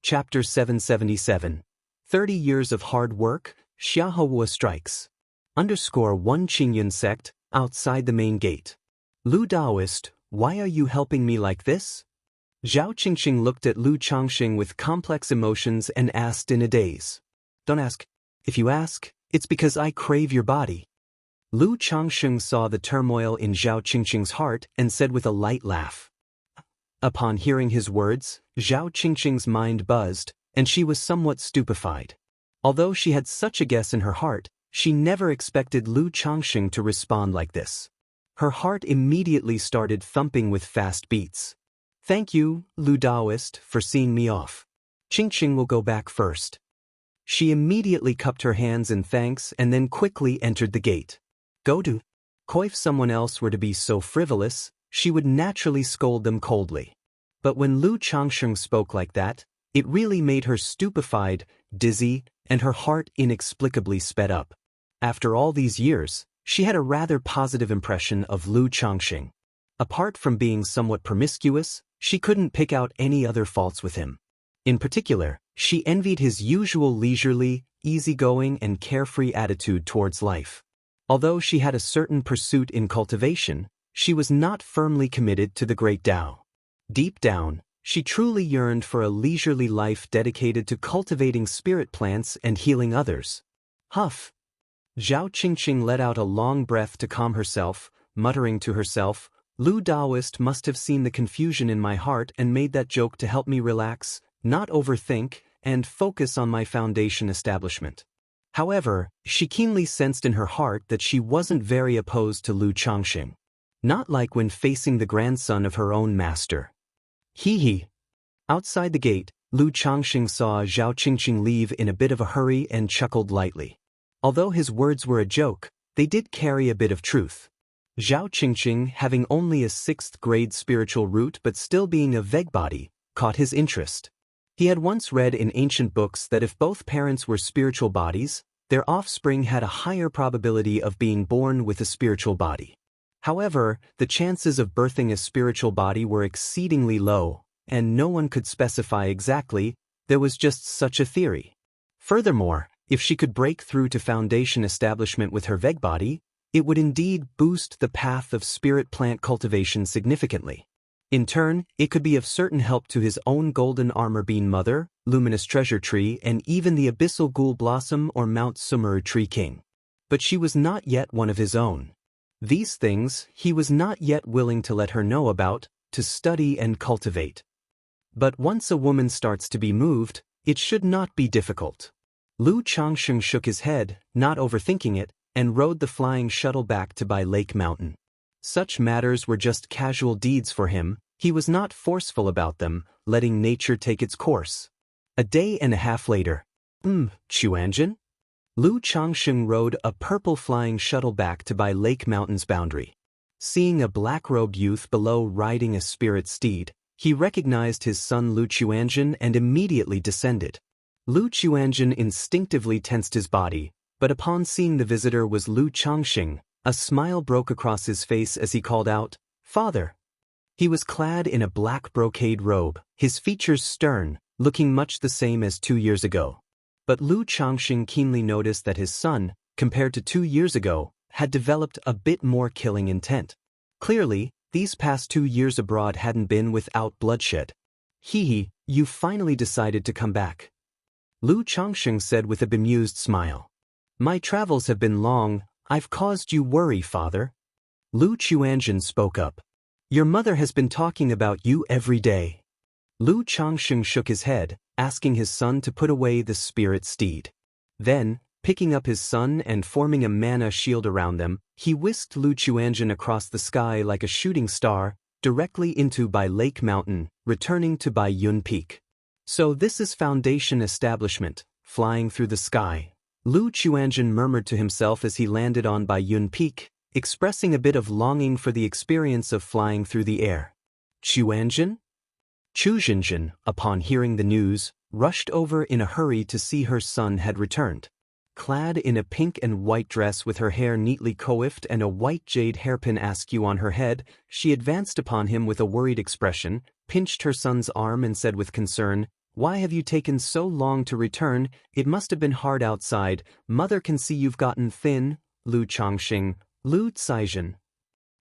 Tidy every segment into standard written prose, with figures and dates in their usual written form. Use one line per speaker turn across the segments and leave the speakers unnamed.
Chapter 777. 30 Years of Hard Work, Xiahua Strikes. _1 Qingyun Sect, outside the main gate. Lu Daoist, why are you helping me like this? Zhao Qingxing looked at Lu Changxing with complex emotions and asked in a daze. Don't ask. If you ask, it's because I crave your body. Lu Changxing saw the turmoil in Zhao Qingxing's heart and said with a light laugh. Upon hearing his words, Zhao Qingxing's mind buzzed, and she was somewhat stupefied. Although she had such a guess in her heart, she never expected Lu Changxing to respond like this. Her heart immediately started thumping with fast beats. Thank you, Lu Daoist, for seeing me off. Qingxing will go back first. She immediately cupped her hands in thanks and then quickly entered the gate. Go to. If someone else were to be so frivolous, she would naturally scold them coldly. But when Lu Changxing spoke like that, it really made her stupefied, dizzy, and her heart inexplicably sped up. After all these years, she had a rather positive impression of Lu Changxing. Apart from being somewhat promiscuous, she couldn't pick out any other faults with him. In particular, she envied his usual leisurely, easygoing and carefree attitude towards life. Although she had a certain pursuit in cultivation, she was not firmly committed to the great Tao. Deep down, she truly yearned for a leisurely life dedicated to cultivating spirit plants and healing others. Huff! Zhao Qingxing let out a long breath to calm herself, muttering to herself, Lu Daoist must have seen the confusion in my heart and made that joke to help me relax, not overthink, and focus on my foundation establishment. However, she keenly sensed in her heart that she wasn't very opposed to Lu Changxing. Not like when facing the grandson of her own master. Hee. Outside the gate, Lu Changxing saw Zhao Qingxing leave in a bit of a hurry and chuckled lightly. Although his words were a joke, they did carry a bit of truth. Zhao Qingxing, having only a 6th grade spiritual root but still being a vague body, caught his interest. He had once read in ancient books that if both parents were spiritual bodies, their offspring had a higher probability of being born with a spiritual body. However, the chances of birthing a spiritual body were exceedingly low, and no one could specify exactly, there was just such a theory. Furthermore, if she could break through to foundation establishment with her vague body, it would indeed boost the path of spirit plant cultivation significantly. In turn, it could be of certain help to his own golden armor bean mother, luminous treasure tree, and even the abyssal ghoul blossom or Mount Sumeru tree king. But she was not yet one of his own. These things he was not yet willing to let her know about, to study and cultivate. But once a woman starts to be moved, it should not be difficult. Lu Changxing shook his head, not overthinking it, and rode the flying shuttle back to Bai Lake Mountain. Such matters were just casual deeds for him, he was not forceful about them, letting nature take its course. A day and a half later. Chuanjin? Lu Changxing rode a purple flying shuttle back to Bai Lake Mountain's boundary. Seeing a black-robed youth below riding a spirit steed, he recognized his son Lu Chuanjin and immediately descended. Lu Chuanjin instinctively tensed his body, but upon seeing the visitor was Lu Changxing, a smile broke across his face as he called out, "Father!" He was clad in a black brocade robe, his features stern, looking much the same as 2 years ago. But Lu Changxing keenly noticed that his son, compared to 2 years ago, had developed a bit more killing intent. Clearly, these past 2 years abroad hadn't been without bloodshed. You finally decided to come back. Lu Changxing said with a bemused smile. My travels have been long, I've caused you worry, father. Lu Chuanjin spoke up. Your mother has been talking about you every day. Lu Changxing shook his head, asking his son to put away the spirit steed. Then, picking up his son and forming a mana shield around them, he whisked Lu Chuanjin across the sky like a shooting star, directly into Bai Lake Mountain, returning to Bai Yun Peak. So this is foundation establishment, flying through the sky. Lu Chuanjin murmured to himself as he landed on Bai Yun Peak, expressing a bit of longing for the experience of flying through the air. Chuanjin? Chu Xinjin, upon hearing the news, rushed over in a hurry to see her son had returned. Clad in a pink and white dress with her hair neatly coiffed and a white jade hairpin askew on her head, she advanced upon him with a worried expression, pinched her son's arm and said with concern, Why have you taken so long to return? It must have been hard outside. Mother can see you've gotten thin. Lu Changxing, Lu Caizhen.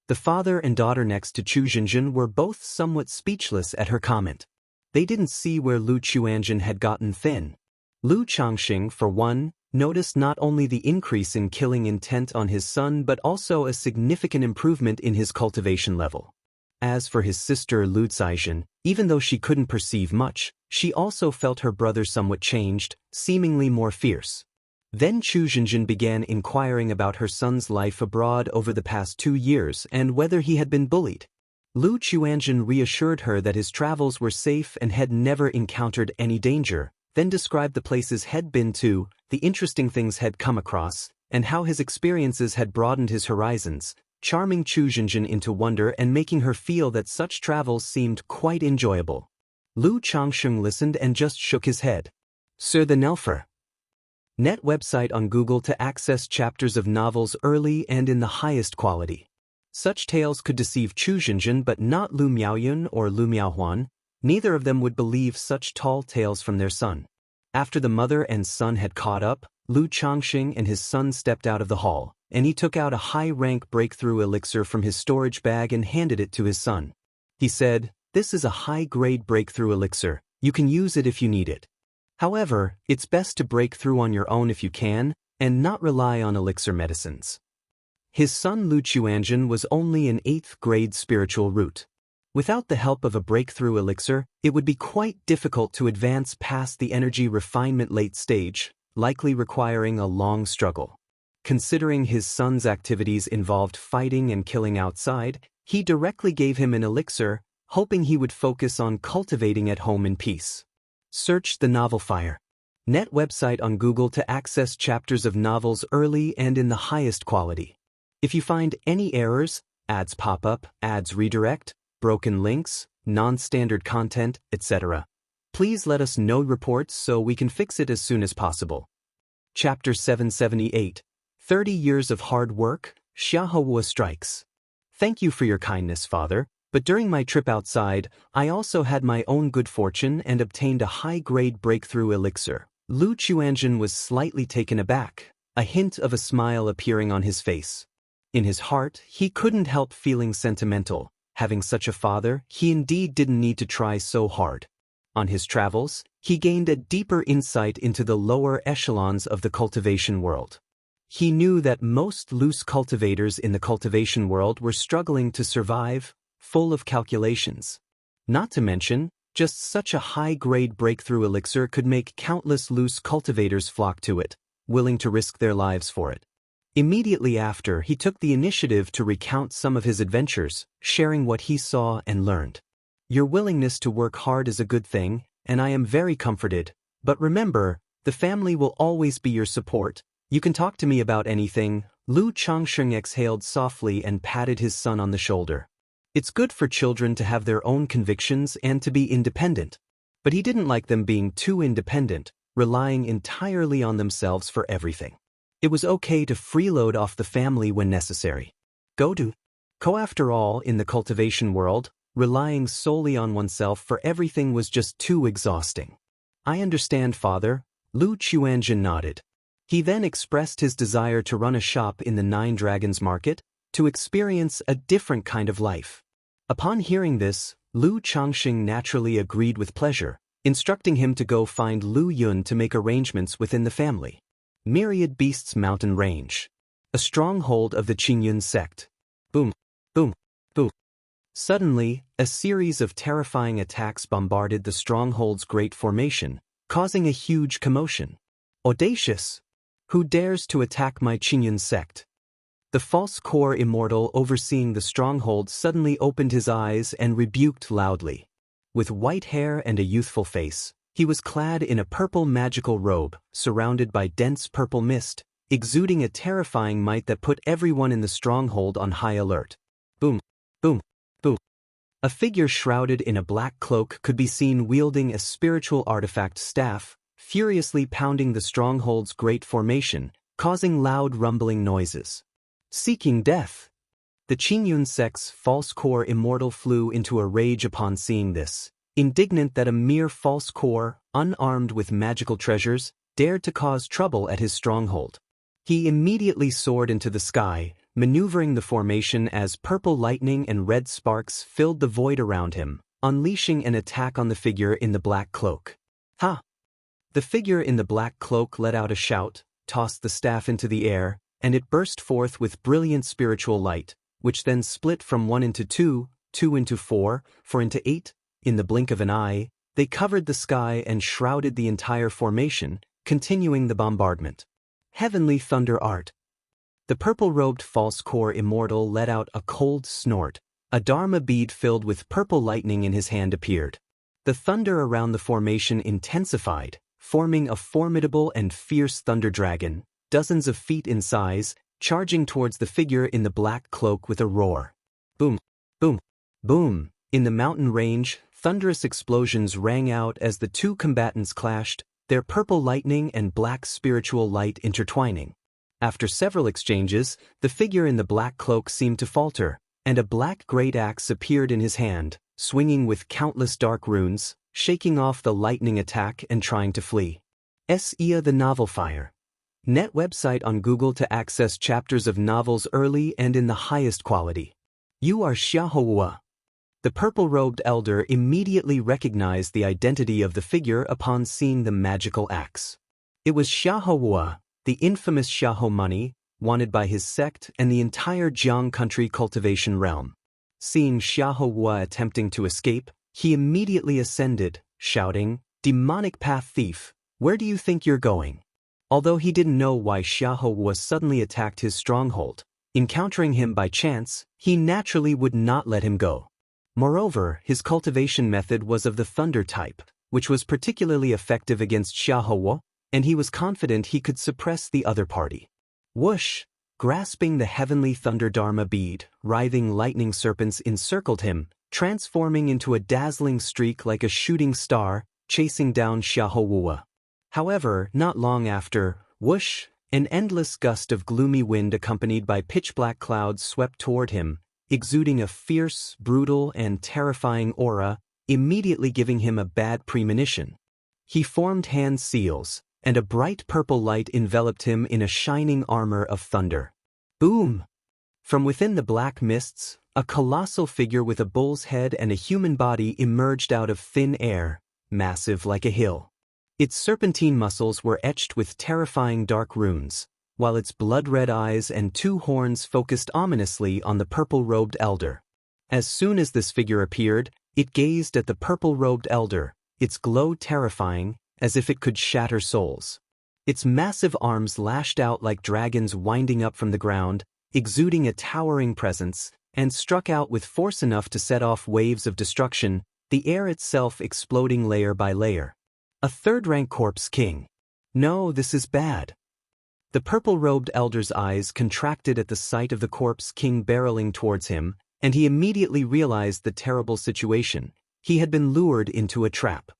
The father and daughter next to Chu Zhenjin were both somewhat speechless at her comment. They didn't see where Lu Chuanjin had gotten thin. Lu Changxing, for one, noticed not only the increase in killing intent on his son but also a significant improvement in his cultivation level. As for his sister Lu Caizhen, even though she couldn't perceive much, she also felt her brother somewhat changed, seemingly more fierce. Then Chu Zhenjin began inquiring about her son's life abroad over the past 2 years and whether he had been bullied. Lu Chuanjin reassured her that his travels were safe and had never encountered any danger, then described the places he'd been to, the interesting things he'd come across, and how his experiences had broadened his horizons, charming Chu Zhenjin into wonder and making her feel that such travels seemed quite enjoyable. Lu Changxing listened and just shook his head. Sir the Nelfer. Net website on Google to access chapters of novels early and in the highest quality. Such tales could deceive Chu Zhenjin but not Lu Miaoyun or Lu Miaohuan. Neither of them would believe such tall tales from their son. After the mother and son had caught up, Lu Changxing and his son stepped out of the hall, and he took out a high-rank breakthrough elixir from his storage bag and handed it to his son. He said, "This is a high-grade breakthrough elixir. You can use it if you need it. However, it's best to break through on your own if you can, and not rely on elixir medicines." His son Lu Chuanjin was only an 8th grade spiritual root. Without the help of a breakthrough elixir, it would be quite difficult to advance past the energy refinement late stage, likely requiring a long struggle. Considering his son's activities involved fighting and killing outside, he directly gave him an elixir, hoping he would focus on cultivating at home in peace. Search the novel Fire. Net website on Google to access chapters of novels early and in the highest quality. If you find any errors, ads pop up, ads redirect, broken links, non-standard content, etc., please let us know reports so we can fix it as soon as possible. Chapter 778. 30 Years of Hard Work, Xiahua Strikes. Thank you for your kindness, Father, but during my trip outside, I also had my own good fortune and obtained a high-grade breakthrough elixir. Lu Chuanjin was slightly taken aback, a hint of a smile appearing on his face. In his heart, he couldn't help feeling sentimental. Having such a father, he indeed didn't need to try so hard. On his travels, he gained a deeper insight into the lower echelons of the cultivation world. He knew that most loose cultivators in the cultivation world were struggling to survive, full of calculations. Not to mention, just such a high-grade breakthrough elixir could make countless loose cultivators flock to it, willing to risk their lives for it. Immediately after, he took the initiative to recount some of his adventures, sharing what he saw and learned. Your willingness to work hard is a good thing, and I am very comforted, but remember, the family will always be your support. You can talk to me about anything. Lu Changxing exhaled softly and patted his son on the shoulder. It's good for children to have their own convictions and to be independent. But he didn't like them being too independent, relying entirely on themselves for everything. It was okay to freeload off the family when necessary. After all, in the cultivation world, relying solely on oneself for everything was just too exhausting. I understand, Father. Lu Chuanjin nodded. He then expressed his desire to run a shop in the Nine Dragons Market, to experience a different kind of life. Upon hearing this, Lu Changxing naturally agreed with pleasure, instructing him to go find Lu Yun to make arrangements within the family. Myriad Beasts Mountain Range. A stronghold of the Qingyun sect. Boom, boom, boom. Suddenly, a series of terrifying attacks bombarded the stronghold's great formation, causing a huge commotion. Audacious! Who dares to attack my Qingyun sect? The false core immortal overseeing the stronghold suddenly opened his eyes and rebuked loudly. With white hair and a youthful face, he was clad in a purple magical robe, surrounded by dense purple mist, exuding a terrifying might that put everyone in the stronghold on high alert. Boom, boom, boom. A figure shrouded in a black cloak could be seen wielding a spiritual artifact staff, furiously pounding the stronghold's great formation, causing loud rumbling noises. Seeking death. The Qingyun sect's false core immortal flew into a rage upon seeing this. indignant that a mere false core, unarmed with magical treasures, dared to cause trouble at his stronghold. He immediately soared into the sky, maneuvering the formation as purple lightning and red sparks filled the void around him, unleashing an attack on the figure in the black cloak. Ha! The figure in the black cloak let out a shout, tossed the staff into the air, and it burst forth with brilliant spiritual light, which then split from 1 into 2, 2 into 4, 4 into 8. In the blink of an eye, they covered the sky and shrouded the entire formation, continuing the bombardment. Heavenly thunder art. The purple-robed false core immortal let out a cold snort. A dharma bead filled with purple lightning in his hand appeared. The thunder around the formation intensified, forming a formidable and fierce thunder dragon, dozens of feet in size, charging towards the figure in the black cloak with a roar. Boom, boom, boom. In the mountain range, thunderous explosions rang out as the two combatants clashed, their purple lightning and black spiritual light intertwining. After several exchanges, the figure in the black cloak seemed to falter, and a black great axe appeared in his hand, swinging with countless dark runes, shaking off the lightning attack and trying to flee. Xianxia the Novel Fire. Net website on Google to access chapters of novels early and in the highest quality. You are Xiahou. The purple-robed elder immediately recognized the identity of the figure upon seeing the magical axe. It was Xiahou, the infamous Xiahou money, wanted by his sect and the entire Jiang country cultivation realm. Seeing Xiahou attempting to escape, he immediately ascended, shouting, "Demonic path thief, where do you think you're going?" Although he didn't know why Xiahou suddenly attacked his stronghold, encountering him by chance, he naturally would not let him go. Moreover, his cultivation method was of the thunder type, which was particularly effective against Xiahou, and he was confident he could suppress the other party. Whoosh! Grasping the heavenly thunder dharma bead, writhing lightning serpents encircled him, transforming into a dazzling streak like a shooting star, chasing down Xiahou. However, not long after, whoosh, an endless gust of gloomy wind accompanied by pitch-black clouds swept toward him, exuding a fierce, brutal, and terrifying aura, immediately giving him a bad premonition. He formed hand seals, and a bright purple light enveloped him in a shining armor of thunder. Boom! From within the black mists, a colossal figure with a bull's head and a human body emerged out of thin air, massive like a hill. Its serpentine muscles were etched with terrifying dark runes, while its blood-red eyes and two horns focused ominously on the purple-robed elder. As soon as this figure appeared, it gazed at the purple-robed elder, its glow terrifying, as if it could shatter souls. Its massive arms lashed out like dragons winding up from the ground, exuding a towering presence, and struck out with force enough to set off waves of destruction, the air itself exploding layer by layer. A third-rank corpse king. No, this is bad. The purple-robed elder's eyes contracted at the sight of the corpse king barreling towards him, and he immediately realized the terrible situation. He had been lured into a trap.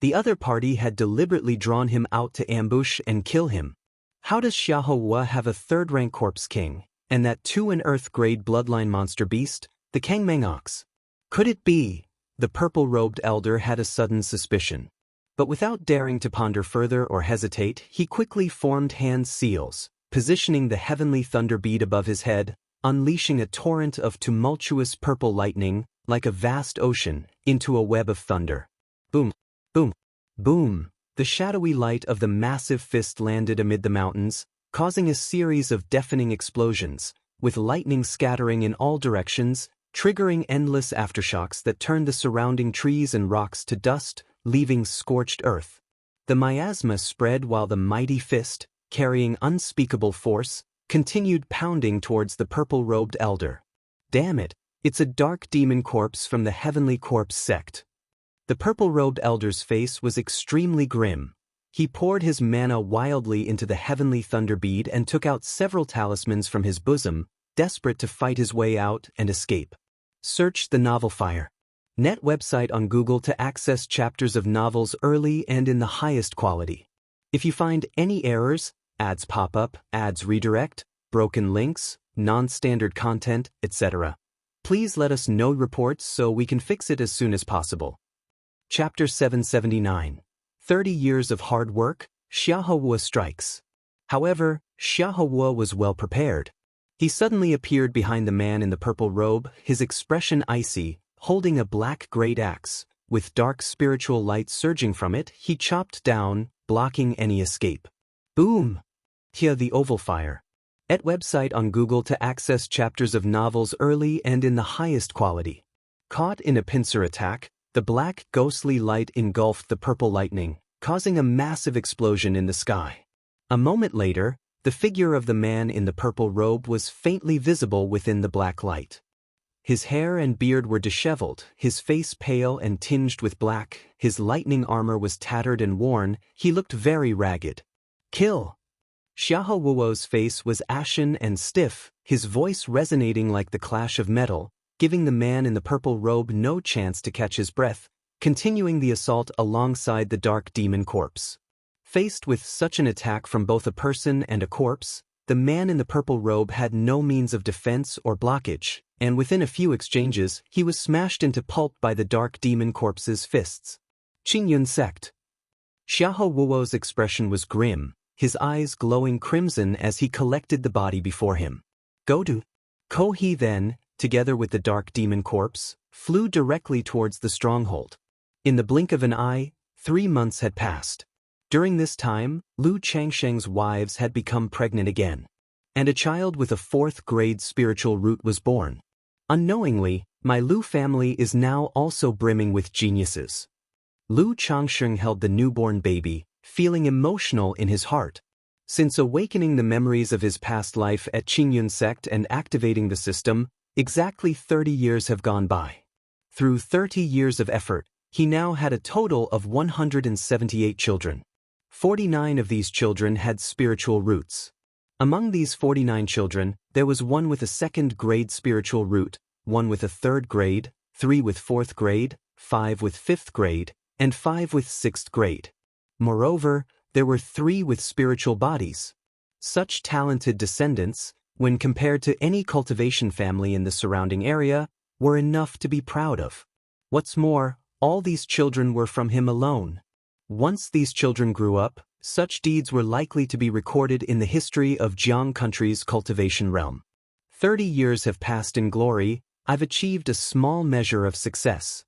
The other party had deliberately drawn him out to ambush and kill him. How does Xiahou have a third-rank corpse king, and that too an earth-grade bloodline monster beast, the Kangmeng ox? Could it be? The purple-robed elder had a sudden suspicion. But without daring to ponder further or hesitate, he quickly formed hand seals, positioning the heavenly thunder bead above his head, unleashing a torrent of tumultuous purple lightning, like a vast ocean, into a web of thunder. Boom, boom, boom. The shadowy light of the massive fist landed amid the mountains, causing a series of deafening explosions, with lightning scattering in all directions, triggering endless aftershocks that turned the surrounding trees and rocks to dust, leaving scorched earth. The miasma spread while the mighty fist, carrying unspeakable force, continued pounding towards the purple-robed elder. Damn it, it's a dark demon corpse from the Heavenly Corpse sect. The purple-robed elder's face was extremely grim. He poured his mana wildly into the heavenly thunder bead and took out several talismans from his bosom, desperate to fight his way out and escape. Search the novel Fire. Net website on Google to access chapters of novels early and in the highest quality. If you find any errors, ads pop up, ads redirect, broken links, non-standard content, etc., please let us know reports so we can fix it as soon as possible. Chapter 779. 30 Years of Hard Work, Xiahou Strikes. However, Xiahou was well prepared. He suddenly appeared behind the man in the purple robe, his expression icy, holding a black great axe. With dark spiritual light surging from it, he chopped down, blocking any escape. Boom! Here the oval fire. At website on Google to access chapters of novels early and in the highest quality. Caught in a pincer attack, the black ghostly light engulfed the purple lightning, causing a massive explosion in the sky. A moment later, the figure of the man in the purple robe was faintly visible within the black light. His hair and beard were disheveled, his face pale and tinged with black, his lightning armor was tattered and worn, he looked very ragged. Kill! Xiahou's face was ashen and stiff, his voice resonating like the clash of metal, giving the man in the purple robe no chance to catch his breath, continuing the assault alongside the dark demon corpse. Faced with such an attack from both a person and a corpse, the man in the purple robe had no means of defense or blockage, and within a few exchanges, he was smashed into pulp by the dark demon corpse's fists. Qingyun sect. Xiahou's expression was grim, his eyes glowing crimson as he collected the body before him. Go to. Ko-he then, together with the dark demon corpse, flew directly towards the stronghold. In the blink of an eye, 3 months had passed. During this time, Lu Changsheng's wives had become pregnant again. And a child with a 4th-grade spiritual root was born. Unknowingly, my Lu family is now also brimming with geniuses. Lu Changsheng held the newborn baby, feeling emotional in his heart. Since awakening the memories of his past life at Qingyun sect and activating the system, exactly 30 years have gone by. Through 30 years of effort, he now had a total of 178 children. 49 of these children had spiritual roots. Among these 49 children, there was one with a 2nd-grade spiritual root, one with a 3rd grade, 3 with 4th grade, 5 with 5th grade, and 5 with 6th grade. Moreover, there were 3 with spiritual bodies. Such talented descendants, when compared to any cultivation family in the surrounding area, were enough to be proud of. What's more, all these children were from him alone. Once these children grew up, such deeds were likely to be recorded in the history of Jiang country's cultivation realm. 30 years have passed in glory, I've achieved a small measure of success.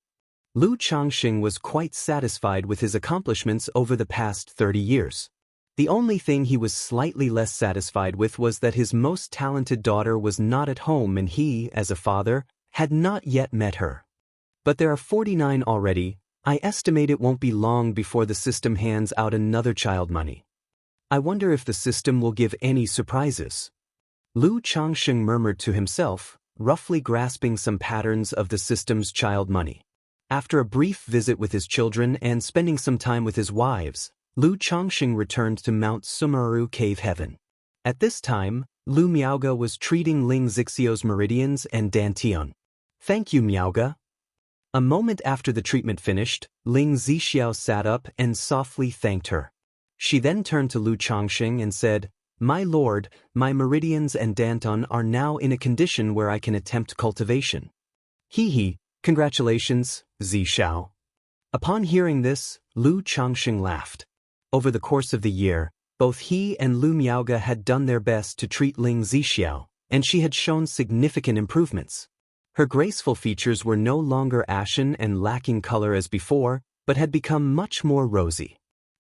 Lu Changsheng was quite satisfied with his accomplishments over the past 30 years. The only thing he was slightly less satisfied with was that his most talented daughter was not at home and he, as a father, had not yet met her. But there are 49 already. I estimate it won't be long before the system hands out another child money. I wonder if the system will give any surprises. Lu Changsheng murmured to himself, roughly grasping some patterns of the system's child money. After a brief visit with his children and spending some time with his wives, Lu Changsheng returned to Mount Sumeru Cave Heaven. At this time, Lu Miaoge was treating Ling Zixio's meridians and Dantian. Thank you, Miaoge. A moment after the treatment finished, Ling Zixiao sat up and softly thanked her. She then turned to Lu Changsheng and said, My lord, my meridians and Danton are now in a condition where I can attempt cultivation. He, congratulations, Zixiao. Upon hearing this, Lu Changsheng laughed. Over the course of the year, both he and Lu Miaoge had done their best to treat Ling Zixiao, and she had shown significant improvements. Her graceful features were no longer ashen and lacking color as before, but had become much more rosy.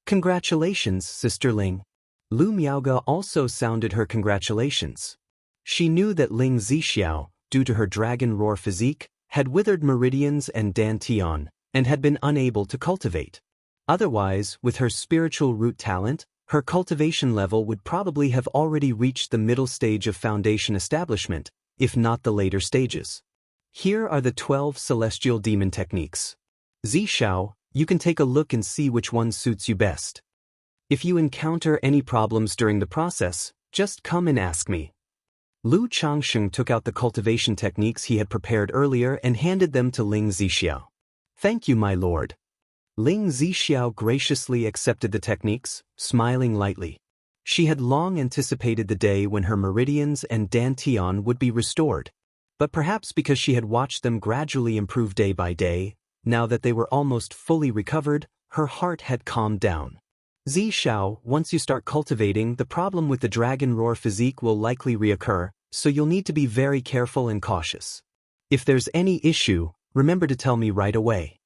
Congratulations, Sister Ling. Lu Miaoge also sounded her congratulations. She knew that Ling Zixiao, due to her dragon roar physique, had withered meridians and Dantian, and had been unable to cultivate. Otherwise, with her spiritual root talent, her cultivation level would probably have already reached the middle stage of foundation establishment, if not the later stages. Here are the 12 celestial demon techniques. Zixiao, you can take a look and see which one suits you best. If you encounter any problems during the process, just come and ask me. Lu Changsheng took out the cultivation techniques he had prepared earlier and handed them to Ling Zixiao. Thank you, my lord. Ling Zixiao graciously accepted the techniques, smiling lightly. She had long anticipated the day when her meridians and Dantian would be restored. But perhaps because she had watched them gradually improve day by day, Now that they were almost fully recovered, her heart had calmed down. Xiao, once you start cultivating, the problem with the dragon roar physique will likely reoccur, so you'll need to be very careful and cautious. If there's any issue, remember to tell me right away.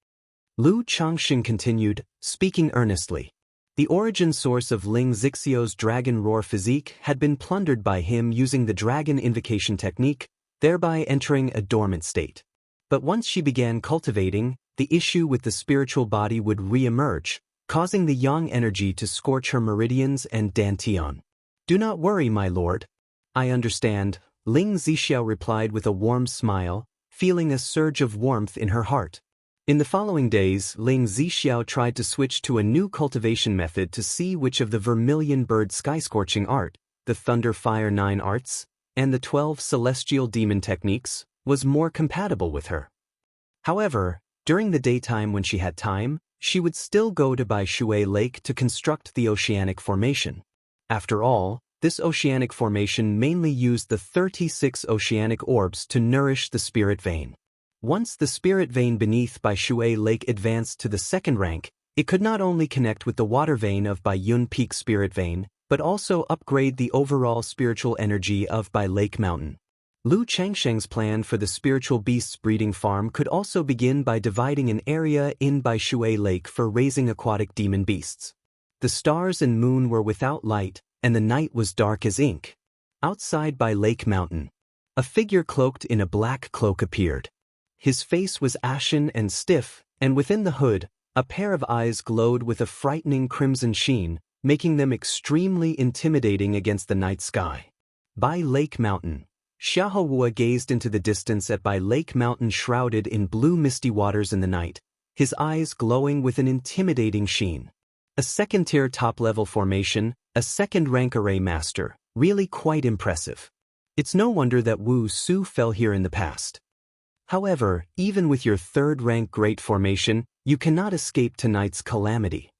Lu Changxing continued, speaking earnestly. The origin source of Ling Zixio's dragon roar physique had been plundered by him using the dragon invocation technique, thereby entering a dormant state. But once she began cultivating, the issue with the spiritual body would re-emerge, causing the yang energy to scorch her meridians and dantian. Do not worry, my lord. I understand, Ling Zixiao replied with a warm smile, feeling a surge of warmth in her heart. In the following days, Ling Zixiao tried to switch to a new cultivation method to see which of the Vermilion Bird Sky-Scorching art, the Thunder Fire 9 arts, and the 12 Celestial Demon techniques, was more compatible with her. However, during the daytime when she had time, she would still go to Bai Shui Lake to construct the oceanic formation. After all, this oceanic formation mainly used the 36 oceanic orbs to nourish the spirit vein. Once the spirit vein beneath Bai Shui Lake advanced to the second rank, it could not only connect with the water vein of Bai Yun Peak spirit vein, but also upgrade the overall spiritual energy of Bai Lake Mountain. Lu Changsheng's plan for the spiritual beasts breeding farm could also begin by dividing an area in Bai Shui Lake for raising aquatic demon beasts. The stars and moon were without light, and the night was dark as ink. Outside Bai Lake Mountain, a figure cloaked in a black cloak appeared. His face was ashen and stiff, and within the hood, a pair of eyes glowed with a frightening crimson sheen, making them extremely intimidating against the night sky. Bai Lake Mountain. Xiaohua gazed into the distance at Bai Lake Mountain shrouded in blue misty waters in the night, his eyes glowing with an intimidating sheen. A second-tier top-level formation, a second-rank array master, really quite impressive. It's no wonder that Wu Su fell here in the past. However, even with your third-rank great formation, you cannot escape tonight's calamity.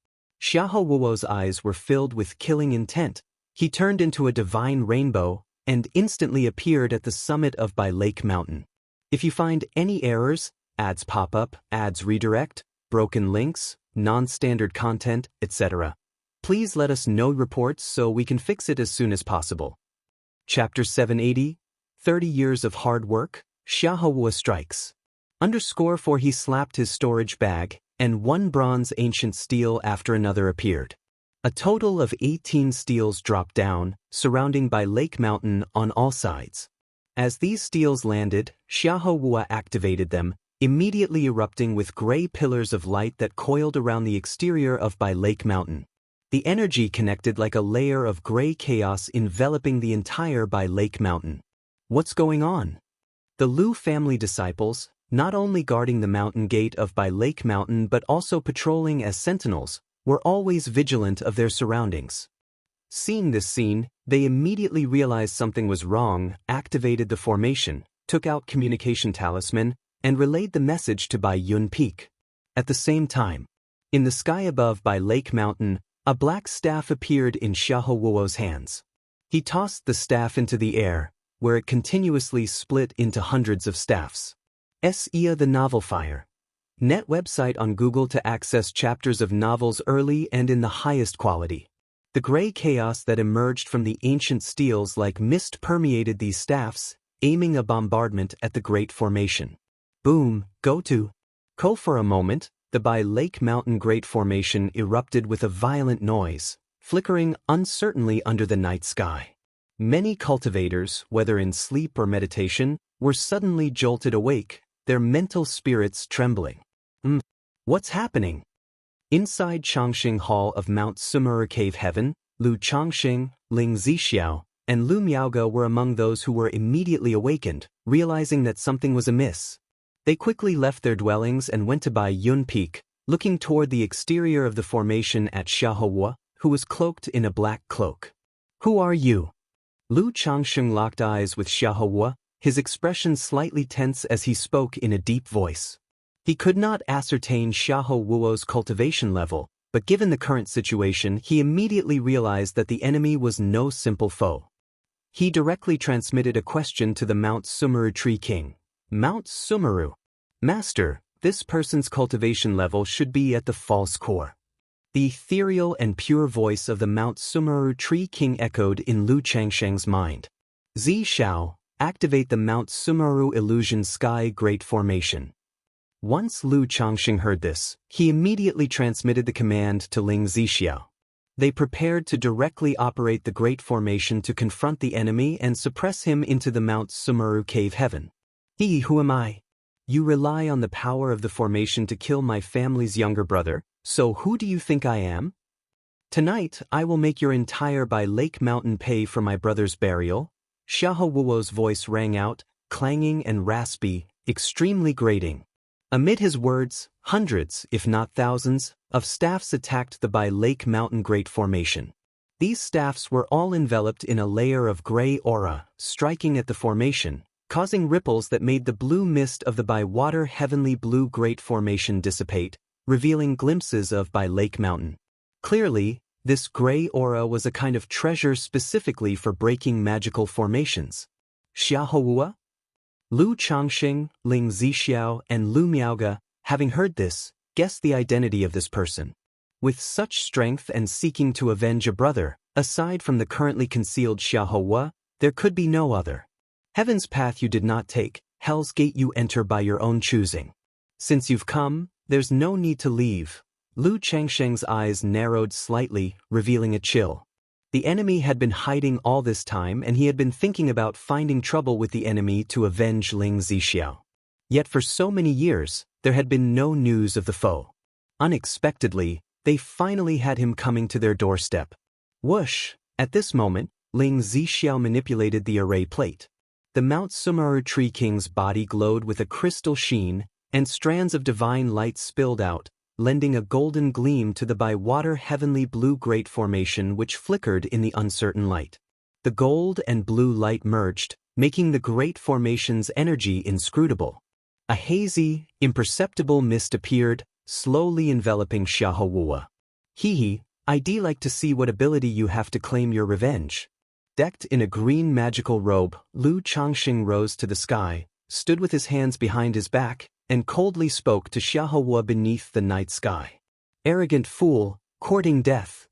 Xiaohuo's eyes were filled with killing intent. He turned into a divine rainbow and instantly appeared at the summit of Bai Lake Mountain. If you find any errors, ads pop up, ads redirect, broken links, non-standard content, etc., please let us know reports so we can fix it as soon as possible. Chapter 780, 30 Years of Hard Work, Xiaohua Strikes. For he slapped his storage bag, and one bronze ancient steel after another appeared. A total of 18 steels dropped down, surrounding Bai Lake Mountain on all sides. As these steels landed, Xiaohua activated them, immediately erupting with gray pillars of light that coiled around the exterior of Bai Lake Mountain. The energy connected like a layer of gray chaos enveloping the entire Bai Lake Mountain. What's going on? The Lu family disciples, not only guarding the mountain gate of Bai Lake Mountain but also patrolling as sentinels, were always vigilant of their surroundings. Seeing this scene, they immediately realized something was wrong, activated the formation, took out communication talisman, and relayed the message to Bai Yun Peak. At the same time, in the sky above Bai Lake Mountain, a black staff appeared in Xiaohuo's hands. He tossed the staff into the air, where it continuously split into hundreds of staffs. SEA the Novel Fire. Net website on Google to access chapters of novels early and in the highest quality. The gray chaos that emerged from the ancient steels like mist permeated these staffs, aiming a bombardment at the Great Formation. Boom, go to. For a moment, the Bai Lake Mountain Great Formation erupted with a violent noise, flickering uncertainly under the night sky. Many cultivators, whether in sleep or meditation, were suddenly jolted awake, their mental spirits trembling. What's happening? Inside Changxing Hall of Mount Sumuru Cave Heaven, Lu Changxing, Ling Zixiao, and Lu Miaoge were among those who were immediately awakened, realizing that something was amiss. They quickly left their dwellings and went to Bai Yun Peak, looking toward the exterior of the formation at Xiaohua, who was cloaked in a black cloak. Who are you? Lu Changxing locked eyes with Xiaohua, his expression slightly tense as he spoke in a deep voice. He could not ascertain Xiaohuo's cultivation level, but given the current situation, he immediately realized that the enemy was no simple foe. He directly transmitted a question to the Mount Sumuru Tree King. Mount Sumuru. Master, this person's cultivation level should be at the false core. The ethereal and pure voice of the Mount Sumeru Tree King echoed in Lu Changsheng's mind. Zi Xiao, activate the Mount Sumeru Illusion Sky Great Formation. Once Lu Changsheng heard this, he immediately transmitted the command to Ling Zixiao. They prepared to directly operate the Great Formation to confront the enemy and suppress him into the Mount Sumeru Cave Heaven. Who am I? You rely on the power of the formation to kill my family's younger brother, so who do you think I am? Tonight I will make your entire By Lake Mountain pay for my brother's burial. Xiahou Wuo's voice rang out, clanging and raspy, extremely grating. Amid his words, hundreds, if not thousands, of staffs attacked the By Lake Mountain Great Formation. These staffs were all enveloped in a layer of gray aura, striking at the formation, causing ripples that made the blue mist of the By Water Heavenly Blue Great Formation dissipate, revealing glimpses of By Lake Mountain. Clearly, this gray aura was a kind of treasure specifically for breaking magical formations. Xiahou Wuo? Lu Changsheng, Ling Zixiao, and Lu Miaoge, having heard this, guessed the identity of this person. With such strength and seeking to avenge a brother, aside from the currently concealed Xiahou Wuo, there could be no other. Heaven's path you did not take, hell's gate you enter by your own choosing. Since you've come, there's no need to leave. Lu Changsheng's eyes narrowed slightly, revealing a chill. The enemy had been hiding all this time and he had been thinking about finding trouble with the enemy to avenge Ling Zixiao. Yet for so many years, there had been no news of the foe. Unexpectedly, they finally had him coming to their doorstep. Whoosh! At this moment, Ling Zixiao manipulated the array plate. The Mount Sumeru Tree King's body glowed with a crystal sheen, and strands of divine light spilled out, lending a golden gleam to the By Water Heavenly Blue Great Formation which flickered in the uncertain light. The gold and blue light merged, making the Great Formation's energy inscrutable. A hazy, imperceptible mist appeared, slowly enveloping Xiahou Wuo. I'd like to see what ability you have to claim your revenge. Decked in a green magical robe, Lu Changsheng rose to the sky, stood with his hands behind his back, and coldly spoke to Xiahou Wuo beneath the night sky. Arrogant fool, courting death.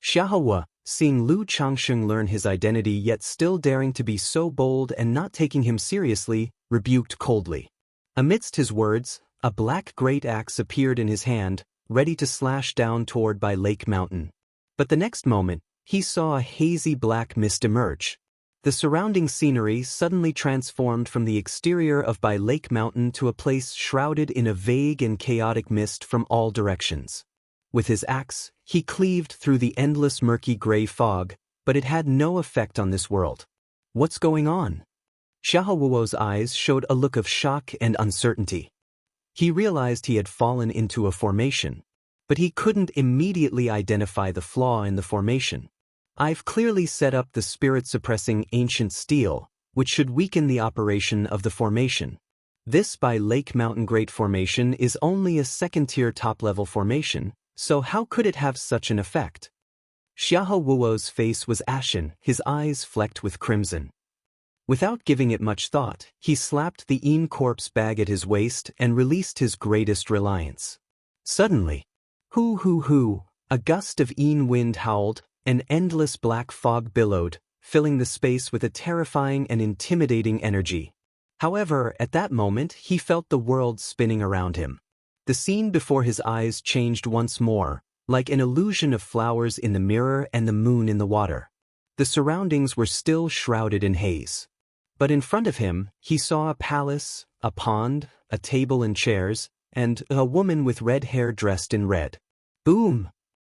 Xiahou Wuo, seeing Lu Changsheng learn his identity yet still daring to be so bold and not taking him seriously, rebuked coldly. Amidst his words, a black great axe appeared in his hand, ready to slash down toward By Lake Mountain. But the next moment, he saw a hazy black mist emerge. The surrounding scenery suddenly transformed from the exterior of By Lake Mountain to a place shrouded in a vague and chaotic mist from all directions. With his axe, he cleaved through the endless murky gray fog, but it had no effect on this world. What's going on? Xiahou Wuo's eyes showed a look of shock and uncertainty. He realized he had fallen into a formation, but he couldn't immediately identify the flaw in the formation. I've clearly set up the spirit-suppressing ancient steel, which should weaken the operation of the formation. This By Lake Mountain Great Formation is only a second-tier top-level formation, so how could it have such an effect? Xiahou Wuo's face was ashen, his eyes flecked with crimson. Without giving it much thought, he slapped the Yin corpse bag at his waist and released his greatest reliance. Suddenly, a gust of Yin wind howled, an endless black fog billowed, filling the space with a terrifying and intimidating energy. However, at that moment, he felt the world spinning around him. The scene before his eyes changed once more, like an illusion of flowers in the mirror and the moon in the water. The surroundings were still shrouded in haze. But in front of him, he saw a palace, a pond, a table and chairs, and a woman with red hair dressed in red. Boom!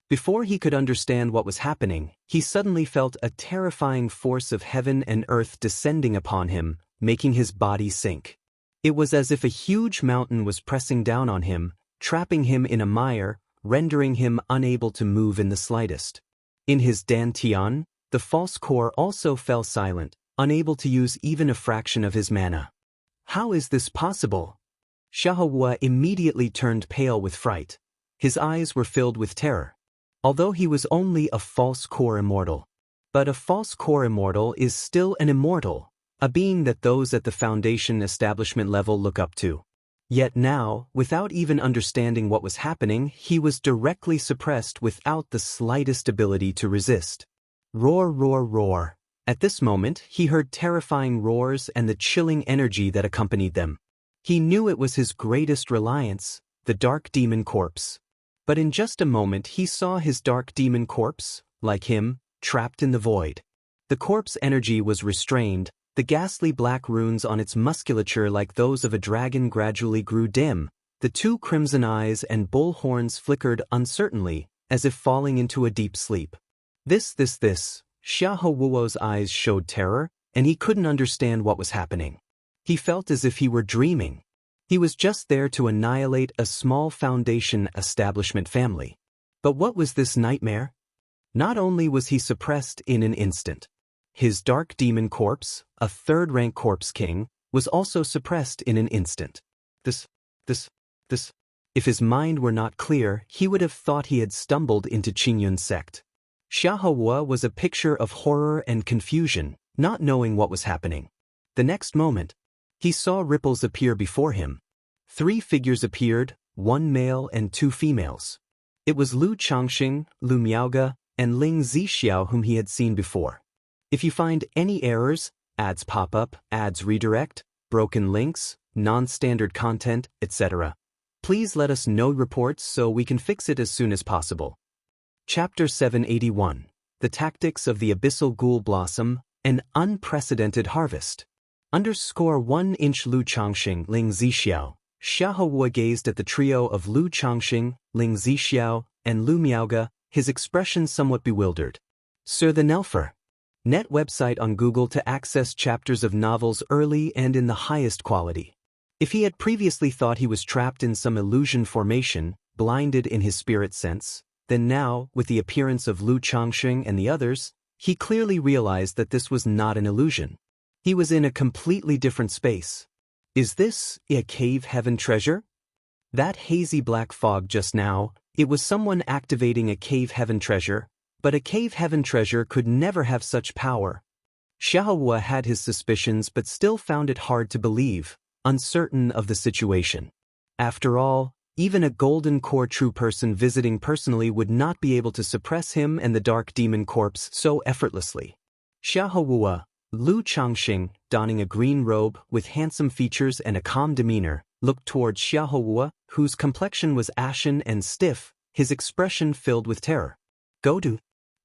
Before he could understand what was happening, he suddenly felt a terrifying force of heaven and earth descending upon him, making his body sink. It was as if a huge mountain was pressing down on him, trapping him in a mire, rendering him unable to move in the slightest. In his dantian, the false core also fell silent, unable to use even a fraction of his mana. How is this possible? Xiahou Wuo immediately turned pale with fright. His eyes were filled with terror. Although he was only a false core immortal. But a false core immortal is still an immortal, a being that those at the Foundation establishment level look up to. Yet now, without even understanding what was happening, he was directly suppressed without the slightest ability to resist. Roar, roar, roar. At this moment, he heard terrifying roars and the chilling energy that accompanied them. He knew it was his greatest reliance, the dark demon corpse. But in just a moment he saw his dark demon corpse, like him, trapped in the void. The corpse energy was restrained, the ghastly black runes on its musculature like those of a dragon gradually grew dim, the two crimson eyes and bull horns flickered uncertainly, as if falling into a deep sleep. This. Xiahou Wuo's eyes showed terror, and he couldn't understand what was happening. He felt as if he were dreaming. He was just there to annihilate a small foundation establishment family. But what was this nightmare? Not only was he suppressed in an instant. His dark demon corpse, a third-rank corpse king, was also suppressed in an instant. This. If his mind were not clear, he would have thought he had stumbled into Qingyun's sect. Xiahou Wuo was a picture of horror and confusion, not knowing what was happening. The next moment, he saw ripples appear before him. 3 figures appeared, 1 male and 2 females. It was Lu Changxing, Lu Miaoge, and Ling Zixiao whom he had seen before. If you find any errors, ads pop up, ads redirect, broken links, non-standard content, etc., please let us know reports so we can fix it as soon as possible. Chapter 781. The Tactics of the Abyssal Ghoul Blossom, an Unprecedented Harvest. _1-inch Lu Changxing, Ling Zixiao. Xiahou Wuo gazed at the trio of Lu Changxing, Ling Zixiao, and Lu Miaoge, his expression somewhat bewildered. Sir the Nelfer. Net website on Google to access chapters of novels early and in the highest quality. If he had previously thought he was trapped in some illusion formation, blinded in his spirit sense, then now, with the appearance of Lu Changxing and the others, he clearly realized that this was not an illusion. He was in a completely different space. Is this a cave heaven treasure? That hazy black fog just now, it was someone activating a cave heaven treasure, but a cave heaven treasure could never have such power. Xiahou Wuo had his suspicions but still found it hard to believe, uncertain of the situation. After all, even a golden core true person visiting personally would not be able to suppress him and the dark demon corpse so effortlessly. Xiahou Wuo, Lu Changxing, donning a green robe with handsome features and a calm demeanor, looked towards Xiahou Wuo, whose complexion was ashen and stiff, his expression filled with terror. Go to.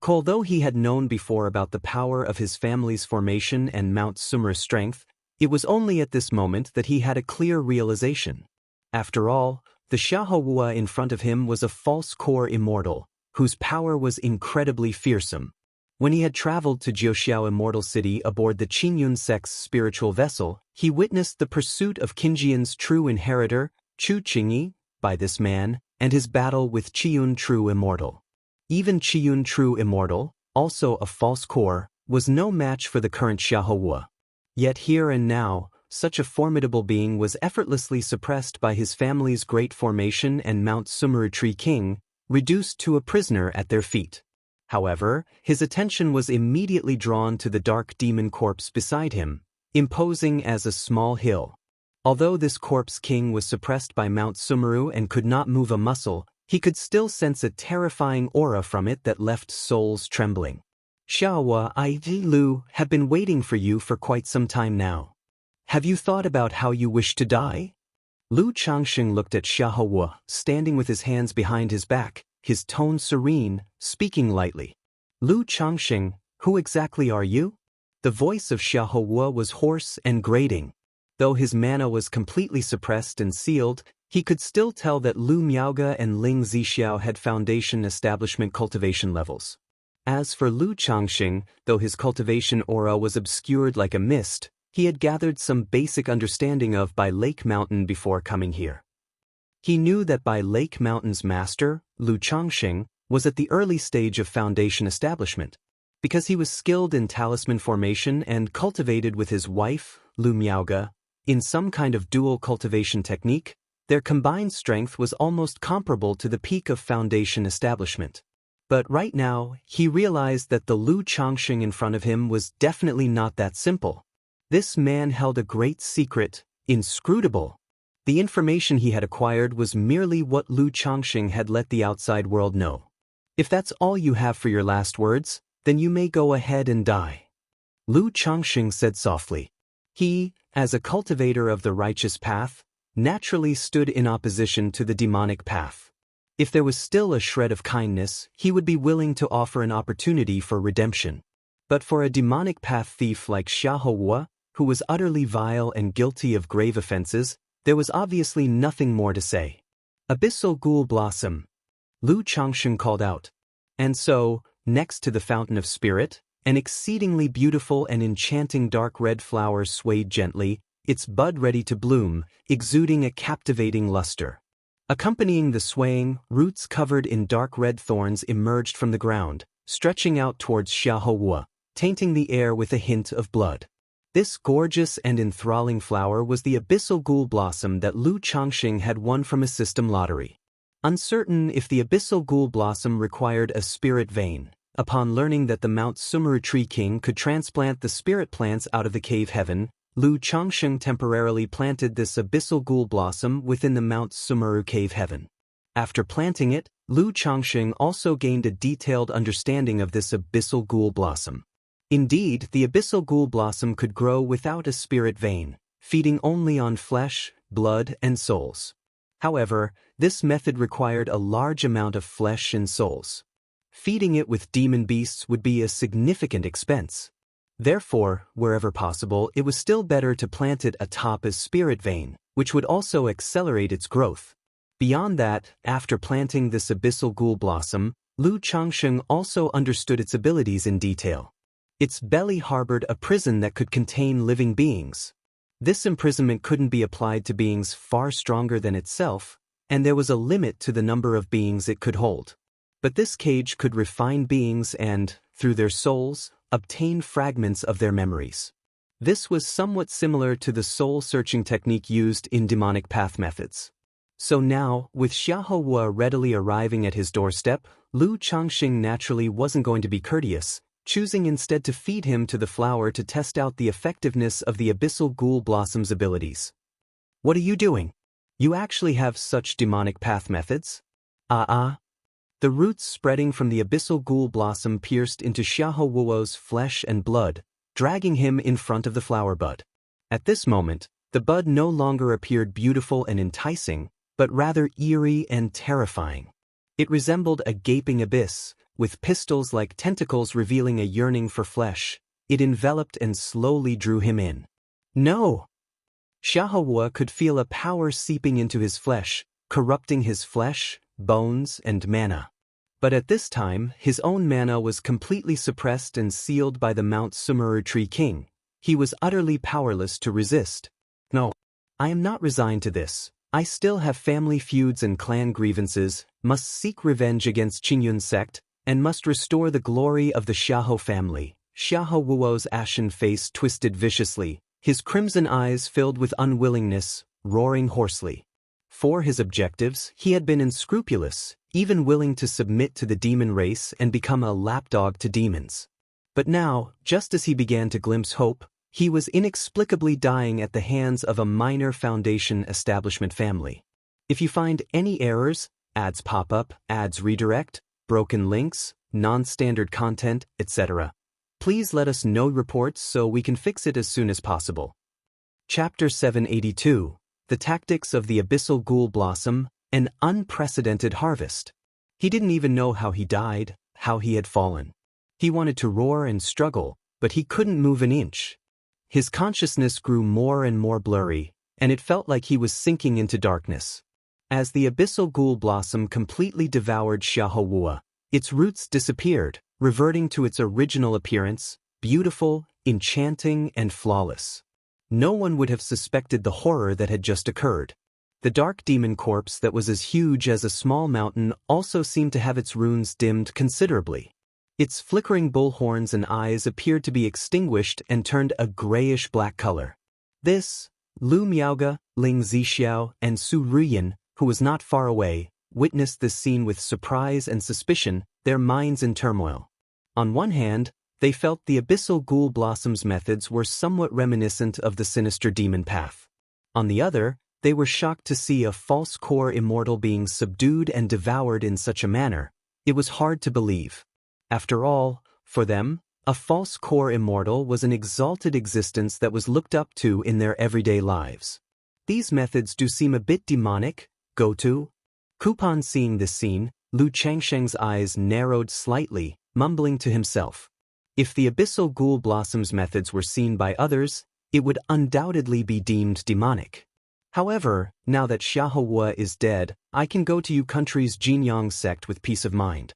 Although he had known before about the power of his family's formation and Mount Sumer's strength, it was only at this moment that he had a clear realization. After all, the Xiahou Wuo in front of him was a false core immortal, whose power was incredibly fearsome. When he had traveled to Jiuxiao Immortal City aboard the Qingyun sect's spiritual vessel, he witnessed the pursuit of Qingyun's true inheritor, Chu Qingyi, by this man, and his battle with Qiyun True Immortal. Even Qiyun True Immortal, also a false core, was no match for the current Xiahou Wuo. Yet here and now, such a formidable being was effortlessly suppressed by his family's great formation and Mount Sumeru Tree King, reduced to a prisoner at their feet. However, his attention was immediately drawn to the dark demon corpse beside him, imposing as a small hill. Although this corpse king was suppressed by Mount Sumeru and could not move a muscle, he could still sense a terrifying aura from it that left souls trembling. Xiahou Wuo, Lu, have been waiting for you for quite some time now. Have you thought about how you wish to die? Lu Changxing looked at Xiahou Wuo, standing with his hands behind his back, his tone serene, speaking lightly. Lu Changxing, who exactly are you? The voice of Xiahou Wuo was hoarse and grating. Though his mana was completely suppressed and sealed, he could still tell that Lu Miaoge and Ling Zixiao had foundation establishment cultivation levels. As for Lu Changxing, though his cultivation aura was obscured like a mist, he had gathered some basic understanding of By Lake Mountain before coming here. He knew that By Lake Mountain's master, Lu Changxing, was at the early stage of foundation establishment. Because he was skilled in talisman formation and cultivated with his wife, Lu Miaoge, in some kind of dual cultivation technique, their combined strength was almost comparable to the peak of foundation establishment. But right now, he realized that the Lu Changxing in front of him was definitely not that simple. This man held a great secret, inscrutable. The information he had acquired was merely what Lu Changxing had let the outside world know. If that's all you have for your last words, then you may go ahead and die. Lu Changxing said softly. He, as a cultivator of the righteous path, naturally stood in opposition to the demonic path. If there was still a shred of kindness, he would be willing to offer an opportunity for redemption. But for a demonic path thief like Xiahou, who was utterly vile and guilty of grave offenses, there was obviously nothing more to say. Abyssal Ghoul Blossom, Lu Changxing called out. And so, next to the Fountain of Spirit, an exceedingly beautiful and enchanting dark red flower swayed gently, its bud ready to bloom, exuding a captivating luster. Accompanying the swaying, roots covered in dark red thorns emerged from the ground, stretching out towards Xiahou, tainting the air with a hint of blood. This gorgeous and enthralling flower was the Abyssal Ghoul Blossom that Lu Changxing had won from a system lottery. Uncertain if the Abyssal Ghoul Blossom required a spirit vein, upon learning that the Mount Sumeru Tree King could transplant the spirit plants out of the cave heaven, Lu Changxing temporarily planted this Abyssal Ghoul Blossom within the Mount Sumeru cave heaven. After planting it, Lu Changxing also gained a detailed understanding of this Abyssal Ghoul Blossom. Indeed, the Abyssal Ghoul Blossom could grow without a spirit vein, feeding only on flesh, blood, and souls. However, this method required a large amount of flesh and souls. Feeding it with demon beasts would be a significant expense. Therefore, wherever possible, it was still better to plant it atop a spirit vein, which would also accelerate its growth. Beyond that, after planting this Abyssal Ghoul Blossom, Lu Changxing also understood its abilities in detail. Its belly harbored a prison that could contain living beings. This imprisonment couldn't be applied to beings far stronger than itself, and there was a limit to the number of beings it could hold. But this cage could refine beings and, through their souls, obtain fragments of their memories. This was somewhat similar to the soul-searching technique used in demonic path methods. So now, with Xiahou readily arriving at his doorstep, Lu Changxing naturally wasn't going to be courteous, choosing instead to feed him to the flower to test out the effectiveness of the Abyssal Ghoul Blossom's abilities. What are you doing? You actually have such demonic path methods? The roots spreading from the Abyssal Ghoul Blossom pierced into Xiahou's flesh and blood, dragging him in front of the flower bud. At this moment, the bud no longer appeared beautiful and enticing, but rather eerie and terrifying. It resembled a gaping abyss, with pistils like tentacles revealing a yearning for flesh. It enveloped and slowly drew him in. No! Xiahou could feel a power seeping into his flesh, corrupting his flesh, bones, and mana. But at this time, his own mana was completely suppressed and sealed by the Mount Sumeru Tree King. He was utterly powerless to resist. No, I am not resigned to this. I still have family feuds and clan grievances, must seek revenge against Qingyun sect, and must restore the glory of the Xiahou family. Xiahou's ashen face twisted viciously, his crimson eyes filled with unwillingness, roaring hoarsely. For his objectives, he had been unscrupulous, even willing to submit to the demon race and become a lapdog to demons. But now, just as he began to glimpse hope, he was inexplicably dying at the hands of a minor Foundation establishment family. If you find any errors, ads pop up, ads redirect, broken links, non-standard content, etc., please let us know reports so we can fix it as soon as possible. Chapter 782, The Tactics of the Abyssal Ghoul Blossom, An Unprecedented Harvest. He didn't even know how he died, how he had fallen. He wanted to roar and struggle, but he couldn't move an inch. His consciousness grew more and more blurry, and it felt like he was sinking into darkness. As the Abyssal Ghoul Blossom completely devoured Xiahou, its roots disappeared, reverting to its original appearance, beautiful, enchanting, and flawless. No one would have suspected the horror that had just occurred. The dark demon corpse that was as huge as a small mountain also seemed to have its runes dimmed considerably. Its flickering bullhorns and eyes appeared to be extinguished and turned a grayish-black color. This, Lu Miaoge, Ling Zixiao, and Su Ruyin, who was not far away, witnessed this scene with surprise and suspicion, their minds in turmoil. On one hand, they felt the Abyssal Ghoul Blossom's methods were somewhat reminiscent of the sinister demon path. On the other, They were shocked to see a false core immortal being subdued and devoured in such a manner. It was hard to believe. After all, for them, a false core immortal was an exalted existence that was looked up to in their everyday lives. These methods do seem a bit demonic, go-to. Upon seeing this scene, Lu Changsheng's eyes narrowed slightly, mumbling to himself. If the abyssal ghoul blossoms methods were seen by others, it would undoubtedly be deemed demonic. However, now that Xiahou is dead, I can go to you country's Jinyang sect with peace of mind.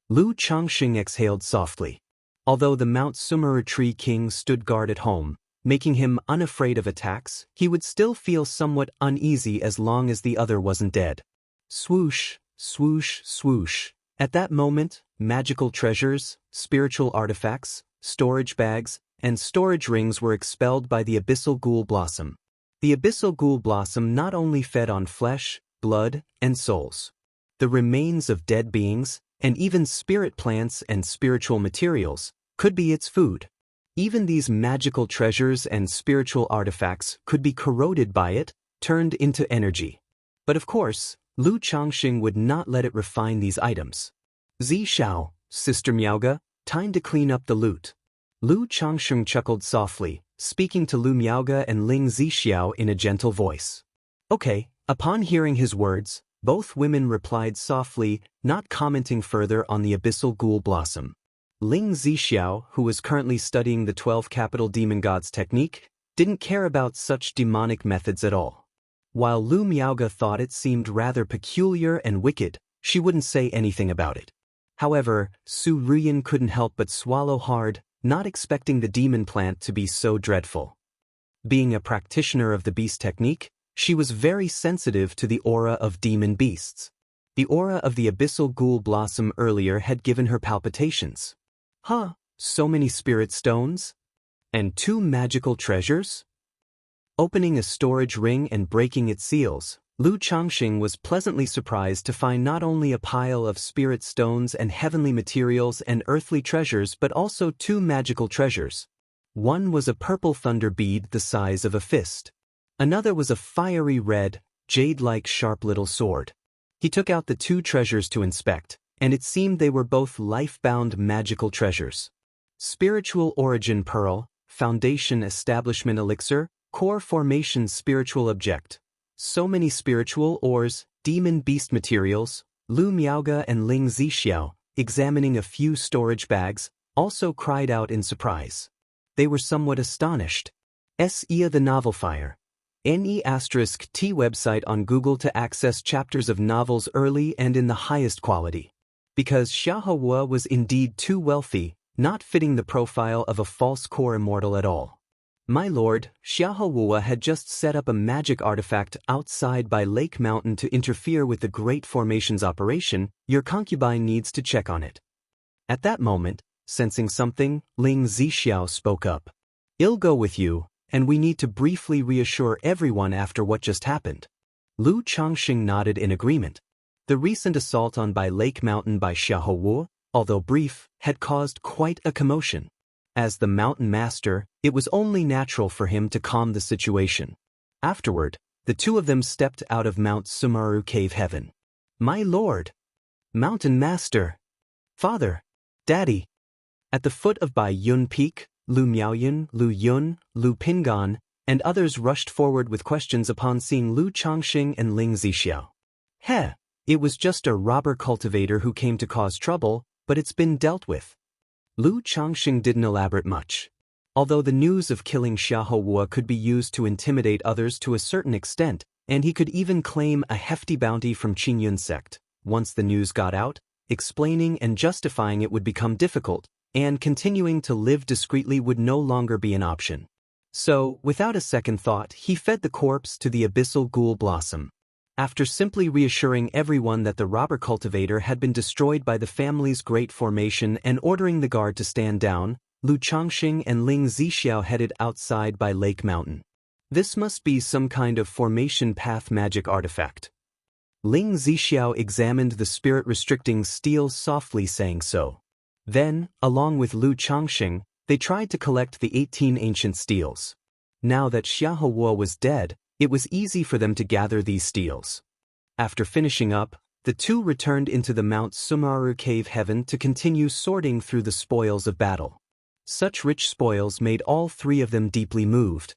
Lu Changsheng exhaled softly. Although the Mount Sumeru Tree King stood guard at home, making him unafraid of attacks, he would still feel somewhat uneasy as long as the other wasn't dead. Swoosh, swoosh, swoosh. At that moment, magical treasures, spiritual artifacts, storage bags, and storage rings were expelled by the abyssal ghoul blossom. The abyssal ghoul blossom not only fed on flesh, blood, and souls. The remains of dead beings, and even spirit plants and spiritual materials, could be its food. Even these magical treasures and spiritual artifacts could be corroded by it, turned into energy. But of course, Lu Changsheng would not let it refine these items. Zishao, Sister Miaoga, time to clean up the loot. Lu Changsheng chuckled softly, speaking to Lu Miaoga and Ling Zixiao in a gentle voice. Okay. Upon hearing his words, both women replied softly, not commenting further on the abyssal ghoul blossom. Ling Zixiao, who was currently studying the 12 capital demon gods technique, didn't care about such demonic methods at all. While Lu Miaoga thought it seemed rather peculiar and wicked, she wouldn't say anything about it. However, Su Ruyan couldn't help but swallow hard, not expecting the demon plant to be so dreadful. Being a practitioner of the beast technique, she was very sensitive to the aura of demon beasts. The aura of the abyssal ghoul blossom earlier had given her palpitations. Huh, so many spirit stones? And 2 magical treasures? Opening a storage ring and breaking its seals, Lu Changsheng was pleasantly surprised to find not only a pile of spirit stones and heavenly materials and earthly treasures but also 2 magical treasures. One was a purple thunder bead the size of a fist. Another was a fiery red, jade-like sharp little sword. He took out the 2 treasures to inspect, and it seemed they were both life-bound magical treasures. Spiritual Origin Pearl, Foundation Establishment Elixir, Core Formation Spiritual Object. So many spiritual ores, demon beast materials. Lu Miaoga and Ling Zixiao, examining a few storage bags, also cried out in surprise. They were somewhat astonished. Ia the Novel Fire. NE*T website on Google to access chapters of novels early and in the highest quality. Because Xiahou was indeed too wealthy, not fitting the profile of a false core immortal at all. My lord, Xiahou had just set up a magic artifact outside by Lake Mountain to interfere with the Great Formations operation. Your concubine needs to check on it. At that moment, sensing something, Ling Zixiao spoke up. I'll go with you, and we need to briefly reassure everyone after what just happened. Lu Changsheng nodded in agreement. The recent assault on Bai Lake Mountain by Xiahou, although brief, had caused quite a commotion. As the mountain master, it was only natural for him to calm the situation. Afterward, the 2 of them stepped out of Mount Sumeru Cave Heaven. My lord! Mountain master! Father! Daddy! At the foot of Bai Yun Peak, Lu Miaoyan, Lu Yun, Lu Pingan, and others rushed forward with questions upon seeing Lu Changsheng and Ling Zixiao. Heh! It was just a robber cultivator who came to cause trouble, but it's been dealt with. Lu Changsheng didn't elaborate much. Although the news of killing Xiahou could be used to intimidate others to a certain extent, and he could even claim a hefty bounty from Qingyun sect, once the news got out, explaining and justifying it would become difficult, and continuing to live discreetly would no longer be an option. So, without a second thought, he fed the corpse to the abyssal ghoul blossom. After simply reassuring everyone that the robber cultivator had been destroyed by the family's great formation and ordering the guard to stand down, Lu Changsheng and Ling Zixiao headed outside by Lake Mountain. This must be some kind of formation path magic artifact. Ling Zixiao examined the spirit-restricting steel softly, saying so. Then, along with Lu Changsheng, they tried to collect the 18 ancient steels. Now that Xiahou was dead, It was easy for them to gather these steals. After finishing up, the two returned into the Mount Sumaru cave heaven to continue sorting through the spoils of battle. Such rich spoils made all three of them deeply moved.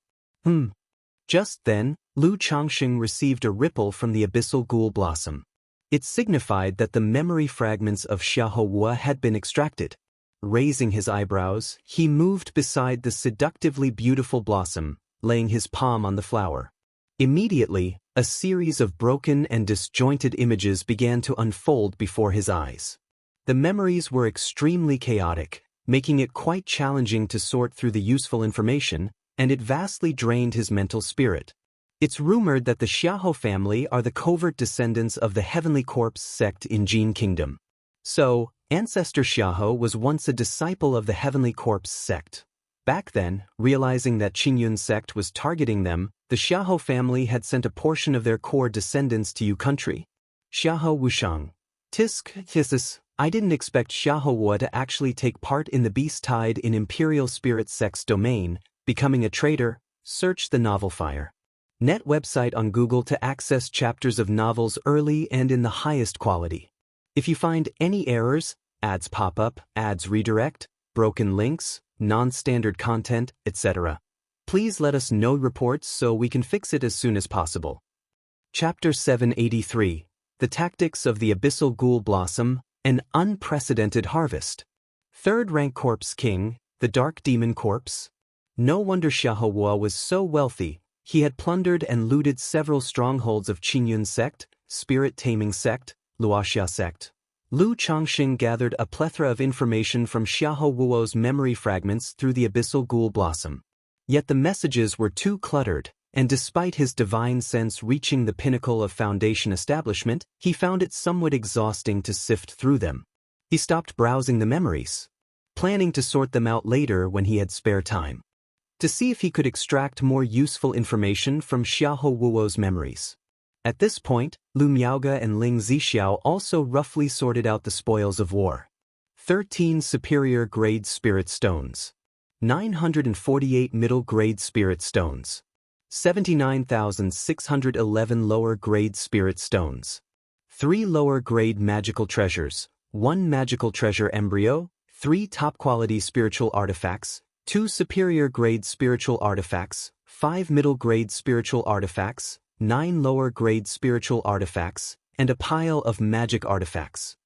Just then, Lu Changxing received a ripple from the abyssal ghoul blossom. It signified that the memory fragments of Xiaohua had been extracted. Raising his eyebrows, he moved beside the seductively beautiful blossom, laying his palm on the flower. Immediately, a series of broken and disjointed images began to unfold before his eyes. The memories were extremely chaotic, making it quite challenging to sort through the useful information, and it vastly drained his mental spirit. It's rumored that the Xiahou family are the covert descendants of the Heavenly Corpse sect in Jin Kingdom. So, Ancestor Xiahou was once a disciple of the Heavenly Corpse sect. Back then, realizing that Qingyun sect was targeting them, the Xiahou family had sent a portion of their core descendants to Yu country. Xiahou Wushang. Thesis, I didn't expect Xiaohua to actually take part in the beast tide in Imperial Spirit sect's domain, becoming a traitor. Search the novel Fire. Net website on Google to access chapters of novels early and in the highest quality. If you find any errors, ads pop up, ads redirect, broken links, non-standard content, etc., please let us know reports so we can fix it as soon as possible. Chapter 783, The Tactics of the Abyssal Ghoul Blossom, An Unprecedented Harvest. Third Rank Corpse King, the Dark Demon Corpse. No wonder Xiaohua was so wealthy. He had plundered and looted several strongholds of Qingyun sect, Spirit Taming sect, Luoxia sect. Lu Changxing gathered a plethora of information from Xiaohuo's memory fragments through the abyssal ghoul blossom. Yet the messages were too cluttered, and despite his divine sense reaching the pinnacle of foundation establishment, he found it somewhat exhausting to sift through them. He stopped browsing the memories, planning to sort them out later when he had spare time, to see if he could extract more useful information from Xiaohuo's memories. At this point, Lu Miaoge and Ling Zixiao also roughly sorted out the spoils of war. 13 superior-grade spirit stones. 948 middle-grade spirit stones. 79,611 lower-grade spirit stones. 3 lower-grade magical treasures, 1 magical treasure embryo, 3 top-quality spiritual artifacts, 2 superior-grade spiritual artifacts, 5 middle-grade spiritual artifacts, 9 lower-grade spiritual artifacts, and a pile of magic artifacts.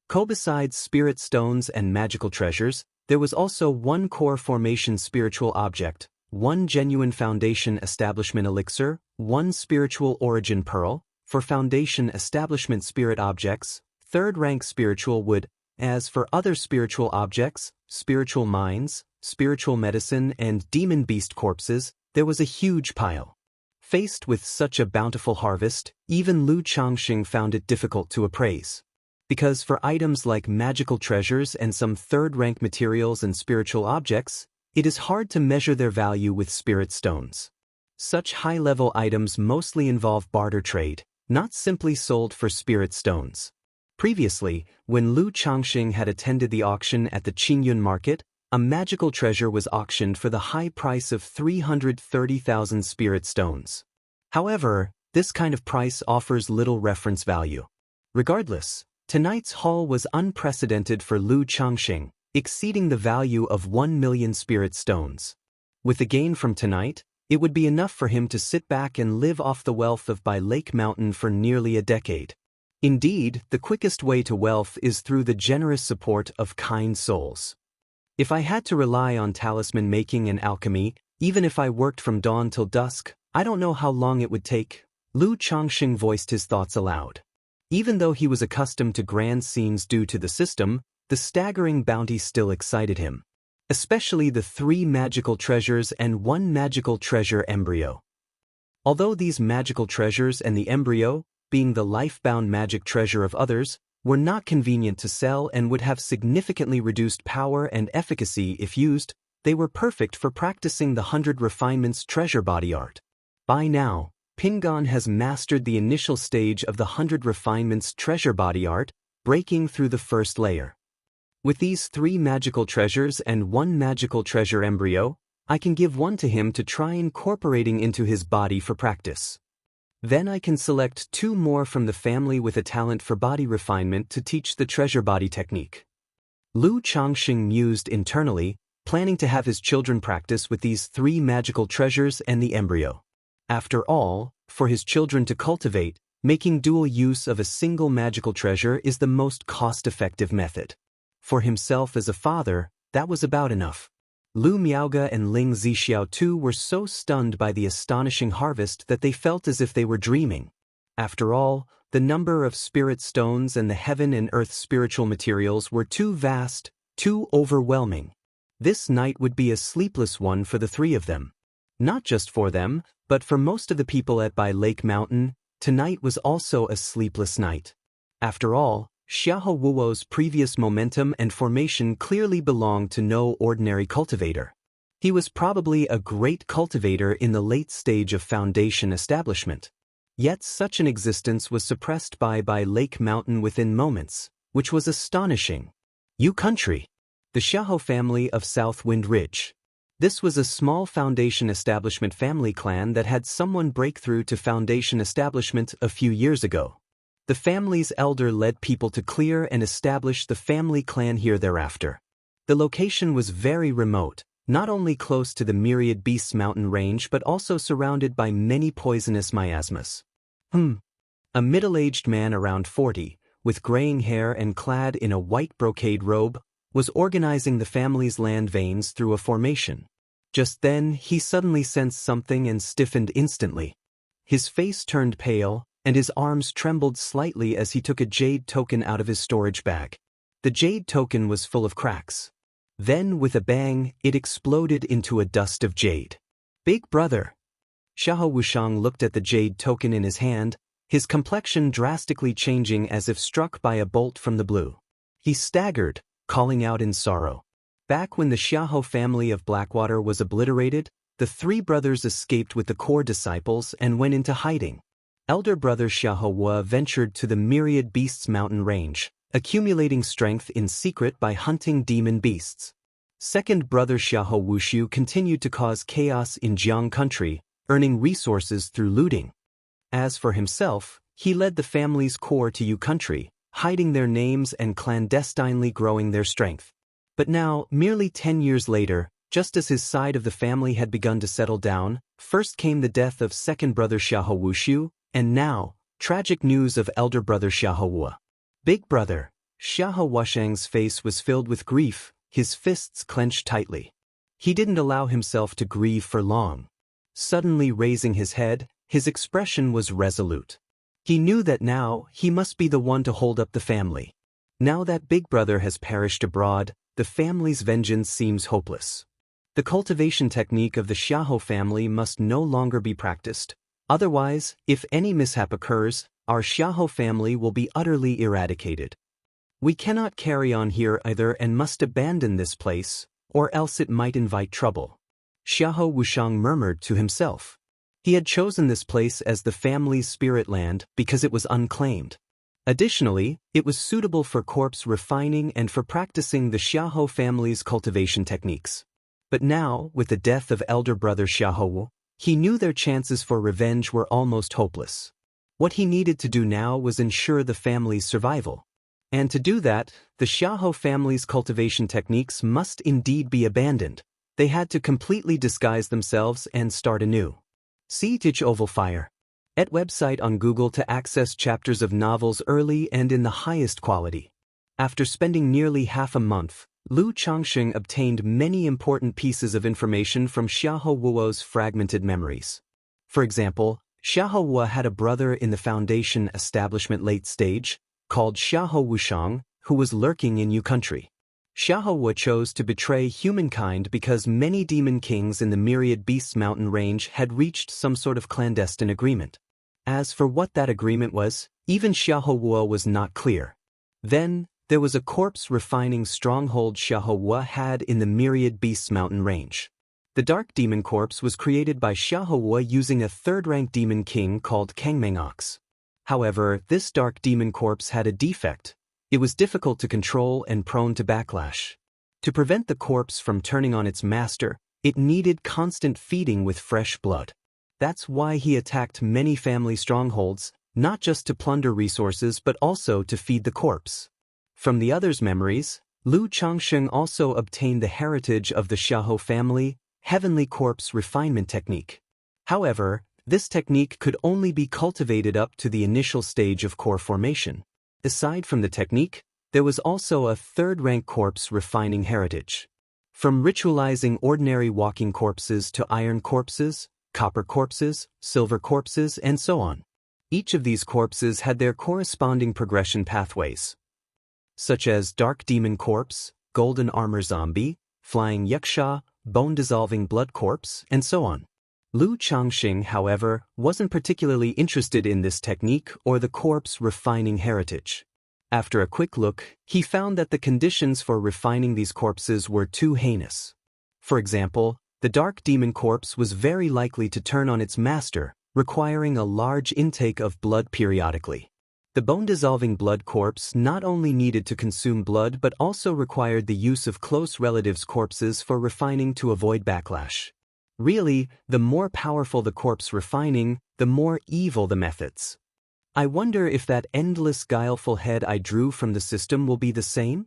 Besides spirit stones and magical treasures, there was also 1 core formation spiritual object, 1 genuine foundation establishment elixir, 1 spiritual origin pearl, for foundation establishment spirit objects, 3rd rank spiritual wood. As for other spiritual objects, spiritual mines, spiritual medicine, and demon beast corpses, there was a huge pile. Faced with such a bountiful harvest, even Lu Changxing found it difficult to appraise. Because for items like magical treasures and some 3rd rank materials and spiritual objects, it is hard to measure their value with spirit stones. Such high-level items mostly involve barter trade, not simply sold for spirit stones. Previously, when Lu Changxing had attended the auction at the Qingyun market, a magical treasure was auctioned for the high price of 330,000 spirit stones. However, this kind of price offers little reference value. Regardless, tonight's haul was unprecedented for Lu Changxing, exceeding the value of 1 million spirit stones. With the gain from tonight, it would be enough for him to sit back and live off the wealth of Bai Lake Mountain for nearly a decade. Indeed, the quickest way to wealth is through the generous support of kind souls. If I had to rely on talisman making and alchemy, even if I worked from dawn till dusk, I don't know how long it would take. Lu Changxing voiced his thoughts aloud. Even though he was accustomed to grand scenes due to the system, the staggering bounty still excited him. Especially the 3 magical treasures and 1 magical treasure embryo. Although these magical treasures and the embryo, being the life-bound magic treasure of others, were not convenient to sell and would have significantly reduced power and efficacy if used, they were perfect for practicing the 100 refinements treasure body art. By now, Pingon has mastered the initial stage of the 100 refinements treasure body art, breaking through the first layer. With these 3 magical treasures and 1 magical treasure embryo, I can give one to him to try incorporating into his body for practice. Then I can select 2 more from the family with a talent for body refinement to teach the treasure body technique. Lu Changxing mused internally, planning to have his children practice with these 3 magical treasures and the embryo. After all, for his children to cultivate, making dual use of a single magical treasure is the most cost-effective method. For himself as a father, that was about enough. Lu Miaoge and Ling Zixiao too were so stunned by the astonishing harvest that they felt as if they were dreaming. After all, the number of spirit stones and the heaven and earth spiritual materials were too vast, too overwhelming. This night would be a sleepless one for the 3 of them. Not just for them, but for most of the people at Bai Lake Mountain, tonight was also a sleepless night. After all, Xiahou Wuo's previous momentum and formation clearly belonged to no ordinary cultivator. He was probably a great cultivator in the late stage of foundation establishment. Yet such an existence was suppressed by Lake Mountain within moments, which was astonishing. You country. The Xiahou family of South Wind Ridge. This was a small foundation establishment family clan that had someone break through to foundation establishment a few years ago. The family's elder led people to clear and establish the family clan here thereafter. The location was very remote, not only close to the Myriad Beasts mountain range but also surrounded by many poisonous miasmas. A middle-aged man around 40, with graying hair and clad in a white brocade robe, was organizing the family's land veins through a formation. Just then, he suddenly sensed something and stiffened instantly. His face turned pale, and his arms trembled slightly as he took a jade token out of his storage bag. The jade token was full of cracks. Then, with a bang, it exploded into a dust of jade. Big brother! Xiahou Wushang looked at the jade token in his hand, his complexion drastically changing as if struck by a bolt from the blue. He staggered, calling out in sorrow. Back when the Xiahou family of Blackwater was obliterated, the 3 brothers escaped with the core disciples and went into hiding. Elder brother Xiahou Wu ventured to the Myriad Beasts mountain range, accumulating strength in secret by hunting demon beasts. Second brother Xiahou Wushu continued to cause chaos in Jiang country, earning resources through looting. As for himself, he led the family's core to Yu country, hiding their names and clandestinely growing their strength. But now, merely 10 years later, just as his side of the family had begun to settle down, first came the death of second brother Xiahou Wushu, and now, tragic news of elder brother Xiahou Wu. Big brother, Xiahou Wushang's face was filled with grief, his fists clenched tightly. He didn't allow himself to grieve for long. Suddenly raising his head, his expression was resolute. He knew that now, he must be the one to hold up the family. Now that big brother has perished abroad, the family's vengeance seems hopeless. The cultivation technique of the Xiahou family must no longer be practiced. Otherwise, if any mishap occurs, our Xiahou family will be utterly eradicated. We cannot carry on here either and must abandon this place, or else it might invite trouble. Xiahou Wushang murmured to himself. He had chosen this place as the family's spirit land because it was unclaimed. Additionally, it was suitable for corpse refining and for practicing the Xiahou family's cultivation techniques. But now, with the death of elder brother Xiahou Wu, he knew their chances for revenge were almost hopeless. What he needed to do now was ensure the family's survival. And to do that, the Xiahou family's cultivation techniques must indeed be abandoned. They had to completely disguise themselves and start anew. See Ditch Oval Fire. At website on Google to access chapters of novels early and in the highest quality. After spending nearly half a month, Lu Changxing obtained many important pieces of information from Xiahou Wuo's fragmented memories. For example, Xiahou Wu had a brother in the foundation establishment late stage, called Xiahou Wushang, who was lurking in Yu country. Xiahou Wu chose to betray humankind because many demon kings in the Myriad Beasts mountain range had reached some sort of clandestine agreement. As for what that agreement was, even Xiahou Wu was not clear. Then, there was a corpse refining stronghold Xiahou Wu had in the Myriad Beasts mountain range. The Dark Demon Corpse was created by Xiahou Wu using a third-rank demon king called Kangmeng Ox. However, this Dark Demon Corpse had a defect. It was difficult to control and prone to backlash. To prevent the corpse from turning on its master, It needed constant feeding with fresh blood. That's why he attacked many family strongholds, not just to plunder resources but also to feed the corpse. From the others' memories, Lu Changsheng also obtained the heritage of the Xiahou family, heavenly corpse refinement technique. However, this technique could only be cultivated up to the initial stage of core formation. Aside from the technique, there was also a third-rank corpse refining heritage. From ritualizing ordinary walking corpses to iron corpses, copper corpses, silver corpses, and so on. Each of these corpses had their corresponding progression pathways, such as Dark Demon Corpse, Golden Armor Zombie, Flying Yuxia, Bone-Dissolving Blood Corpse, and so on. Lu Changxing, however, wasn't particularly interested in this technique or the corpse refining heritage. After a quick look, he found that the conditions for refining these corpses were too heinous. For example, the Dark Demon Corpse was very likely to turn on its master, requiring a large intake of blood periodically. The bone-dissolving blood corpse not only needed to consume blood but also required the use of close relatives' corpses for refining to avoid backlash. Really, the more powerful the corpse refining, the more evil the methods. I wonder if that endless guileful head I drew from the system will be the same?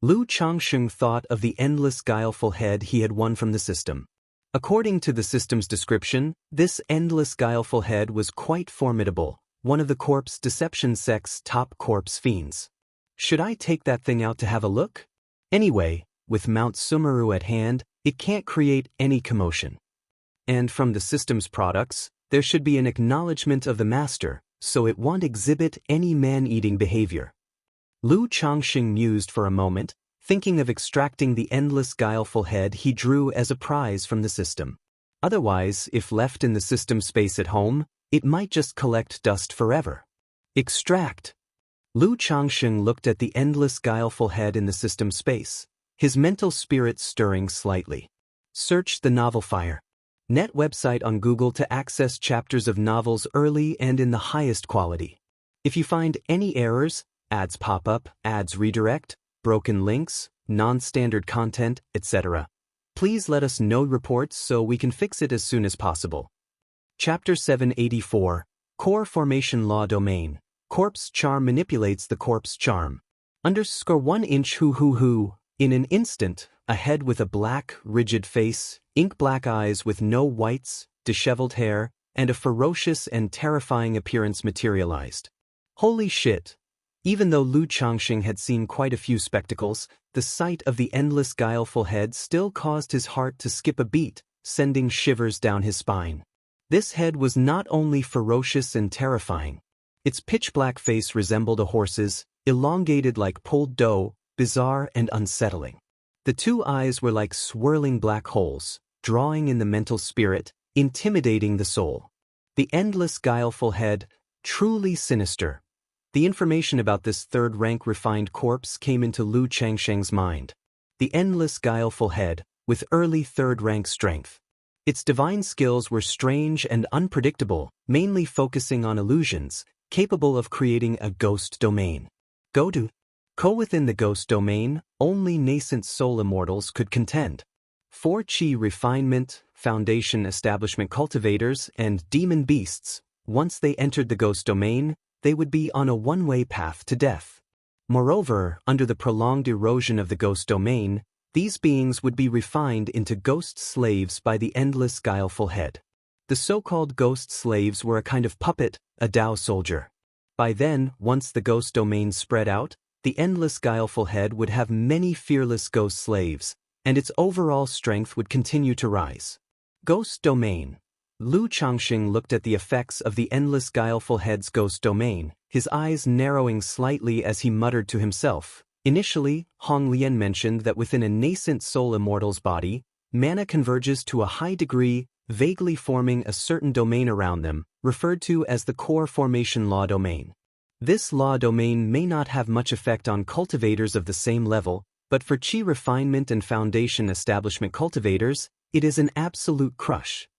Lu Changsheng thought of the endless guileful head he had won from the system. According to the system's description, this endless guileful head was quite formidable, one of the corpse deception sect's top corpse fiends. Should I take that thing out to have a look? Anyway, with Mount Sumeru at hand, it can't create any commotion. And from the system's products, there should be an acknowledgement of the master, so it won't exhibit any man-eating behavior. Lu Changxing mused for a moment, thinking of extracting the endless guileful head he drew as a prize from the system. Otherwise, if left in the system space at home, it might just collect dust forever. Extract! Lu Changxing looked at the endless guileful head in the system space, his mental spirit stirring slightly. Search the novel file. Net website on Google to access chapters of novels early and in the highest quality. If you find any errors, ads pop up, ads redirect, broken links, non-standard content, etc., please let us know reports so we can fix it as soon as possible. Chapter 784, Core Formation Law Domain. Corpse Charm manipulates the corpse charm. _1 inch hoo. In an instant, a head with a black, rigid face, ink-black eyes with no whites, disheveled hair, and a ferocious and terrifying appearance materialized. Holy shit! Even though Lu Changxing had seen quite a few spectacles, the sight of the endless guileful head still caused his heart to skip a beat, sending shivers down his spine. This head was not only ferocious and terrifying. Its pitch-black face resembled a horse's, elongated like pulled dough, bizarre and unsettling. The two eyes were like swirling black holes, drawing in the mental spirit, intimidating the soul. The endless guileful head, truly sinister. The information about this third-rank refined corpse came into Lu Changsheng's mind. The endless guileful head, with early third-rank strength. Its divine skills were strange and unpredictable, mainly focusing on illusions, capable of creating a ghost domain. Within the ghost domain, only nascent soul immortals could contend. 4 Qi refinement, foundation establishment cultivators, and demon beasts, once they entered the ghost domain, they would be on a one-way path to death. Moreover, under the prolonged erosion of the ghost domain, these beings would be refined into ghost slaves by the endless guileful head. The so-called ghost slaves were a kind of puppet, a Dao soldier. By then, once the ghost domain spread out, the endless guileful head would have many fearless ghost slaves, and its overall strength would continue to rise. Ghost domain. Lu Changxing looked at the effects of the endless guileful head's ghost domain, his eyes narrowing slightly as he muttered to himself. Initially, Hong Lian mentioned that within a nascent soul immortal's body, mana converges to a high degree, vaguely forming a certain domain around them, referred to as the core formation law domain. This law domain may not have much effect on cultivators of the same level, but for Qi refinement and foundation establishment cultivators, it is an absolute crush.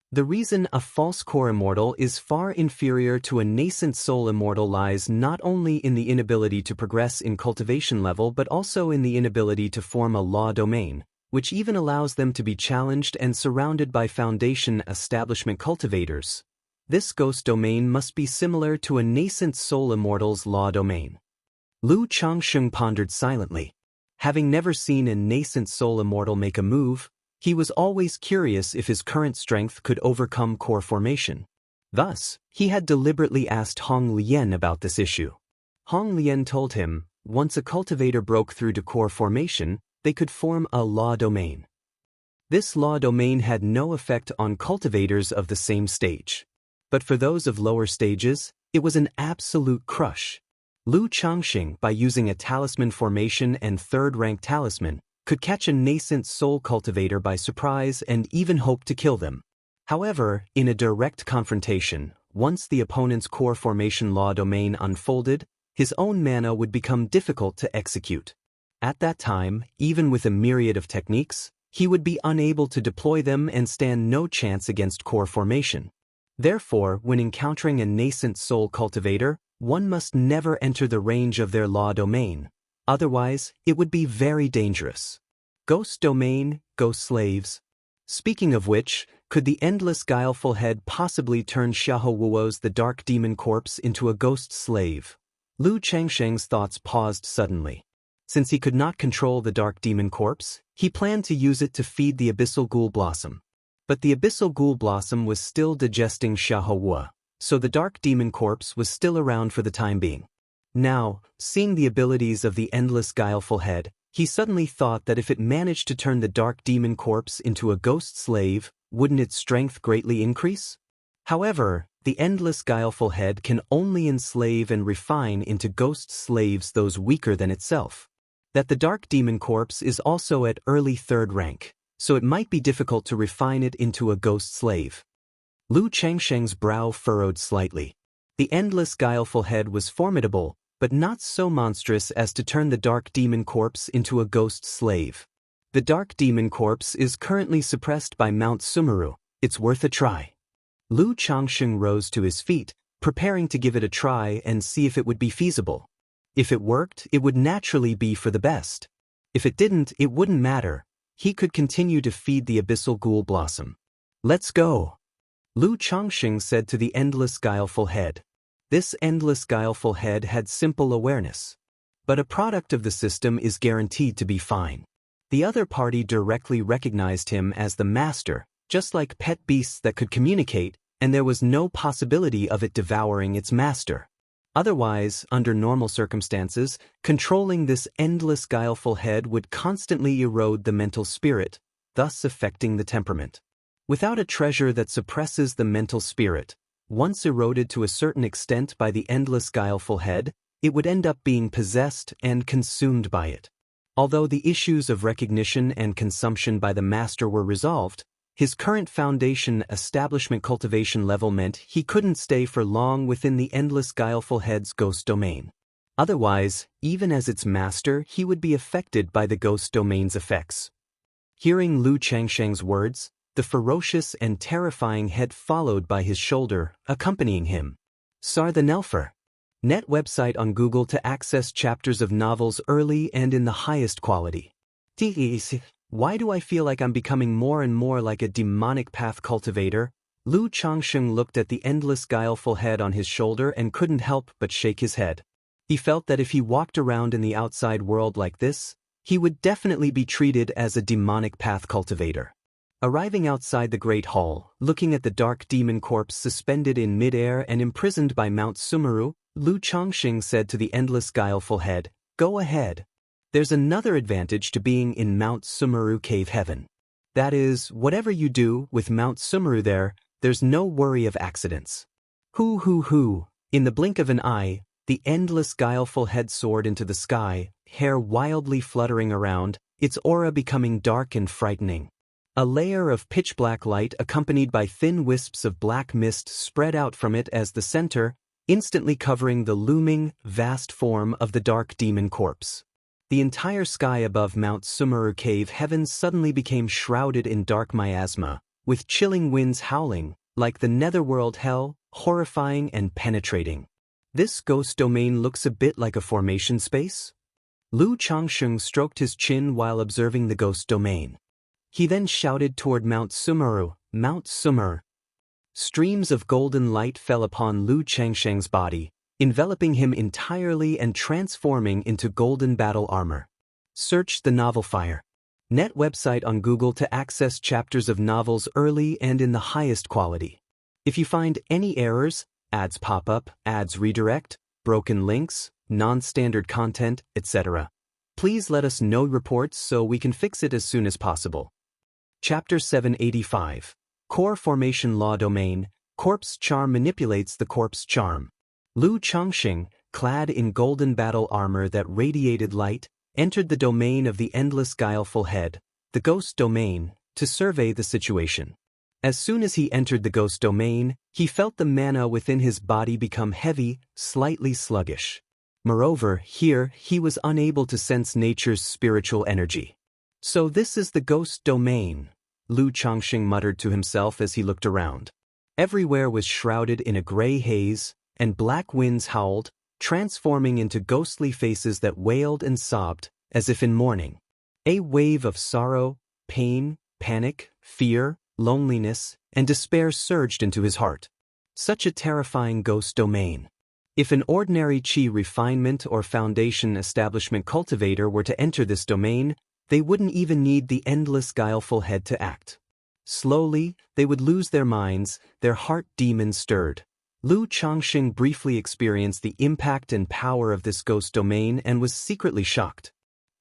The reason a false core immortal is far inferior to a nascent soul immortal lies not only in the inability to progress in cultivation level but also in the inability to form a law domain, which even allows them to be challenged and surrounded by Foundation establishment cultivators. This ghost domain must be similar to a nascent soul Immortals law domain. Lu Changsheng pondered silently. Having never seen a nascent soul immortal make a move, he was always curious if his current strength could overcome core formation. Thus, he had deliberately asked Hong Lian about this issue. Hong Lian told him, once a cultivator broke through to core formation, they could form a law domain. This law domain had no effect on cultivators of the same stage. But for those of lower stages, it was an absolute crush. Lu Changxing, by using a talisman formation and third-rank talisman, could catch a nascent soul cultivator by surprise and even hope to kill them. However, in a direct confrontation, once the opponent's core formation law domain unfolded, his own mana would become difficult to execute. At that time, even with a myriad of techniques, he would be unable to deploy them and stand no chance against core formation. Therefore, when encountering a nascent soul cultivator, one must never enter the range of their law domain. Otherwise, it would be very dangerous. Ghost domain, ghost slaves. Speaking of which, could the endless guileful head possibly turn Xiahou Wuo's the dark demon corpse into a ghost slave? Lu Changsheng's thoughts paused suddenly. Since he could not control the dark demon corpse, he planned to use it to feed the abyssal ghoul blossom. But the abyssal ghoul blossom was still digesting Xiahou Wuo, so the dark demon corpse was still around for the time being. Now, seeing the abilities of the endless guileful head, he suddenly thought that if it managed to turn the dark demon corpse into a ghost slave, wouldn't its strength greatly increase? However, the endless guileful head can only enslave and refine into ghost slaves those weaker than itself. That the dark demon corpse is also at early third rank, so it might be difficult to refine it into a ghost slave. Lu Changsheng's brow furrowed slightly. The endless guileful head was formidable, but not so monstrous as to turn the dark demon corpse into a ghost slave. The dark demon corpse is currently suppressed by Mount Sumeru. It's worth a try. Lu Changsheng rose to his feet, preparing to give it a try and see if it would be feasible. If it worked, it would naturally be for the best. If it didn't, it wouldn't matter. He could continue to feed the abyssal ghoul blossom. Let's go, Lu Changsheng said to the endless guileful head. This endless guileful head had simple awareness. But a product of the system is guaranteed to be fine. The other party directly recognized him as the master, just like pet beasts that could communicate, and there was no possibility of it devouring its master. Otherwise, under normal circumstances, controlling this endless guileful head would constantly erode the mental spirit, thus affecting the temperament. Without a treasure that suppresses the mental spirit, once eroded to a certain extent by the endless guileful head, it would end up being possessed and consumed by it. Although the issues of recognition and consumption by the master were resolved, his current Foundation establishment cultivation level meant he couldn't stay for long within the endless guileful head's ghost domain. Otherwise, even as its master, he would be affected by the ghost domain's effects. Hearing Lu Changsheng's words, the ferocious and terrifying head followed by his shoulder, accompanying him. Sar the Nelfer. Net website on Google to access chapters of novels early and in the highest quality. Why do I feel like I'm becoming more and more like a demonic path cultivator? Lu Changsheng looked at the endless guileful head on his shoulder and couldn't help but shake his head. He felt that if he walked around in the outside world like this, he would definitely be treated as a demonic path cultivator. Arriving outside the Great Hall, looking at the dark demon corpse suspended in midair and imprisoned by Mount Sumeru, Lu Changsheng said to the endless guileful head, "Go ahead. There's another advantage to being in Mount Sumeru Cave Heaven. That is, whatever you do with Mount Sumeru there's no worry of accidents." Hoo. In the blink of an eye, the endless guileful head soared into the sky, hair wildly fluttering around, its aura becoming dark and frightening. A layer of pitch-black light accompanied by thin wisps of black mist spread out from it as the center, instantly covering the looming, vast form of the dark demon corpse. The entire sky above Mount Sumeru Cave Heaven suddenly became shrouded in dark miasma, with chilling winds howling, like the netherworld hell, horrifying and penetrating. This ghost domain looks a bit like a formation space? Lu Changsheng stroked his chin while observing the ghost domain. He then shouted toward Mount Sumeru, Mount Sumer. Streams of golden light fell upon Lu Changsheng's body, enveloping him entirely and transforming into golden battle armor. Search the novel Fire. Net website on Google to access chapters of novels early and in the highest quality. If you find any errors, ads pop up, ads redirect, broken links, non-standard content, etc., please let us know reports so we can fix it as soon as possible. Chapter 785. Core Formation Law Domain. Corpse Charm manipulates the corpse charm. Lu Changsheng, clad in golden battle armor that radiated light, entered the domain of the endless guileful head, the ghost domain, to survey the situation. As soon as he entered the ghost domain, he felt the mana within his body become heavy, slightly sluggish. Moreover, here, he was unable to sense nature's spiritual energy. So this is the ghost domain, Lu Changsheng muttered to himself as he looked around. Everywhere was shrouded in a gray haze, and black winds howled, transforming into ghostly faces that wailed and sobbed, as if in mourning. A wave of sorrow, pain, panic, fear, loneliness, and despair surged into his heart. Such a terrifying ghost domain. If an ordinary Qi refinement or foundation establishment cultivator were to enter this domain, they wouldn't even need the endless guileful head to act. Slowly, they would lose their minds, their heart demon stirred. Lu Changsheng briefly experienced the impact and power of this ghost domain and was secretly shocked.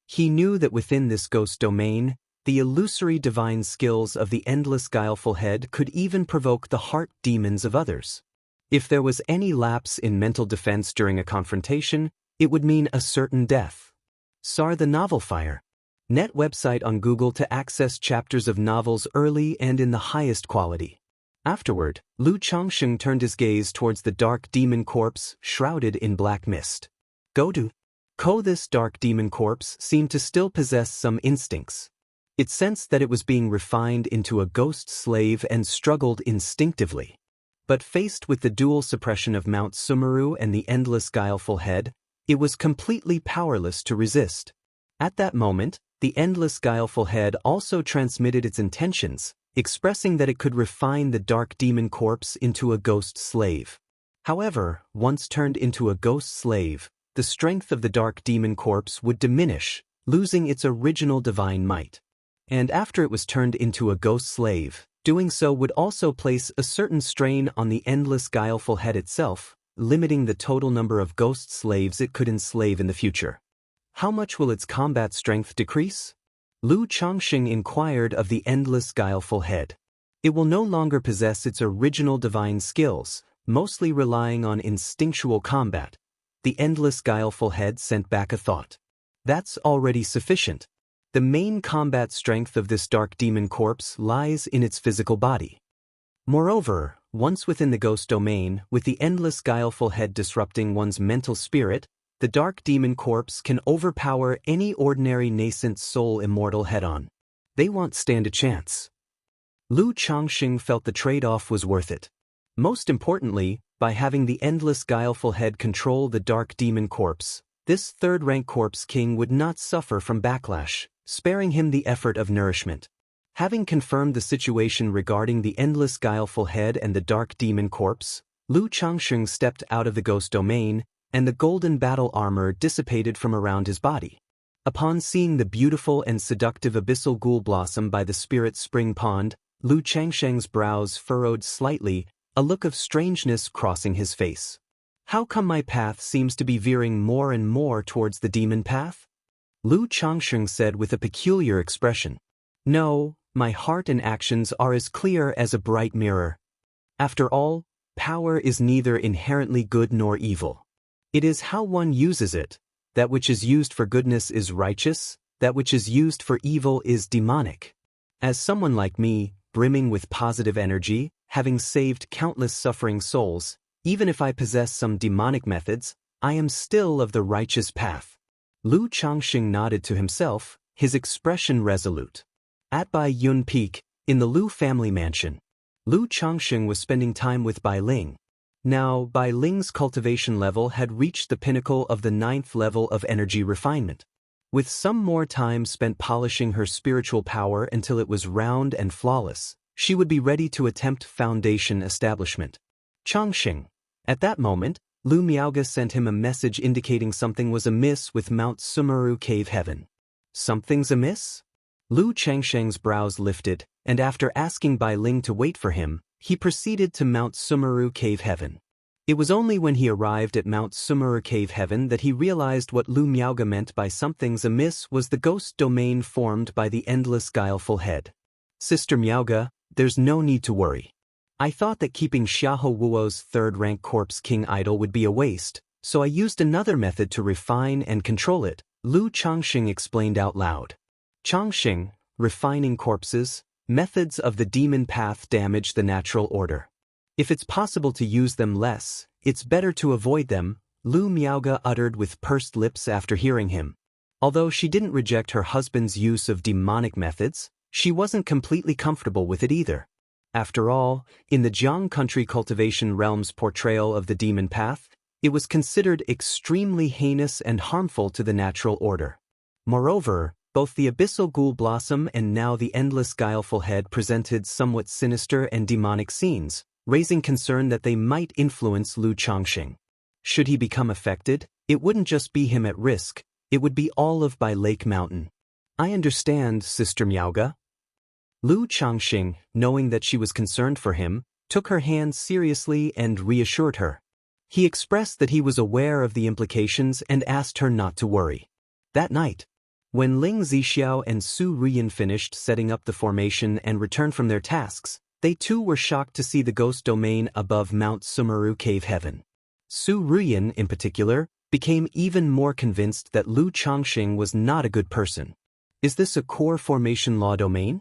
He knew that within this ghost domain, the illusory divine skills of the endless guileful head could even provoke the heart demons of others. If there was any lapse in mental defense during a confrontation, it would mean a certain death. Sar the Novel Fire. Net website on Google to access chapters of novels early and in the highest quality. Afterward, Lu Changsheng turned his gaze towards the dark demon corpse shrouded in black mist. This dark demon corpse seemed to still possess some instincts. It sensed that it was being refined into a ghost slave and struggled instinctively. But faced with the dual suppression of Mount Sumeru and the endless guileful head, it was completely powerless to resist. At that moment, the endless guileful head also transmitted its intentions, expressing that it could refine the dark demon corpse into a ghost slave. However, once turned into a ghost slave, the strength of the dark demon corpse would diminish, losing its original divine might. And after it was turned into a ghost slave, doing so would also place a certain strain on the endless guileful head itself, limiting the total number of ghost slaves it could enslave in the future. How much will its combat strength decrease? Lu Changsheng inquired of the endless guileful head. It will no longer possess its original divine skills, mostly relying on instinctual combat. The endless guileful head sent back a thought. That's already sufficient. The main combat strength of this dark demon corpse lies in its physical body. Moreover, once within the ghost domain, with the endless guileful head disrupting one's mental spirit, the dark demon corpse can overpower any ordinary nascent soul immortal head-on. They won't stand a chance. Lu Changsheng felt the trade-off was worth it. Most importantly, by having the endless guileful head control the dark demon corpse, this third-rank corpse king would not suffer from backlash, sparing him the effort of nourishment. Having confirmed the situation regarding the endless guileful head and the dark demon corpse, Lu Changsheng stepped out of the ghost domain, and the golden battle armor dissipated from around his body. Upon seeing the beautiful and seductive abyssal ghoul blossom by the spirit spring pond, Lu Changsheng's brows furrowed slightly, a look of strangeness crossing his face. How come my path seems to be veering more and more towards the demon path? Lu Changsheng said with a peculiar expression. No, my heart and actions are as clear as a bright mirror. After all, power is neither inherently good nor evil. It is how one uses it. That which is used for goodness is righteous, that which is used for evil is demonic. As someone like me, brimming with positive energy, having saved countless suffering souls, even if I possess some demonic methods, I am still of the righteous path. Lu Changsheng nodded to himself, his expression resolute. At Bai Yun Peak, in the Lu family mansion, Lu Changsheng was spending time with Bai Ling. Now, Bai Ling's cultivation level had reached the pinnacle of the 9th level of energy refinement. With some more time spent polishing her spiritual power until it was round and flawless, she would be ready to attempt foundation establishment. Changxing. At that moment, Lu Miaoge sent him a message indicating something was amiss with Mount Sumeru Cave Heaven. Something's amiss? Lu Changsheng's brows lifted, and after asking Bai Ling to wait for him, he proceeded to Mount Sumeru Cave Heaven. It was only when he arrived at Mount Sumeru Cave Heaven that he realized what Lu Miaoge meant by something's amiss was the ghost domain formed by the endless guileful head. Sister Miaoge, there's no need to worry. I thought that keeping Xiahou Wuo's third-rank corpse king idle would be a waste, so I used another method to refine and control it, Lu Changxing explained out loud. Changxing, refining corpses, methods of the demon path damage the natural order. If it's possible to use them less, it's better to avoid them, Lu Miaoge uttered with pursed lips after hearing him. Although she didn't reject her husband's use of demonic methods, she wasn't completely comfortable with it either. After all, in the Jiang country cultivation realm's portrayal of the demon path, it was considered extremely heinous and harmful to the natural order. Moreover, both the abyssal ghoul blossom and now the endless guileful head presented somewhat sinister and demonic scenes, raising concern that they might influence Lu Changxing. Should he become affected, it wouldn't just be him at risk, it would be all of Bai Lake Mountain. I understand, Sister Miaoge. Lu Changxing, knowing that she was concerned for him, took her hand seriously and reassured her. He expressed that he was aware of the implications and asked her not to worry. That night, when Ling Zixiao and Su Ruyan finished setting up the formation and returned from their tasks, they too were shocked to see the ghost domain above Mount Sumeru Cave Heaven. Su Ruyan, in particular, became even more convinced that Lu Changxing was not a good person. Is this a core formation law domain?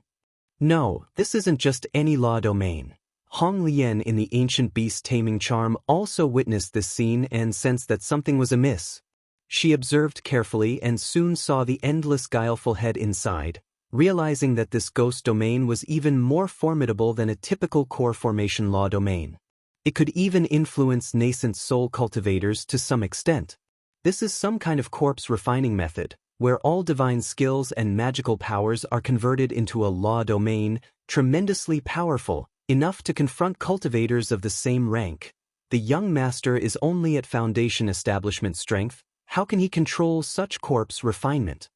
No, this isn't just any law domain. Hong Lian in the ancient beast taming charm also witnessed this scene and sensed that something was amiss. She observed carefully and soon saw the endless guileful head inside, realizing that this ghost domain was even more formidable than a typical core formation law domain. It could even influence nascent soul cultivators to some extent. This is some kind of corpse refining method, where all divine skills and magical powers are converted into a law domain, tremendously powerful, enough to confront cultivators of the same rank. The young master is only at foundation establishment strength, how can he control such corpse refinement?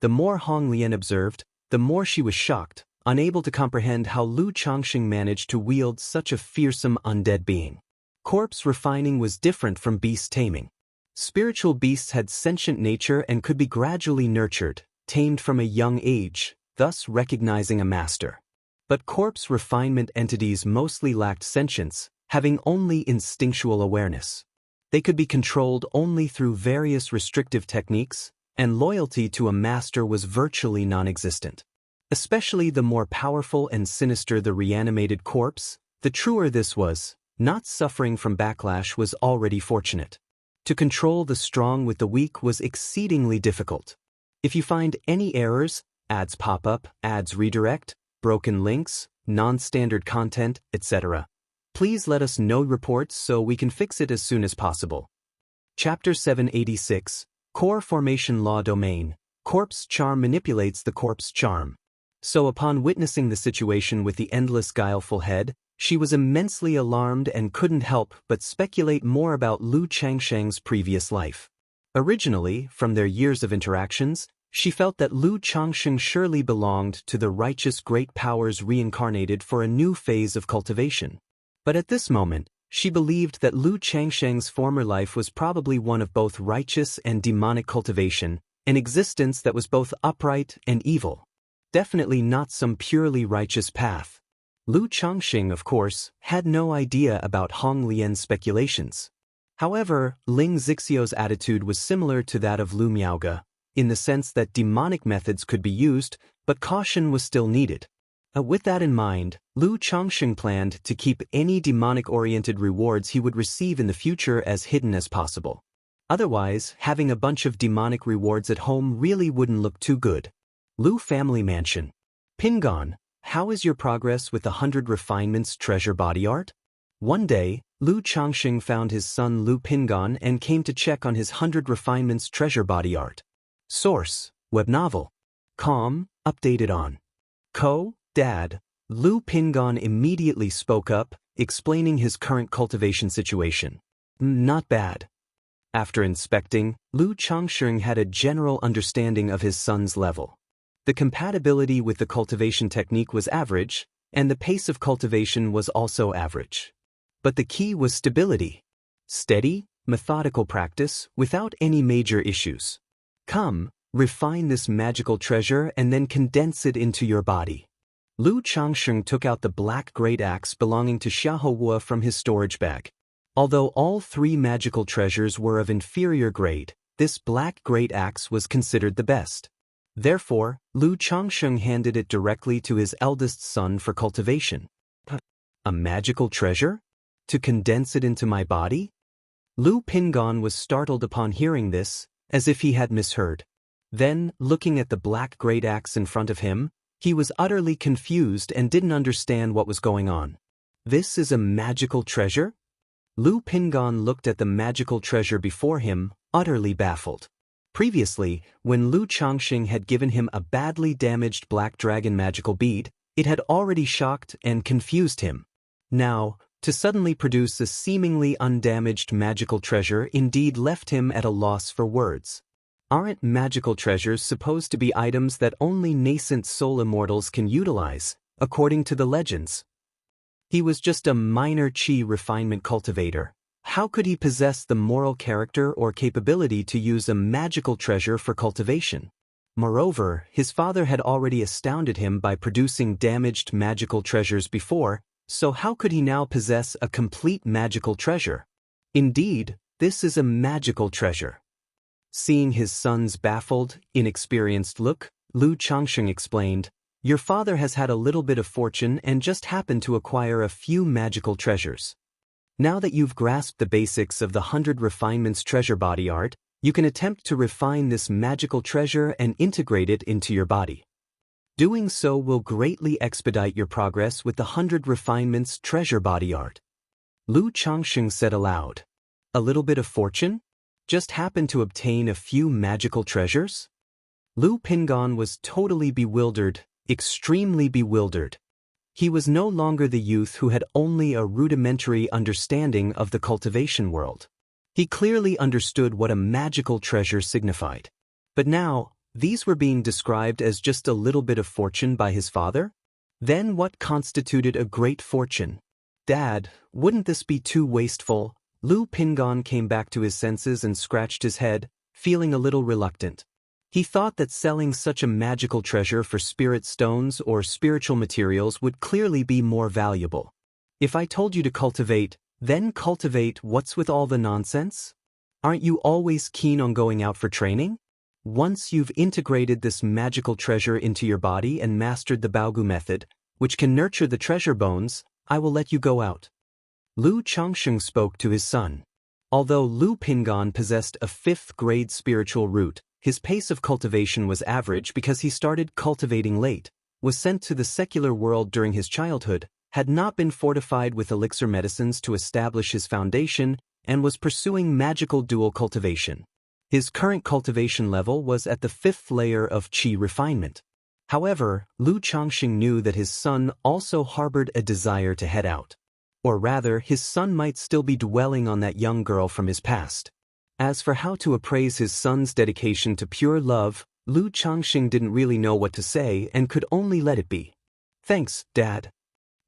The more Hong Lian observed, the more she was shocked, unable to comprehend how Lu Changxing managed to wield such a fearsome undead being. Corpse refining was different from beast taming. Spiritual beasts had sentient nature and could be gradually nurtured, tamed from a young age, thus recognizing a master. But corpse refinement entities mostly lacked sentience, having only instinctual awareness. They could be controlled only through various restrictive techniques, and loyalty to a master was virtually non-existent. Especially the more powerful and sinister the reanimated corpse, the truer this was, not suffering from backlash was already fortunate. To control the strong with the weak was exceedingly difficult. If you find any errors, ads pop up, ads redirect, broken links, non-standard content, etc., please let us know reports so we can fix it as soon as possible. Chapter 786, Core Formation Law Domain. Corpse Charm manipulates the corpse charm. So upon witnessing the situation with the endless guileful head, she was immensely alarmed and couldn't help but speculate more about Lu Changsheng's previous life. Originally, from their years of interactions, she felt that Lu Changsheng surely belonged to the righteous great powers reincarnated for a new phase of cultivation. But at this moment, she believed that Lu Changsheng's former life was probably one of both righteous and demonic cultivation, an existence that was both upright and evil. Definitely not some purely righteous path. Lu Changxing, of course, had no idea about Hong Lian's speculations. However, Ling Zixiao's attitude was similar to that of Lu Miaoge, in the sense that demonic methods could be used, but caution was still needed. With that in mind, Lu Changxing planned to keep any demonic-oriented rewards he would receive in the future as hidden as possible. Otherwise, having a bunch of demonic rewards at home really wouldn't look too good. Lu Family Mansion. Pingon, how is your progress with the 100 Refinements treasure body art? One day, Lu Changxing found his son Lu Pingon and came to check on his 100 Refinements treasure body art. Source: Web novel. Com, updated on. Dad. Lu Pingon immediately spoke up, explaining his current cultivation situation. Not bad. After inspecting, Lu Changsheng had a general understanding of his son's level. The compatibility with the cultivation technique was average, and the pace of cultivation was also average. But the key was stability. Steady, methodical practice without any major issues. Come, refine this magical treasure and then condense it into your body. Lu Changsheng took out the black great axe belonging to Xiahou from his storage bag. Although all three magical treasures were of inferior grade, this black great axe was considered the best. Therefore, Lu Changsheng handed it directly to his eldest son for cultivation. A magical treasure? To condense it into my body? Lu Pingon was startled upon hearing this, as if he had misheard. Then, looking at the black great axe in front of him, he was utterly confused and didn't understand what was going on. This is a magical treasure? Lu Pingon looked at the magical treasure before him, utterly baffled. Previously, when Lu Changsheng had given him a badly damaged black dragon magical bead, it had already shocked and confused him. Now, to suddenly produce a seemingly undamaged magical treasure indeed left him at a loss for words. Aren't magical treasures supposed to be items that only nascent soul immortals can utilize, according to the legends? He was just a minor chi refinement cultivator. How could he possess the moral character or capability to use a magical treasure for cultivation? Moreover, his father had already astounded him by producing damaged magical treasures before, so how could he now possess a complete magical treasure? Indeed, this is a magical treasure. Seeing his son's baffled, inexperienced look, Lu Changsheng explained, "Your father has had a little bit of fortune and just happened to acquire a few magical treasures. Now that you've grasped the basics of the 100 Refinements treasure body art, you can attempt to refine this magical treasure and integrate it into your body. Doing so will greatly expedite your progress with the 100 Refinements treasure body art." Lu Changsheng said aloud. A little bit of fortune? Just happened to obtain a few magical treasures? Lu Pingon was totally bewildered, extremely bewildered. He was no longer the youth who had only a rudimentary understanding of the cultivation world. He clearly understood what a magical treasure signified. But now, these were being described as just a little bit of fortune by his father? Then what constituted a great fortune? Dad, wouldn't this be too wasteful? Lu Pingon came back to his senses and scratched his head, feeling a little reluctant. He thought that selling such a magical treasure for spirit stones or spiritual materials would clearly be more valuable. If I told you to cultivate, then cultivate, what's with all the nonsense? Aren't you always keen on going out for training? Once you've integrated this magical treasure into your body and mastered the Baogu method, which can nurture the treasure bones, I will let you go out. Lu Changsheng spoke to his son. Although Lu Pingon possessed a 5th-grade spiritual root, his pace of cultivation was average because he started cultivating late, was sent to the secular world during his childhood, had not been fortified with elixir medicines to establish his foundation, and was pursuing magical dual cultivation. His current cultivation level was at the 5th layer of qi refinement. However, Lu Changsheng knew that his son also harbored a desire to head out. Or rather, his son might still be dwelling on that young girl from his past. As for how to appraise his son's dedication to pure love, Lu Changsheng didn't really know what to say and could only let it be. Thanks, Dad.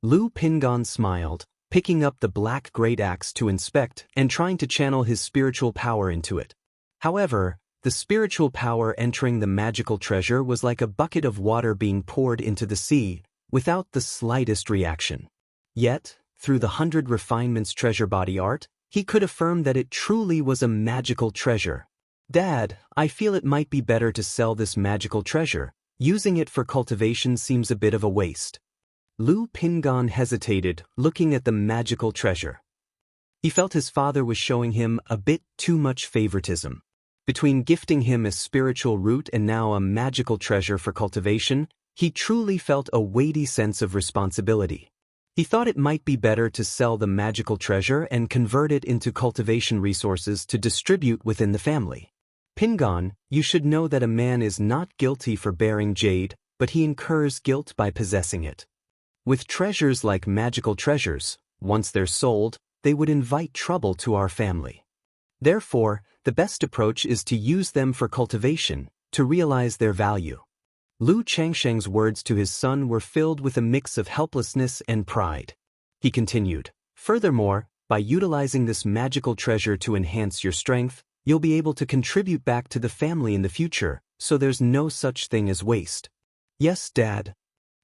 Lu Pingon smiled, picking up the black great axe to inspect and trying to channel his spiritual power into it. However, the spiritual power entering the magical treasure was like a bucket of water being poured into the sea, without the slightest reaction. Yet, through the 100 Refinements treasure body art, he could affirm that it truly was a magical treasure. Dad, I feel it might be better to sell this magical treasure. Using it for cultivation seems a bit of a waste. Lu Pingon hesitated, looking at the magical treasure. He felt his father was showing him a bit too much favoritism. Between gifting him a spiritual root and now a magical treasure for cultivation, he truly felt a weighty sense of responsibility. He thought it might be better to sell the magical treasure and convert it into cultivation resources to distribute within the family. Pingon, you should know that a man is not guilty for bearing jade, but he incurs guilt by possessing it. With treasures like magical treasures, once they're sold, they would invite trouble to our family. Therefore, the best approach is to use them for cultivation, to realize their value. Lu Changsheng's words to his son were filled with a mix of helplessness and pride. He continued, furthermore, by utilizing this magical treasure to enhance your strength, you'll be able to contribute back to the family in the future, so there's no such thing as waste. Yes, Dad.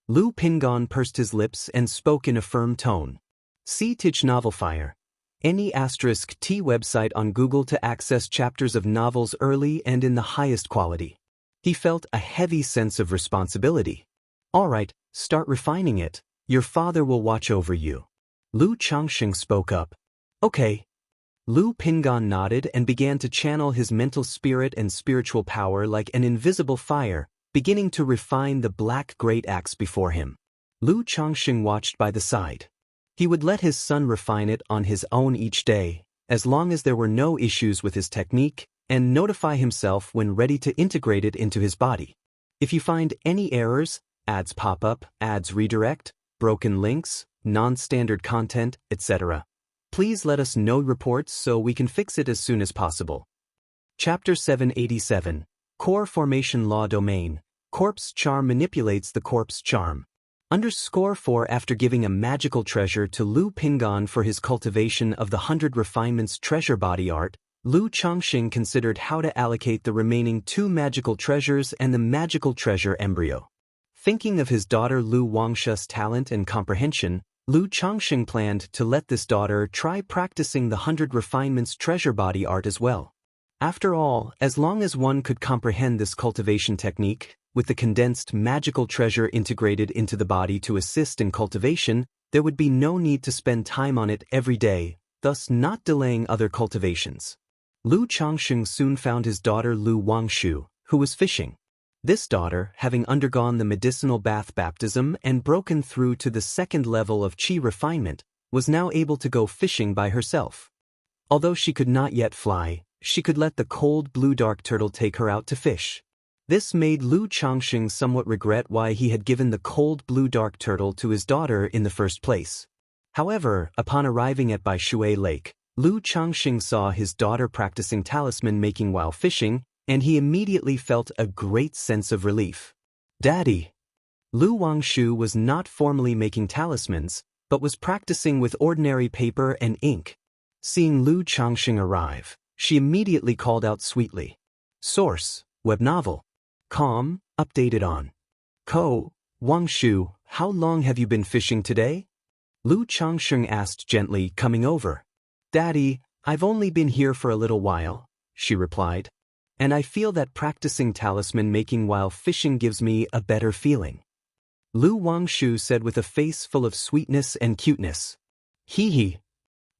Lu Pingon pursed his lips and spoke in a firm tone. See Tich Novel Fire. Any *T website on Google to access chapters of novels early and in the highest quality. He felt a heavy sense of responsibility. All right, start refining it. Your father will watch over you. Lu Changsheng spoke up. Okay. Lu Pingon nodded and began to channel his mental spirit and spiritual power like an invisible fire, beginning to refine the black great axe before him. Lu Changsheng watched by the side. He would let his son refine it on his own each day, as long as there were no issues with his technique, and notify himself when ready to integrate it into his body. If you find any errors, ads pop up, ads redirect, broken links, non-standard content, etc., please let us know reports so we can fix it as soon as possible. Chapter 787, Core Formation Law Domain, Corpse Charm manipulates the corpse charm. _4 After giving a magical treasure to Lu Pingon for his cultivation of the 100 Refinements treasure body art, Lu Changsheng considered how to allocate the remaining 2 magical treasures and the magical treasure embryo. Thinking of his daughter Lu Wangsha's talent and comprehension, Lu Changsheng planned to let this daughter try practicing the 100 Refinements treasure body art as well. After all, as long as one could comprehend this cultivation technique, with the condensed magical treasure integrated into the body to assist in cultivation, there would be no need to spend time on it every day, thus not delaying other cultivations. Lu Changsheng soon found his daughter Lu Wangshu, who was fishing. This daughter, having undergone the medicinal bath baptism and broken through to the 2nd level of qi refinement, was now able to go fishing by herself. Although she could not yet fly, she could let the cold blue dark turtle take her out to fish. This made Lu Changsheng somewhat regret why he had given the cold blue dark turtle to his daughter in the first place. However, upon arriving at Baishui Lake, Lu Changsheng saw his daughter practicing talisman making while fishing, and he immediately felt a great sense of relief. Daddy! Lu Wangshu was not formally making talismans, but was practicing with ordinary paper and ink. Seeing Lu Changsheng arrive, she immediately called out sweetly. Source, web novel. Com, updated on. Wangshu, how long have you been fishing today? Lu Changsheng asked gently, coming over. Daddy, I've only been here for a little while, she replied. And I feel that practicing talisman making while fishing gives me a better feeling. Lu Wangshu said with a face full of sweetness and cuteness. Hee hee.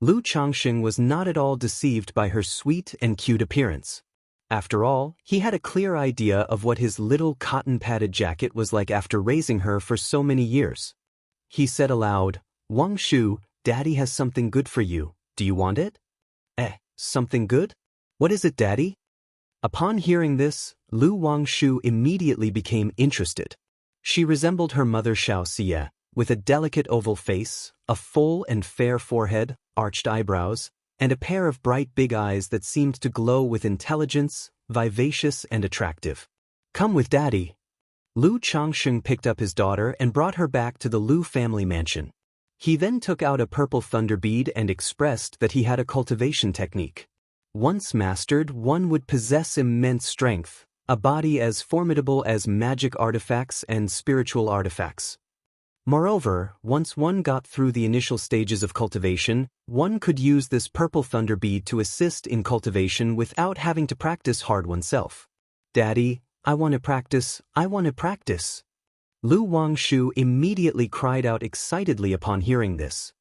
Lu Changsheng was not at all deceived by her sweet and cute appearance. After all, he had a clear idea of what his little cotton-padded jacket was like after raising her for so many years. He said aloud, Wangshu, Daddy has something good for you. Do you want it? Something good? What is it, Daddy? Upon hearing this, Lu Wangshu immediately became interested. She resembled her mother Xiaoxia, with a delicate oval face, a full and fair forehead, arched eyebrows, and a pair of bright big eyes that seemed to glow with intelligence, vivacious and attractive. Come with Daddy. Lu Changsheng picked up his daughter and brought her back to the Lu family mansion. He then took out a purple thunder bead and expressed that he had a cultivation technique. Once mastered, one would possess immense strength, a body as formidable as magic artifacts and spiritual artifacts. Moreover, once one got through the initial stages of cultivation, one could use this purple thunder bead to assist in cultivation without having to practice hard oneself. Daddy, I want to practice, I want to practice. Lu Wangshu immediately cried out excitedly upon hearing this.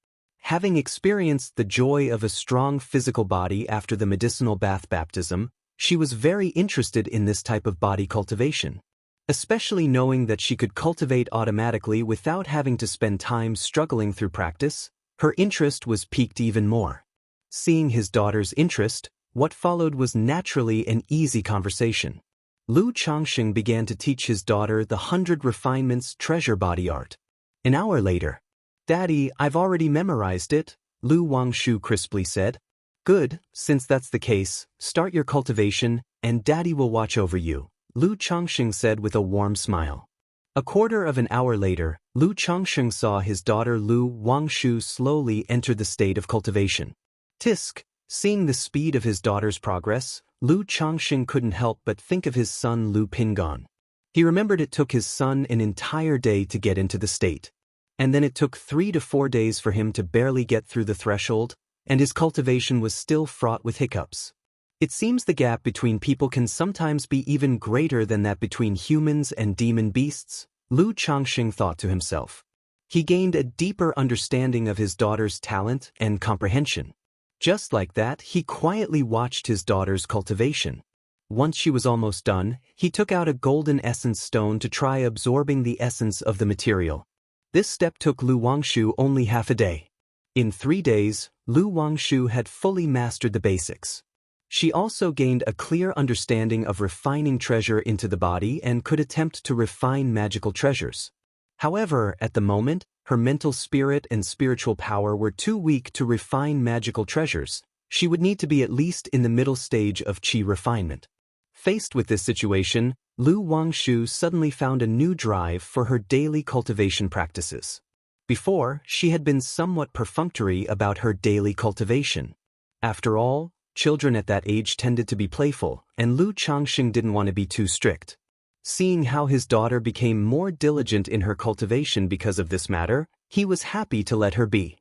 Having experienced the joy of a strong physical body after the medicinal bath baptism, she was very interested in this type of body cultivation. Especially knowing that she could cultivate automatically without having to spend time struggling through practice, her interest was piqued even more. Seeing his daughter's interest, What followed was naturally an easy conversation. Lu Changxing began to teach his daughter the 100 Refinements treasure body art. An hour later. "Daddy, I've already memorized it," Lu Wangshu crisply said. "Good, since that's the case, start your cultivation, and Daddy will watch over you," Lu Changxing said with a warm smile. A quarter of an hour later, Lu Changxing saw his daughter Lu Wangshu slowly enter the state of cultivation. Tisk, seeing the speed of his daughter's progress, Lu Changxing couldn't help but think of his son Lu Pingon. He remembered it took his son an entire day to get into the state. And then it took 3 to 4 days for him to barely get through the threshold, and his cultivation was still fraught with hiccups. It seems the gap between people can sometimes be even greater than that between humans and demon beasts, Lu Changxing thought to himself. He gained a deeper understanding of his daughter's talent and comprehension. Just like that, he quietly watched his daughter's cultivation. Once she was almost done, he took out a golden essence stone to try absorbing the essence of the material. This step took Lu Wangshu only half a day. In 3 days, Lu Wangshu had fully mastered the basics. She also gained a clear understanding of refining treasure into the body and could attempt to refine magical treasures. However, at the moment, her mental spirit and spiritual power were too weak to refine magical treasures. She would need to be at least in the middle stage of qi refinement. Faced with this situation, Lu Wangshu suddenly found a new drive for her daily cultivation practices. Before, she had been somewhat perfunctory about her daily cultivation. After all, children at that age tended to be playful, and Lu Changxing didn't want to be too strict. Seeing how his daughter became more diligent in her cultivation because of this matter, he was happy to let her be.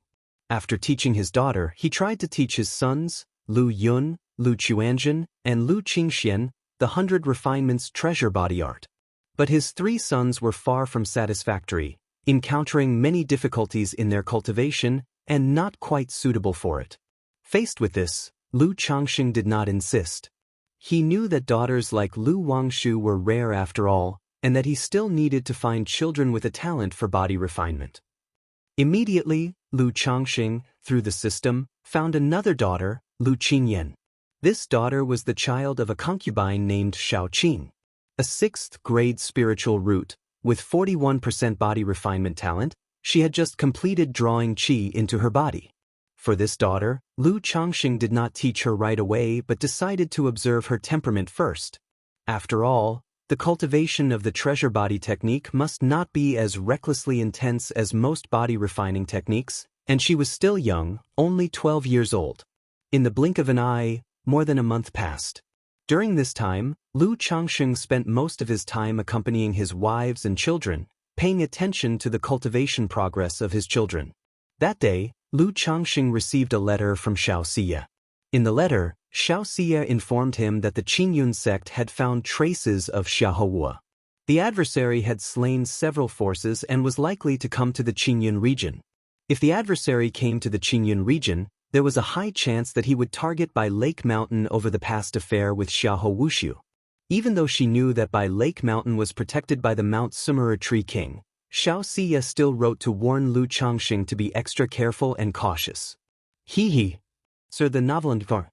After teaching his daughter, he tried to teach his sons, Lu Yun, Lu Chuanzhen, and Lu Qingxian, the 100 Refinements treasure body art. But his 3 sons were far from satisfactory, encountering many difficulties in their cultivation and not quite suitable for it. Faced with this, Lu Changxing did not insist. He knew that daughters like Lu Wangshu were rare after all, and that he still needed to find children with a talent for body refinement. Immediately, Lu Changxing, through the system, found another daughter, Lu Qingyan. This daughter was the child of a concubine named Shaoqing, a 6th-grade spiritual root. With 41% body refinement talent, she had just completed drawing qi into her body. For this daughter, Lu Changxing did not teach her right away but decided to observe her temperament first. After all, the cultivation of the treasure body technique must not be as recklessly intense as most body refining techniques, and she was still young, only 12 years old. In the blink of an eye, more than a month passed. During this time, Lu Changxing spent most of his time accompanying his wives and children, paying attention to the cultivation progress of his children. That day, Lu Changxing received a letter from Xianxia. In the letter, Xianxia informed him that the Qingyun sect had found traces of Xiaohua. The adversary had slain several forces and was likely to come to the Qingyun region. If the adversary came to the Qingyun region, there was a high chance that he would target Bai Lake Mountain over the past affair with Xiahou Wushu. Even though she knew that Bai Lake Mountain was protected by the Mount Sumera Tree King, Xiaoxia still wrote to warn Lu Changxing to be extra careful and cautious. Sir, the novel and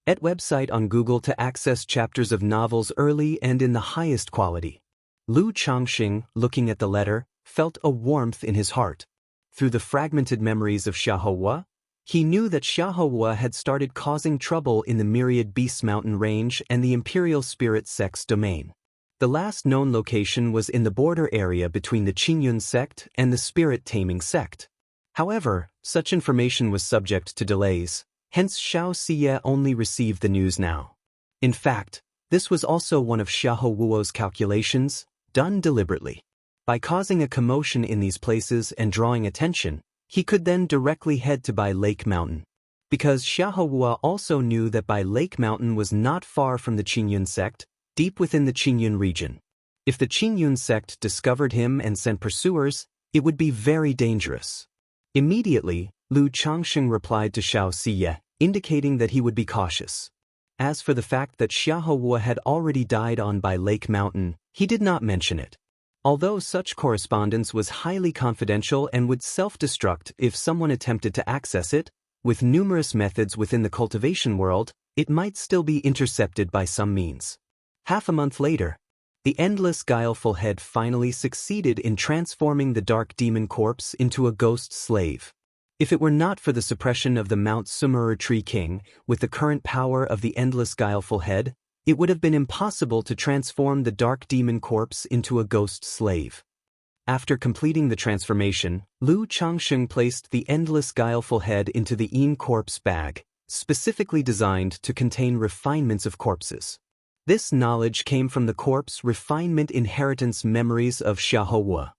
at website on Google to access chapters of novels early and in the highest quality. Lu Changxing, looking at the letter, felt a warmth in his heart. Through the fragmented memories of Xiaohua, he knew that Xiaohua had started causing trouble in the Myriad Beasts Mountain Range and the Imperial Spirit Sect's domain. The last known location was in the border area between the Qingyun sect and the Spirit Taming sect. However, such information was subject to delays, hence Xiaoxia only received the news now. In fact, this was also one of Xiaohuo's calculations, done deliberately. By causing a commotion in these places and drawing attention, he could then directly head to Bai Lake Mountain. Because Xiaohua also knew that Bai Lake Mountain was not far from the Qingyun sect, deep within the Qingyun region. If the Qingyun sect discovered him and sent pursuers, it would be very dangerous. Immediately, Lu Changxing replied to Xiaoxia, indicating that he would be cautious. As for the fact that Xiaohua had already died on Bai Lake Mountain, he did not mention it. Although such correspondence was highly confidential and would self-destruct if someone attempted to access it, with numerous methods within the cultivation world, it might still be intercepted by some means. Half a month later, the endless guileful head finally succeeded in transforming the dark demon corpse into a ghost slave. If it were not for the suppression of the Mount Sumeru Tree King, with the current power of the endless guileful head, it would have been impossible to transform the dark demon corpse into a ghost slave. After completing the transformation, Lu Changsheng placed the endless guileful head into the Yin corpse bag, specifically designed to contain refinements of corpses. This knowledge came from the corpse refinement inheritance memories of Xiahou.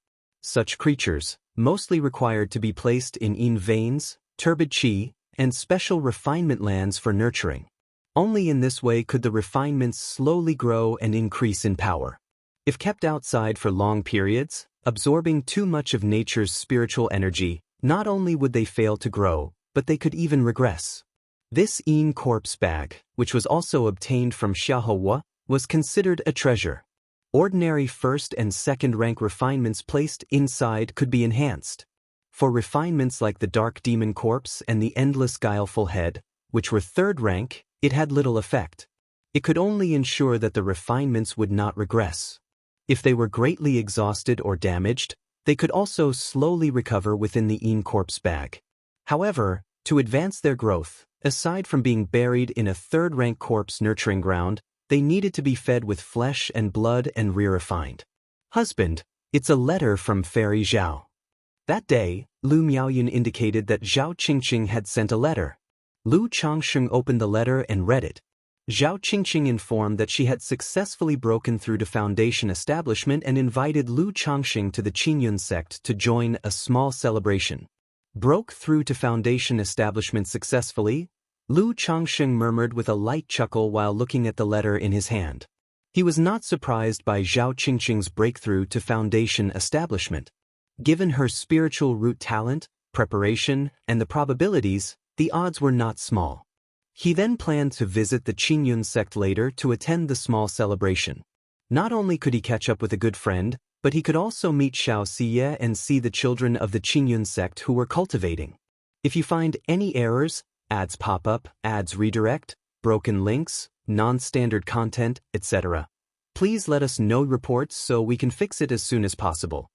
Such creatures, mostly required to be placed in Yin veins, turbid qi, and special refinement lands for nurturing. Only in this way could the refinements slowly grow and increase in power. If kept outside for long periods, absorbing too much of nature's spiritual energy, not only would they fail to grow, but they could even regress. This Yin corpse bag, which was also obtained from Xiahou, was considered a treasure. Ordinary first and second rank refinements placed inside could be enhanced. For refinements like the dark demon corpse and the endless guileful head, which were third rank, it had little effect. It could only ensure that the refinements would not regress. If they were greatly exhausted or damaged, they could also slowly recover within the Yin corpse bag. However, to advance their growth, aside from being buried in a third-rank corpse nurturing ground, they needed to be fed with flesh and blood and re-refined. Husband, it's a letter from Fairy Zhao. That day, Lu Miaoyun indicated that Zhao Qingqing had sent a letter. Lu Changsheng opened the letter and read it. Zhao Qingqing informed that she had successfully broken through to Foundation establishment and invited Lu Changsheng to the Qingyun sect to join a small celebration. Broke through to Foundation establishment successfully? Lu Changsheng murmured with a light chuckle while looking at the letter in his hand. He was not surprised by Zhao Qingqing's breakthrough to Foundation establishment. Given her spiritual root talent, preparation, and the probabilities, the odds were not small. He then planned to visit the Qingyun sect later to attend the small celebration. Not only could he catch up with a good friend, but he could also meet Xiao Siye and see the children of the Qingyun sect who were cultivating. If you find any errors, ads pop up, ads redirect, broken links, non-standard content, etc., please let us know reports so we can fix it as soon as possible.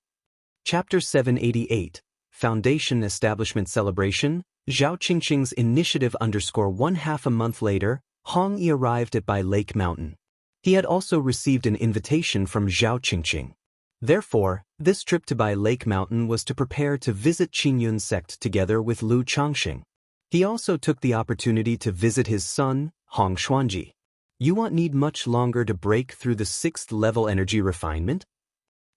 Chapter 788, Foundation Establishment Celebration, Zhao Qingqing's initiative _1/2 a month later, Hong Yi arrived at Bai Lake Mountain. He had also received an invitation from Zhao Qingqing. Therefore, this trip to Bai Lake Mountain was to prepare to visit Qingyun sect together with Lu Changsheng. He also took the opportunity to visit his son, Hong Xuanji. You won't need much longer to break through the 6th level energy refinement?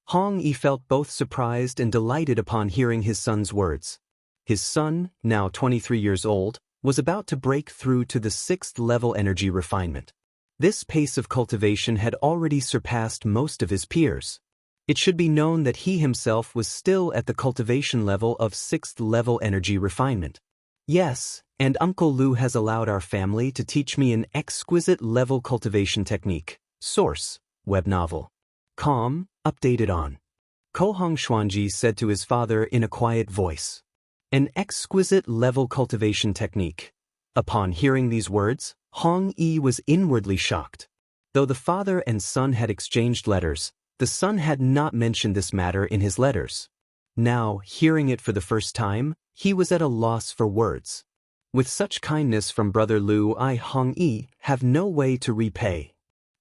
Hong Yi felt both surprised and delighted upon hearing his son's words. His son, now 23 years old, was about to break through to the 6th level energy refinement. This pace of cultivation had already surpassed most of his peers. It should be known that he himself was still at the cultivation level of 6th level energy refinement. Yes, and Uncle Lu has allowed our family to teach me an exquisite level cultivation technique. Source, web novel. Com, updated on. Hong Xuanji said to his father in a quiet voice. An exquisite level cultivation technique. Upon hearing these words, Hong Yi was inwardly shocked. Though the father and son had exchanged letters, the son had not mentioned this matter in his letters. Now, hearing it for the first time, he was at a loss for words. With such kindness from brother Lu, I, Hong Yi, have no way to repay.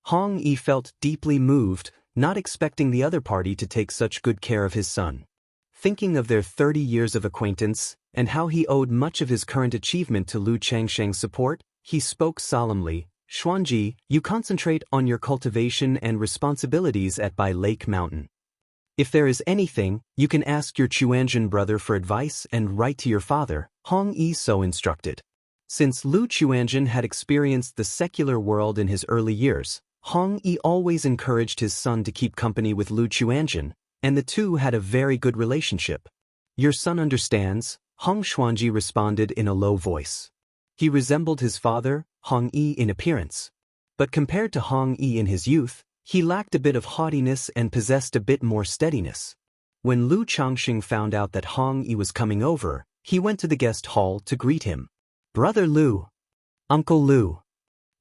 Hong Yi felt deeply moved, not expecting the other party to take such good care of his son. Thinking of their 30 years of acquaintance, and how he owed much of his current achievement to Lu Changsheng's support, he spoke solemnly, Xuanji, you concentrate on your cultivation and responsibilities at Bai Lake Mountain. If there is anything, you can ask your Chuanzhen brother for advice and write to your father, Hong Yi so instructed. Since Lu Chuanzhen had experienced the secular world in his early years, Hong Yi always encouraged his son to keep company with Lu Chuanzhen, and the two had a very good relationship. Your son understands, Hong Xuanji responded in a low voice. He resembled his father, Hong Yi, in appearance. But compared to Hong Yi in his youth, he lacked a bit of haughtiness and possessed a bit more steadiness. When Lu Changsheng found out that Hong Yi was coming over, he went to the guest hall to greet him. Brother Lu. Uncle Lu.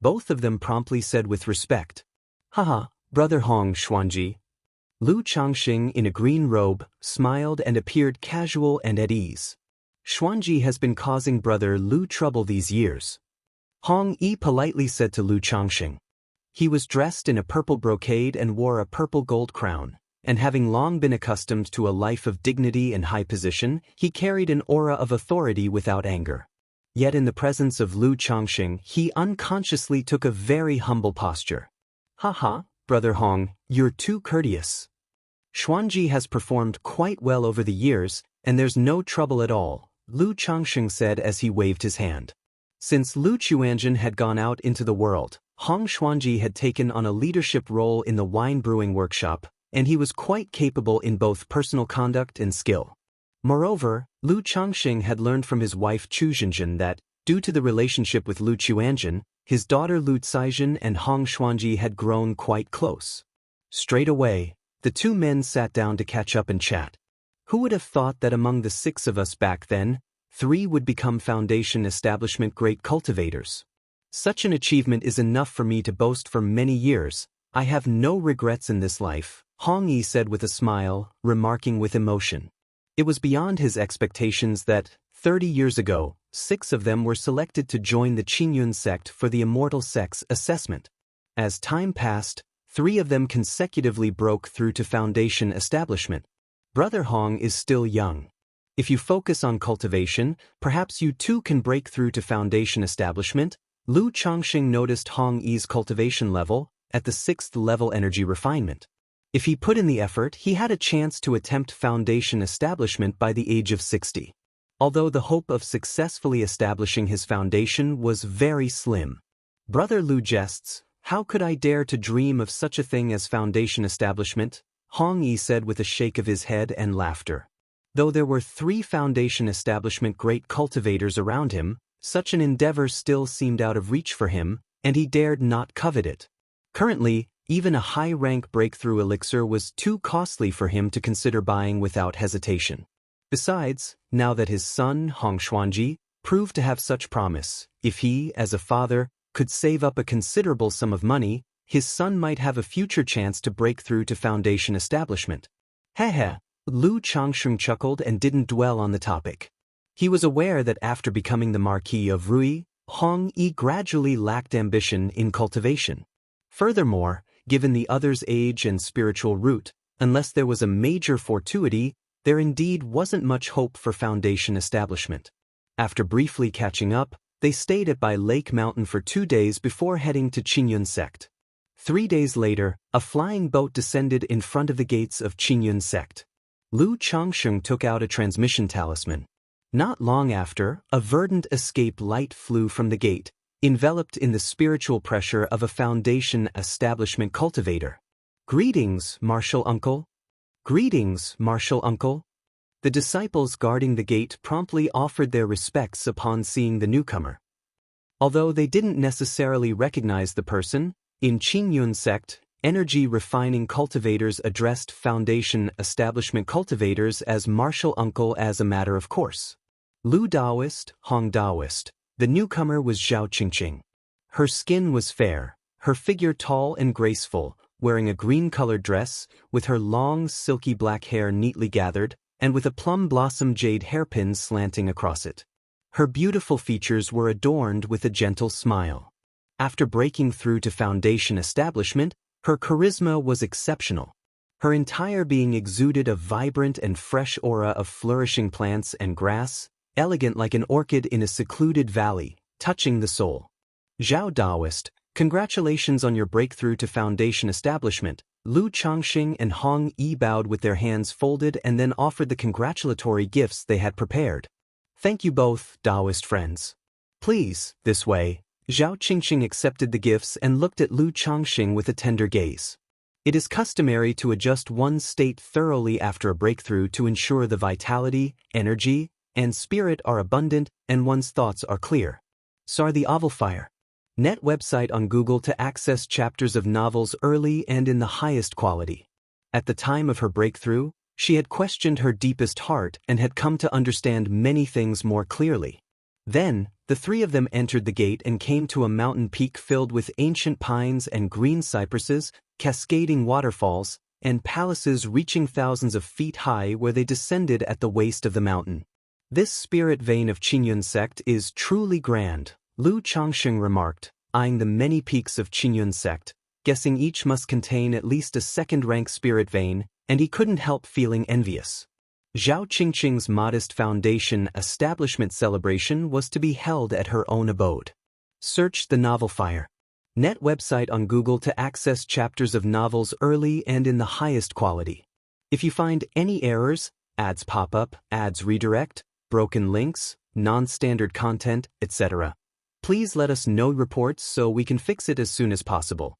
Both of them promptly said with respect, "Haha, Brother Hong Xuanji." Lu Changxing, in a green robe, smiled and appeared casual and at ease. "Xuanji has been causing Brother Lu trouble these years," Hong Yi politely said to Lu Changxing. He was dressed in a purple brocade and wore a purple gold crown, and having long been accustomed to a life of dignity and high position, he carried an aura of authority without anger. Yet in the presence of Lu Changxing, he unconsciously took a very humble posture. "Haha, Brother Hong, you're too courteous. Xuanji has performed quite well over the years, and there's no trouble at all," Lu Changxing said as he waved his hand. Since Lu Chuanjin had gone out into the world, Hong Xuanji had taken on a leadership role in the wine brewing workshop, and he was quite capable in both personal conduct and skill. Moreover, Lu Changxing had learned from his wife Chu Zhenjin that, due to the relationship with Lu Chuanjin, his daughter Lu Caizhen and Hong Xuanji had grown quite close. Straight away, the two men sat down to catch up and chat. Who would have thought that among the 6 of us back then, 3 would become Foundation Establishment great cultivators? Such an achievement is enough for me to boast for many years. I have no regrets in this life, Hong Yi said with a smile, remarking with emotion. It was beyond his expectations that, 30 years ago, 6 of them were selected to join the Qingyun sect for the Immortal sex assessment. As time passed, 3 of them consecutively broke through to Foundation Establishment. Brother Hong is still young. If you focus on cultivation, perhaps you too can break through to Foundation Establishment. Lu Changxing noticed Hong Yi's cultivation level, at the 6th level energy refinement. If he put in the effort, he had a chance to attempt Foundation Establishment by the age of 60. Although the hope of successfully establishing his foundation was very slim. Brother Lu jests, "How could I dare to dream of such a thing as Foundation Establishment?" Hong Yi said with a shake of his head and laughter. Though there were 3 Foundation Establishment great cultivators around him, such an endeavor still seemed out of reach for him, and he dared not covet it. Currently, even a high-rank breakthrough elixir was too costly for him to consider buying without hesitation. Besides, now that his son, Hong Xuanji, proved to have such promise, if he, as a father, could save up a considerable sum of money, his son might have a future chance to break through to Foundation Establishment. Heh. Lu Changxing chuckled and didn't dwell on the topic. He was aware that after becoming the Marquis of Rui, Hong Yi gradually lacked ambition in cultivation. Furthermore, given the other's age and spiritual root, unless there was a major fortuity, there indeed wasn't much hope for Foundation Establishment. After briefly catching up, they stayed at Bai Lake Mountain for 2 days before heading to Qingyun sect. 3 days later, a flying boat descended in front of the gates of Qingyun sect. Lu Changxing took out a transmission talisman. Not long after, a verdant escape light flew from the gate, enveloped in the spiritual pressure of a Foundation Establishment cultivator. "Greetings, Martial Uncle." "Greetings, Martial Uncle." The disciples guarding the gate promptly offered their respects upon seeing the newcomer. Although they didn't necessarily recognize the person, in Qingyun sect, energy refining cultivators addressed Foundation Establishment cultivators as Martial Uncle as a matter of course. Lu Daoist, Hong Daoist. The newcomer was Zhao Qingqing. Her skin was fair, her figure tall and graceful, wearing a green-colored dress, with her long, silky black hair neatly gathered, and with a plum blossom jade hairpin slanting across it. Her beautiful features were adorned with a gentle smile. After breaking through to Foundation Establishment, her charisma was exceptional. Her entire being exuded a vibrant and fresh aura of flourishing plants and grass, elegant like an orchid in a secluded valley, touching the soul. "Zhao Daoist, congratulations on your breakthrough to Foundation Establishment." Lu Changxing and Hong Yi bowed with their hands folded and then offered the congratulatory gifts they had prepared. "Thank you both, Daoist friends. Please, this way." Zhao Qingqing accepted the gifts and looked at Lu Changxing with a tender gaze. It is customary to adjust one's state thoroughly after a breakthrough to ensure the vitality, energy, and spirit are abundant and one's thoughts are clear. Sar the Ovalfire. Net website on Google to access chapters of novels early and in the highest quality. At the time of her breakthrough, she had questioned her deepest heart and had come to understand many things more clearly. Then, The three of them entered the gate and came to a mountain peak filled with ancient pines and green cypresses, cascading waterfalls, and palaces reaching thousands of feet high where they descended at the waist of the mountain. This spirit vein of Qingyun sect is truly grand, Lu Changxing remarked, eyeing the many peaks of Qingyun sect, guessing each must contain at least a second-rank spirit vein, and he couldn't help feeling envious. Zhao Qingqing's modest foundation establishment celebration was to be held at her own abode. Search the novel Fire. Net website on Google to access chapters of novels early and in the highest quality. If you find any errors, ads pop up, ads redirect, broken links, non-standard content, etc., please let us know reports so we can fix it as soon as possible.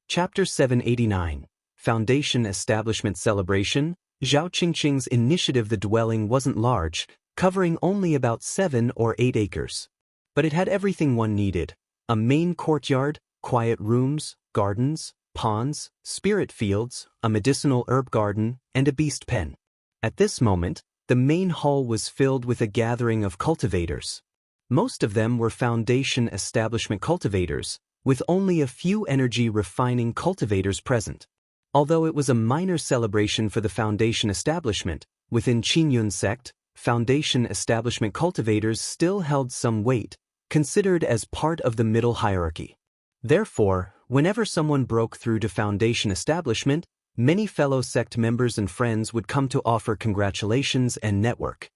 Chapter 789. Foundation Establishment Celebration. Zhao Qingqing's initiative. The dwelling wasn't large, covering only about 7 or 8 acres. But it had everything one needed: a main courtyard, quiet rooms, gardens, ponds, spirit fields, a medicinal herb garden, and a beast pen. At this moment, the main hall was filled with a gathering of cultivators. Most of them were Foundation Establishment cultivators, with only a few energy-refining cultivators present. Although it was a minor celebration for the Foundation establishment, within Qingyun sect, Foundation establishment cultivators still held some weight, considered as part of the middle hierarchy. Therefore, whenever someone broke through to Foundation establishment, many fellow sect members and friends would come to offer congratulations and network.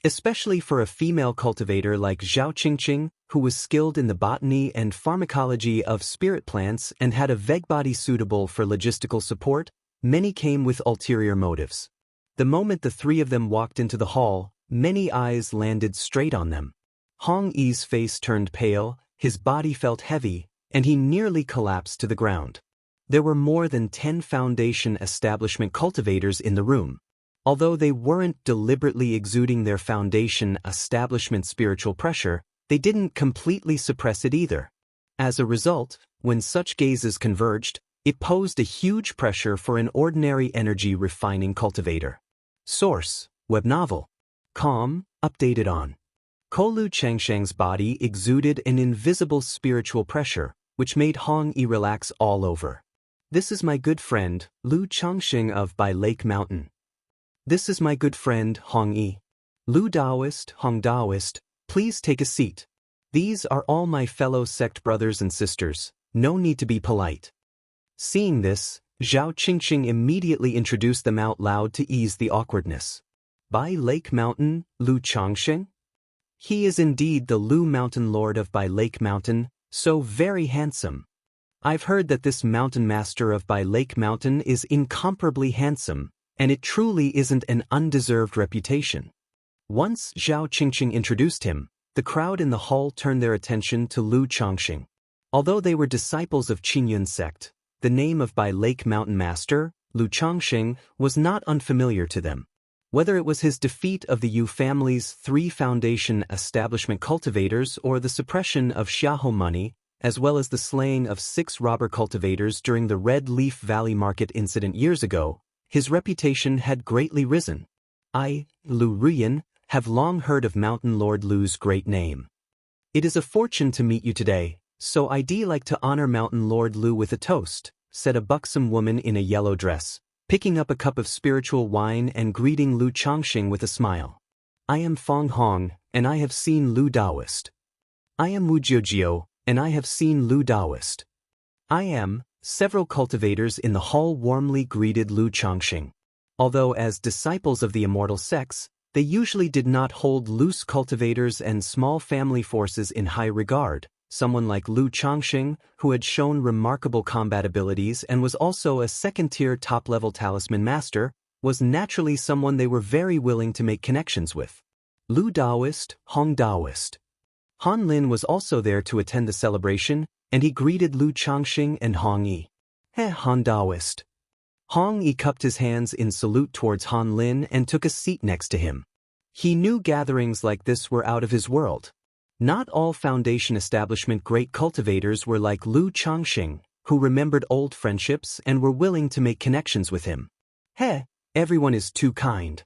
Especially for a female cultivator like Zhao Qingqing, who was skilled in the botany and pharmacology of spirit plants and had a vague body suitable for logistical support, many came with ulterior motives. The moment the three of them walked into the hall, many eyes landed straight on them. Hong Yi's face turned pale, his body felt heavy, and he nearly collapsed to the ground. There were more than 10 Foundation establishment cultivators in the room. Although they weren't deliberately exuding their Foundation establishment spiritual pressure, they didn't completely suppress it either. As a result, when such gazes converged, it posed a huge pressure for an ordinary energy-refining cultivator. Source: web novel. Com, updated on. Lu Changsheng's body exuded an invisible spiritual pressure, which made Hong Yi relax all over. This is my good friend, Lu Changsheng of By Lake Mountain. This is my good friend, Hong Yi. Lu Daoist, Hong Daoist, please take a seat. These are all my fellow sect brothers and sisters, no need to be polite. Seeing this, Zhao Qingqing immediately introduced them out loud to ease the awkwardness. By Lake Mountain, Lu Changsheng? He is indeed the Lu Mountain Lord of By Lake Mountain, so very handsome. I've heard that this mountain master of By Lake Mountain is incomparably handsome, and it truly isn't an undeserved reputation. Once Zhao Qingqing introduced him, the crowd in the hall turned their attention to Lu Changxing. Although they were disciples of Qingyun sect, the name of By Lake Mountain Master, Lu Changxing, was not unfamiliar to them. Whether it was his defeat of the Yu family's 3 Foundation establishment cultivators or the suppression of Xiahou money, as well as the slaying of 6 robber cultivators during the Red Leaf Valley market incident years ago, his reputation had greatly risen. I, Lu Ruyan, have long heard of Mountain Lord Lu's great name. It is a fortune to meet you today, so I'd like to honor Mountain Lord Lu with a toast, said a buxom woman in a yellow dress, picking up a cup of spiritual wine and greeting Lu Changxing with a smile. I am Fong Hong, and I have seen Lu Daoist. I am Wu Jiujio, and I have seen Lu Daoist. I am. Several cultivators in the hall warmly greeted Lu Changxing. Although as disciples of the Immortal sects, they usually did not hold loose cultivators and small family forces in high regard, someone like Lu Changxing, who had shown remarkable combat abilities and was also a second-tier top-level talisman master, was naturally someone they were very willing to make connections with. Lu Daoist, Hong Daoist. Han Lin was also there to attend the celebration, and he greeted Lu Changxing and Hong Yi. Han Daoist. Hong Yi cupped his hands in salute towards Han Lin and took a seat next to him. He knew gatherings like this were out of his world. Not all Foundation establishment great cultivators were like Lu Changxing, who remembered old friendships and were willing to make connections with him. Everyone is too kind.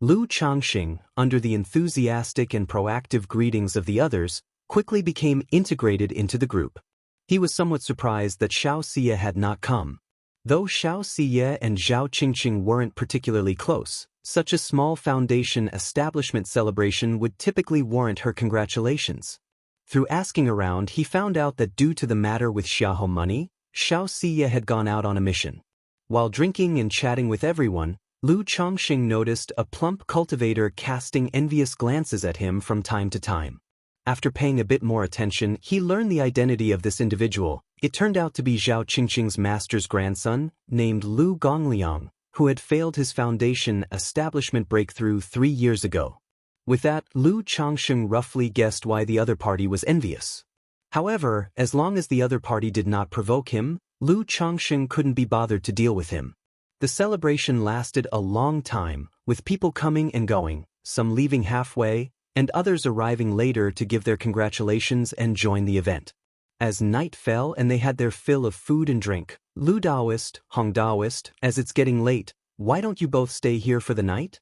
Lu Changxing, under the enthusiastic and proactive greetings of the others, quickly became integrated into the group. He was somewhat surprised that Xianxia had not come. Though Xianxia and Zhao Qingqing weren't particularly close, such a small foundation establishment celebration would typically warrant her congratulations. Through asking around, he found out that due to the matter with Xiahou money, Xianxia had gone out on a mission. While drinking and chatting with everyone, Lu Changxing noticed a plump cultivator casting envious glances at him from time to time. After paying a bit more attention, he learned the identity of this individual. It turned out to be Zhao Qingqing's master's grandson, named Lu Gongliang, who had failed his foundation establishment breakthrough 3 years ago. With that, Lu Changxing roughly guessed why the other party was envious. However, as long as the other party did not provoke him, Lu Changxing couldn't be bothered to deal with him. The celebration lasted a long time, with people coming and going, some leaving halfway, and others arriving later to give their congratulations and join the event. As night fell and they had their fill of food and drink, Lu Daoist, Hong Daoist, as it's getting late, why don't you both stay here for the night?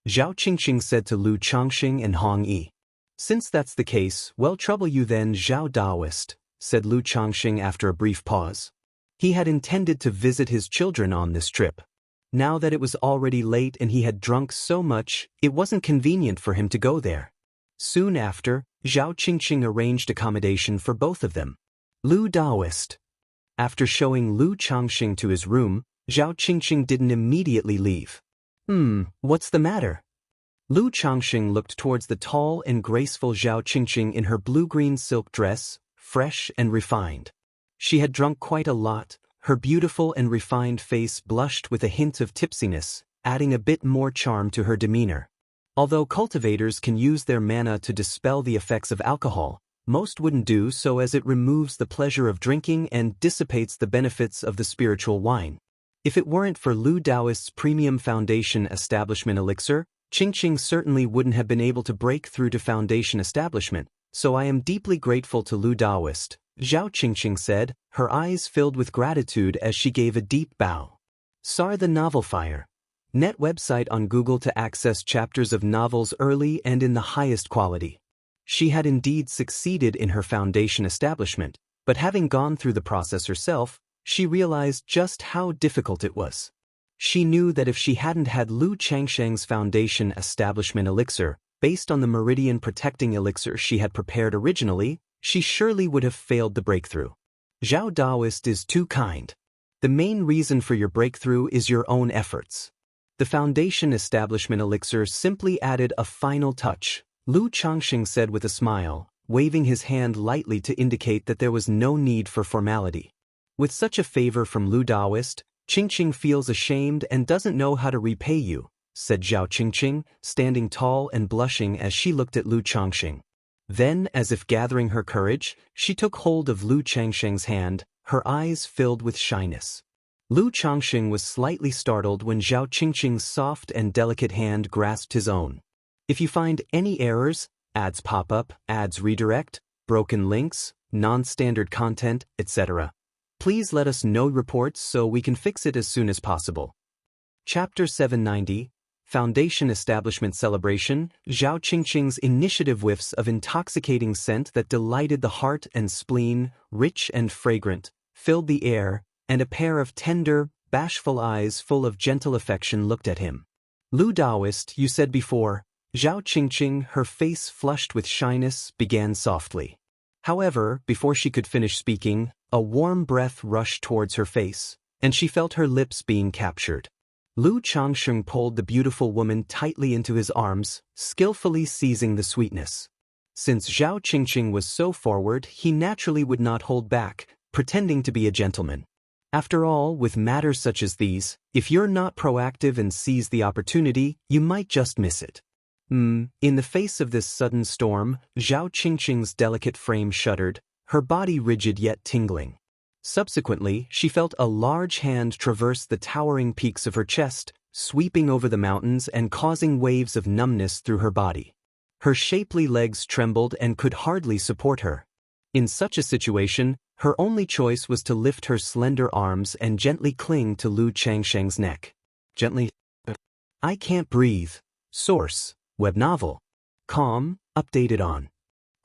Zhao Qingqing said to Lu Changxing and Hong Yi. Since that's the case, well, trouble you then, Zhao Daoist, said Lu Changxing after a brief pause. He had intended to visit his children on this trip. Now that it was already late and he had drunk so much, it wasn't convenient for him to go there. Soon after, Zhao Qingqing arranged accommodation for both of them. Lu Daoist. After showing Lu Changxing to his room, Zhao Qingqing didn't immediately leave. What's the matter? Lu Changxing looked towards the tall and graceful Zhao Qingqing in her blue-green silk dress, fresh and refined. She had drunk quite a lot, her beautiful and refined face blushed with a hint of tipsiness, adding a bit more charm to her demeanor. Although cultivators can use their mana to dispel the effects of alcohol, most wouldn't do so as it removes the pleasure of drinking and dissipates the benefits of the spiritual wine. If it weren't for Lu Daoist's premium foundation establishment elixir, Qingqing certainly wouldn't have been able to break through to foundation establishment, so I am deeply grateful to Lu Daoist, Zhao Qingqing said, her eyes filled with gratitude as she gave a deep bow. SAR the Novel Fire. Net website on Google to access chapters of novels early and in the highest quality. She had indeed succeeded in her foundation establishment, but having gone through the process herself, she realized just how difficult it was. She knew that if she hadn't had Lu Changsheng's foundation establishment elixir, based on the meridian protecting elixir she had prepared originally, she surely would have failed the breakthrough. Zhao Daoist is too kind. The main reason for your breakthrough is your own efforts. The foundation establishment elixir simply added a final touch, Lu Changxing said with a smile, waving his hand lightly to indicate that there was no need for formality. With such a favor from Lu Daoist, Qingqing feels ashamed and doesn't know how to repay you, said Zhao Qingqing, standing tall and blushing as she looked at Lu Changxing. Then, as if gathering her courage, she took hold of Lu Changsheng's hand, her eyes filled with shyness. Lu Changxing was slightly startled when Zhao Qingqing's soft and delicate hand grasped his own. If you find any errors, ads pop up, ads redirect, broken links, non-standard content, etc., please let us know reports so we can fix it as soon as possible. Chapter 790, Foundation Establishment Celebration. Zhao Qingqing's initiative whiffs of intoxicating scent that delighted the heart and spleen, rich and fragrant, filled the air, and a pair of tender, bashful eyes full of gentle affection looked at him. Lu Daoist, you said before. Zhao Qingqing, her face flushed with shyness, began softly. However, before she could finish speaking, a warm breath rushed towards her face, and she felt her lips being captured. Lu Changxing pulled the beautiful woman tightly into his arms, skillfully seizing the sweetness. Since Zhao Qingqing was so forward, he naturally would not hold back, pretending to be a gentleman. After all, with matters such as these, if you're not proactive and seize the opportunity, you might just miss it. In the face of this sudden storm, Zhao Qingqing's delicate frame shuddered, her body rigid yet tingling. Subsequently, she felt a large hand traverse the towering peaks of her chest, sweeping over the mountains and causing waves of numbness through her body. Her shapely legs trembled and could hardly support her. In such a situation, her only choice was to lift her slender arms and gently cling to Lu Changsheng's neck. Gently. I can't breathe. Source: web novel. Com, updated on.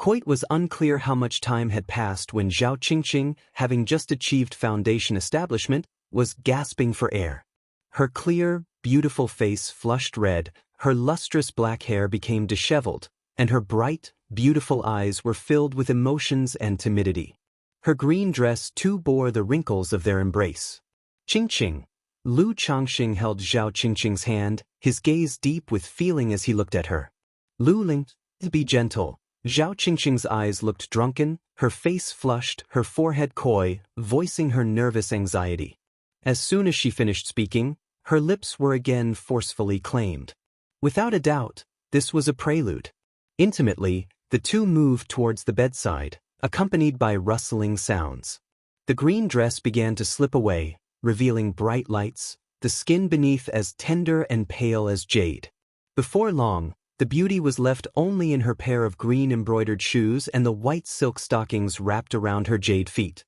It was unclear how much time had passed when Zhao Qingqing, having just achieved foundation establishment, was gasping for air. Her clear, beautiful face flushed red, her lustrous black hair became disheveled, and her bright, beautiful eyes were filled with emotions and timidity. Her green dress too bore the wrinkles of their embrace. Qingqing. Lu Changxing held Zhao Qingqing's hand, his gaze deep with feeling as he looked at her. Lu Ling, be gentle. Zhao Qingqing's eyes looked drunken, her face flushed, her forehead coy, voicing her nervous anxiety. As soon as she finished speaking, her lips were again forcefully claimed. Without a doubt, this was a prelude. Intimately, the two moved towards the bedside, accompanied by rustling sounds. The green dress began to slip away, revealing bright lights, the skin beneath as tender and pale as jade. Before long, the beauty was left only in her pair of green embroidered shoes and the white silk stockings wrapped around her jade feet.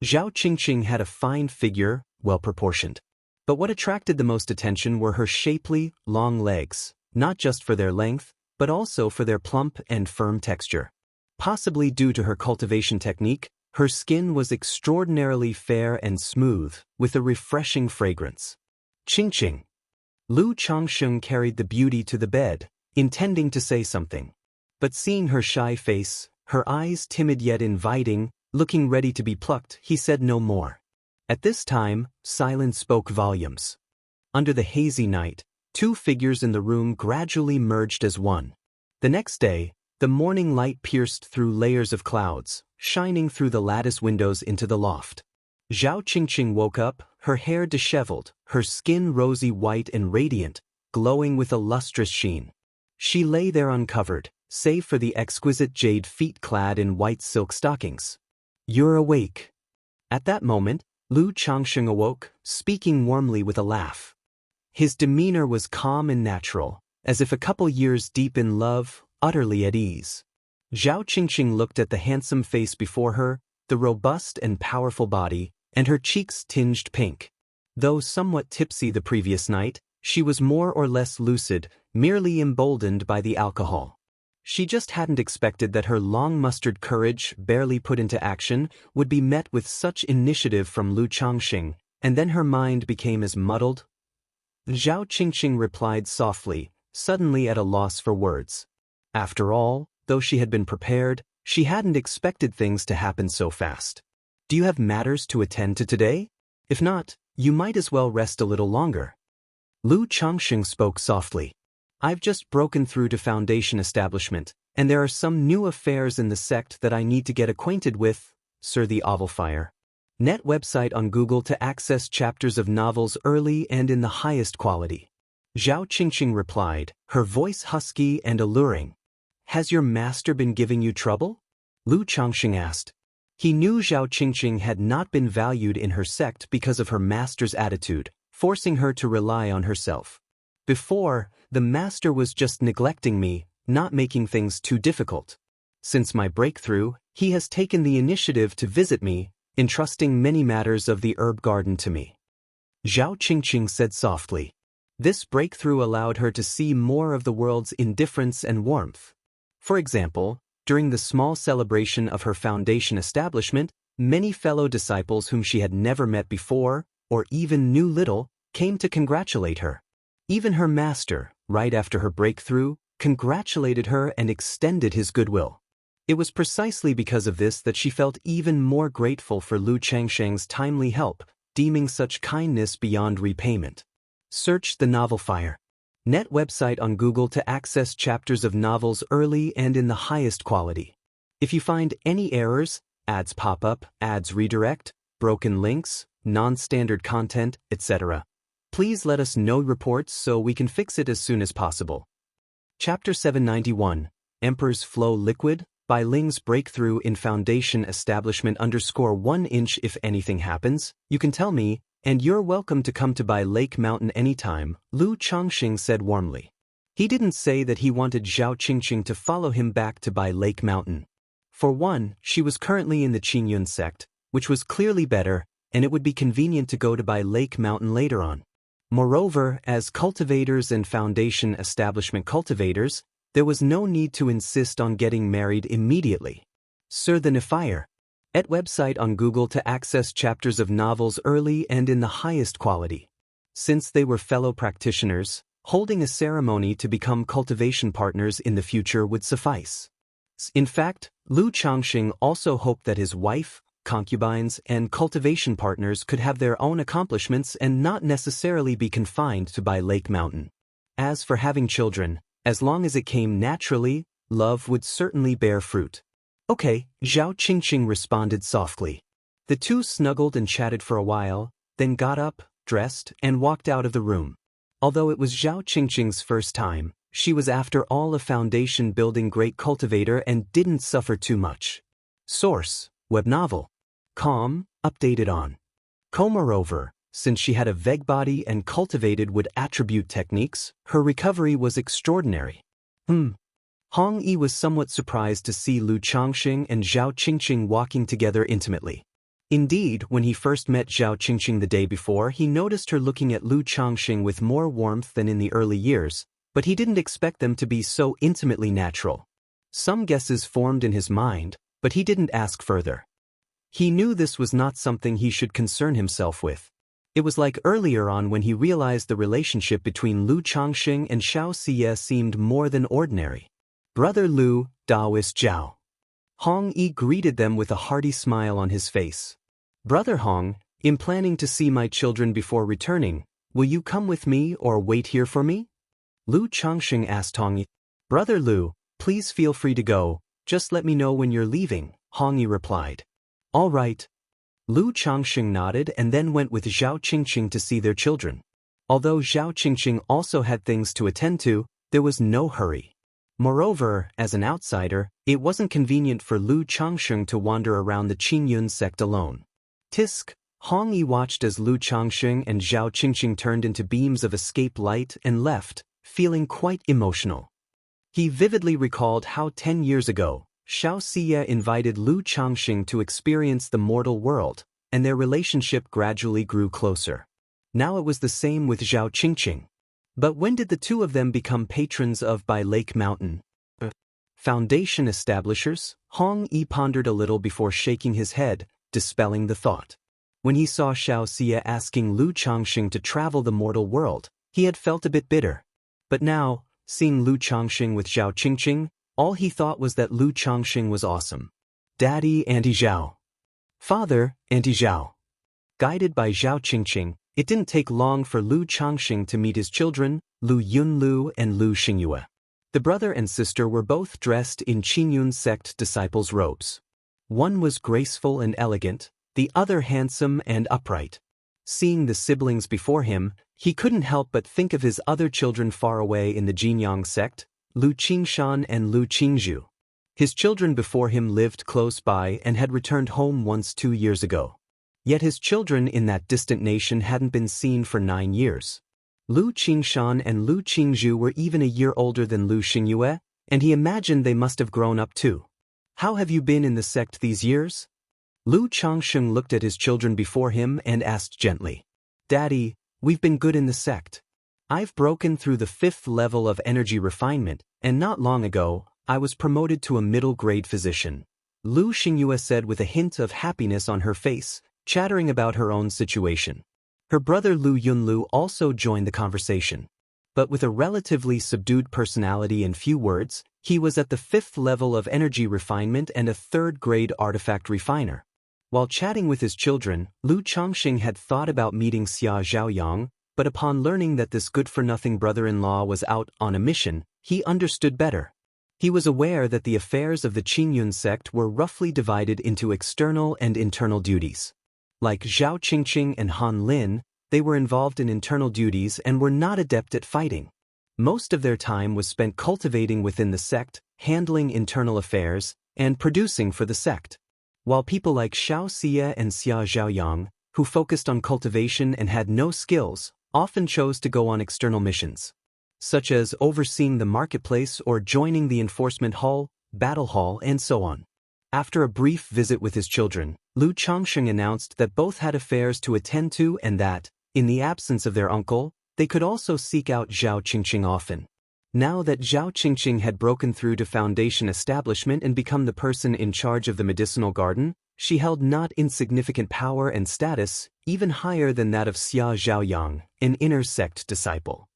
Zhao Qingqing had a fine figure, well proportioned. But what attracted the most attention were her shapely, long legs, not just for their length, but also for their plump and firm texture. Possibly due to her cultivation technique, her skin was extraordinarily fair and smooth, with a refreshing fragrance. Qingqing. Lu Changsheng carried the beauty to the bed, intending to say something. But seeing her shy face, her eyes timid yet inviting, looking ready to be plucked, he said no more. At this time, silence spoke volumes. Under the hazy night, two figures in the room gradually merged as one. The next day, the morning light pierced through layers of clouds, shining through the lattice windows into the loft. Zhao Qingqing woke up, her hair disheveled, her skin rosy white and radiant, glowing with a lustrous sheen. She lay there uncovered, save for the exquisite jade feet clad in white silk stockings. "You're awake." At that moment, Lu Changsheng awoke, speaking warmly with a laugh. His demeanor was calm and natural, as if a couple years deep in love, utterly at ease. Zhao Qingqing looked at the handsome face before her, the robust and powerful body, and her cheeks tinged pink. Though somewhat tipsy the previous night, she was more or less lucid, merely emboldened by the alcohol. She just hadn't expected that her long-mustered courage, barely put into action, would be met with such initiative from Lu Changxing, and then her mind became as muddled. Zhao Qingqing replied softly, suddenly at a loss for words. After all, though she had been prepared, she hadn't expected things to happen so fast. "Do you have matters to attend to today? If not, you might as well rest a little longer." Lu Changxing spoke softly. "I've just broken through to foundation establishment, and there are some new affairs in the sect that I need to get acquainted with, Sir the Ovalfire. Net website on Google to access chapters of novels early and in the highest quality." Zhao Qingqing replied, her voice husky and alluring. "Has your master been giving you trouble?" Lu Changxing asked. He knew Zhao Qingqing had not been valued in her sect because of her master's attitude, forcing her to rely on herself. "Before, the master was just neglecting me, not making things too difficult. Since my breakthrough, he has taken the initiative to visit me, entrusting many matters of the herb garden to me." Zhao Qingqing said softly. This breakthrough allowed her to see more of the world's indifference and warmth. For example, during the small celebration of her foundation establishment, many fellow disciples whom she had never met before, or even knew little, came to congratulate her. Even her master, right after her breakthrough, congratulated her and extended his goodwill. It was precisely because of this that she felt even more grateful for Lu Changsheng's timely help, deeming such kindness beyond repayment. Search the novel Fire. Net website on Google to access chapters of novels early and in the highest quality. If you find any errors, ads pop up, ads redirect, broken links, non-standard content, etc., please let us know reports so we can fix it as soon as possible. Chapter 791, Emperor's Flow Liquid, by Ling's Breakthrough in Foundation Establishment _1 inch. If anything happens, you can tell me, and you're welcome to come to Bai Lake Mountain anytime, Lu Changxing said warmly. He didn't say that he wanted Zhao Qingqing to follow him back to Bai Lake Mountain. For one, she was currently in the Qingyun sect, which was clearly better, and it would be convenient to go to Bai Lake Mountain later on. Moreover, as cultivators and foundation establishment cultivators, there was no need to insist on getting married immediately. Sir the Nifire. Et website on Google to access chapters of novels early and in the highest quality. Since they were fellow practitioners, holding a ceremony to become cultivation partners in the future would suffice. In fact, Lu Changxing also hoped that his wife, concubines, and cultivation partners could have their own accomplishments and not necessarily be confined to by Lake Mountain. As for having children, as long as it came naturally, love would certainly bear fruit. Okay, Zhao Qingqing responded softly. The two snuggled and chatted for a while, then got up, dressed, and walked out of the room. Although it was Zhao Qingqing's first time, she was after all a foundation-building great cultivator and didn't suffer too much. Source: web novel. Calm, updated on. Moreover, since she had a vague body and cultivated wood attribute techniques, her recovery was extraordinary. Hong Yi was somewhat surprised to see Lu Changxing and Zhao Qingqing walking together intimately. Indeed, when he first met Zhao Qingqing the day before, he noticed her looking at Lu Changxing with more warmth than in the early years, but he didn't expect them to be so intimately natural. Some guesses formed in his mind, but he didn't ask further. He knew this was not something he should concern himself with. It was like earlier on when he realized the relationship between Lu Changxing and Xianxia seemed more than ordinary. Brother Lu, Daoist Zhao. Hong Yi greeted them with a hearty smile on his face. Brother Hong, in planning to see my children before returning, will you come with me or wait here for me? Lu Changxing asked Hong Yi. Brother Lu, please feel free to go, just let me know when you're leaving, Hong Yi replied. All right. Lu Changxing nodded and then went with Zhao Qingqing to see their children. Although Zhao Qingqing also had things to attend to, there was no hurry. Moreover, as an outsider, it wasn't convenient for Lu Changxing to wander around the Qingyun sect alone. Tisk, Hong Yi watched as Lu Changxing and Zhao Qingqing turned into beams of escape light and left, feeling quite emotional. He vividly recalled how 10 years ago, Xianxia invited Lu Changxing to experience the mortal world, and their relationship gradually grew closer. Now it was the same with Zhao Qingqing. But when did the two of them become patrons of by Lake Mountain? Foundation establishers? Hong Yi pondered a little before shaking his head, dispelling the thought. When he saw Xianxia asking Lu Changxing to travel the mortal world, he had felt a bit bitter. But now, seeing Lu Changxing with Zhao Qingqing, all he thought was that Lu Changxing was awesome. Daddy, Auntie Zhao. Father, Auntie Zhao. Guided by Zhao Qingqing, it didn't take long for Lu Changxing to meet his children, Lu Yunlu and Lu Xingyue. The brother and sister were both dressed in Qingyun sect disciples' robes. One was graceful and elegant, the other handsome and upright. Seeing the siblings before him, he couldn't help but think of his other children far away in the Jinyang sect, Lu Qingshan and Lu Qingzhu. His children before him lived close by and had returned home once 2 years ago. Yet his children in that distant nation hadn't been seen for 9 years. Lu Qingshan and Lu Qingzhu were even a year older than Lu Xingyue, and he imagined they must have grown up too. How have you been in the sect these years? Lu Changxing looked at his children before him and asked gently. Daddy, we've been good in the sect. I've broken through the 5th level of energy refinement, and not long ago, I was promoted to a middle-grade physician. Lu Xingyue said with a hint of happiness on her face, chattering about her own situation. Her brother Lu Yunlu also joined the conversation. But with a relatively subdued personality and few words, he was at the 5th level of energy refinement and a 3rd-grade artifact refiner. While chatting with his children, Lu Changxing had thought about meeting Xia Zhaoyang, but upon learning that this good-for-nothing brother-in-law was out on a mission, he understood better. He was aware that the affairs of the Qingyun sect were roughly divided into external and internal duties. Like Zhao Qingqing and Han Lin, they were involved in internal duties and were not adept at fighting. Most of their time was spent cultivating within the sect, handling internal affairs, and producing for the sect. While people like Xianxia and Xia Zhaoyang, who focused on cultivation and had no skills, often chose to go on external missions, such as overseeing the marketplace or joining the enforcement hall, battle hall, and so on. After a brief visit with his children, Lu Changxing announced that both had affairs to attend to and that, In the absence of their uncle, they could also seek out Zhao Qingqing often. Now that Zhao Qingqing had broken through to Foundation establishment and become the person in charge of the medicinal garden, she held not insignificant power and status, even higher than that of Xia Zhaoyang, an inner sect disciple.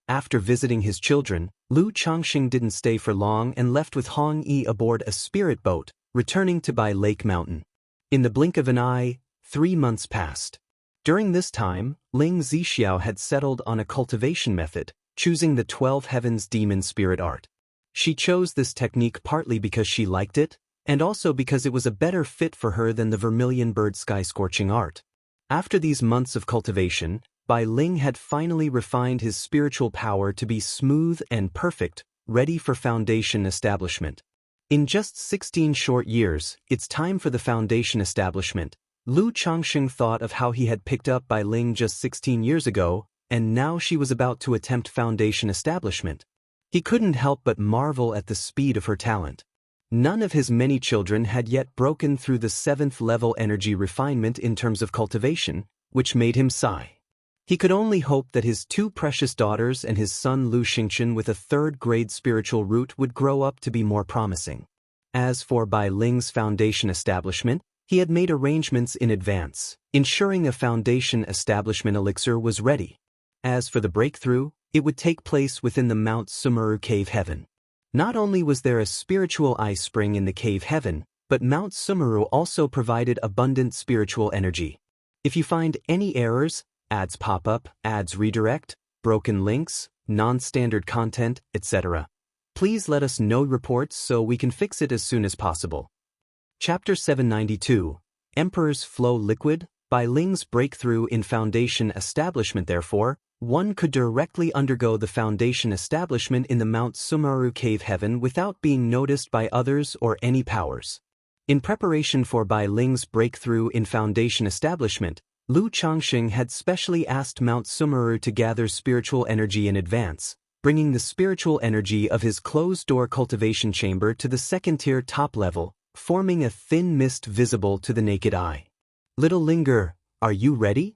After visiting his children, Lu Changxing didn't stay for long and left with Hong Yi aboard a spirit boat, returning to Bai Lake Mountain. In the blink of an eye, 3 months passed. During this time, Ling Zixiao had settled on a cultivation method, choosing the 12 Heavens demon spirit art. She chose this technique partly because she liked it, and also because it was a better fit for her than the vermilion bird sky scorching art. After these months of cultivation, Bai Ling had finally refined his spiritual power to be smooth and perfect, ready for Foundation establishment. In just 16 short years, it's time for the Foundation establishment. Lu Changxing thought of how he had picked up Bai Ling just 16 years ago, and now she was about to attempt Foundation establishment. He couldn't help but marvel at the speed of her talent. None of his many children had yet broken through the 7th level energy refinement in terms of cultivation, which made him sigh. He could only hope that his 2 precious daughters and his son Lu Xingchen with a 3rd-grade spiritual root would grow up to be more promising. As for Bai Ling's Foundation establishment, he had made arrangements in advance, ensuring a Foundation establishment elixir was ready. As for the breakthrough, it would take place within the Mount Sumeru Cave Heaven. Not only was there a spiritual ice spring in the cave heaven, but Mount Sumeru also provided abundant spiritual energy. If you find any errors, ads pop up, ads redirect, broken links, non-standard content, etc., please let us know reports so we can fix it as soon as possible. Chapter 792, Emperor's Flow Liquid. By Ling's breakthrough in Foundation establishment therefore, one could directly undergo the Foundation establishment in the Mount Sumeru Cave Heaven without being noticed by others or any powers. In preparation for Bai Ling's breakthrough in Foundation establishment, Lu Changxing had specially asked Mount Sumeru to gather spiritual energy in advance, bringing the spiritual energy of his closed-door cultivation chamber to the 2nd-tier top level, forming a thin mist visible to the naked eye. Little Linger, are you ready?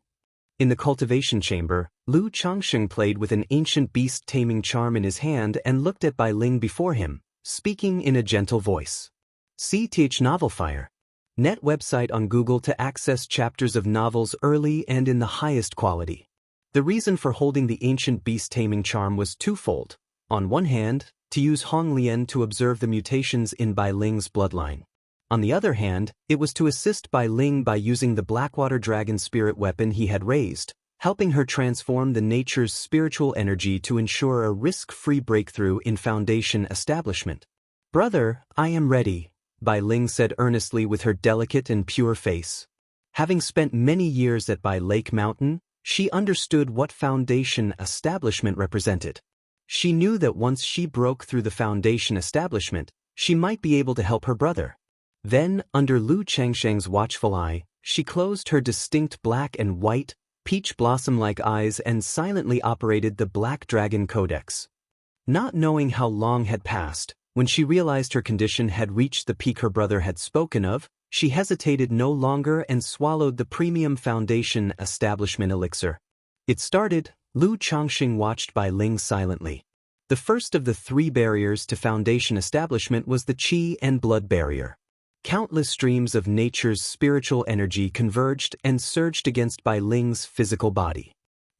In the cultivation chamber, Lu Changxing played with an ancient beast taming charm in his hand and looked at Bai Ling before him, speaking in a gentle voice. CTH Novel Fire. Net website on Google to access chapters of novels early and in the highest quality. The reason for holding the ancient beast taming charm was twofold. On one hand, to use Hong Lin to observe the mutations in Bai Ling's bloodline. On the other hand, it was to assist Bai Ling by using the Blackwater Dragon spirit weapon he had raised, helping her transform the nature's spiritual energy to ensure a risk-free breakthrough in Foundation establishment. Brother, I am ready, Bai Ling said earnestly with her delicate and pure face. Having spent many years at Bai Lake Mountain, she understood what Foundation establishment represented. She knew that once she broke through the Foundation establishment, she might be able to help her brother. Then, under Lu Changxing's watchful eye, she closed her distinct black and white, peach blossom-like eyes and silently operated the Black Dragon Codex. Not knowing how long had passed, when she realized her condition had reached the peak her brother had spoken of, she hesitated no longer and swallowed the premium Foundation establishment elixir. It started. Lu Changxing watched Bai Ling silently. The first of the 3 barriers to Foundation establishment was the Qi and Blood barrier. Countless streams of nature's spiritual energy converged and surged against Bai Ling's physical body.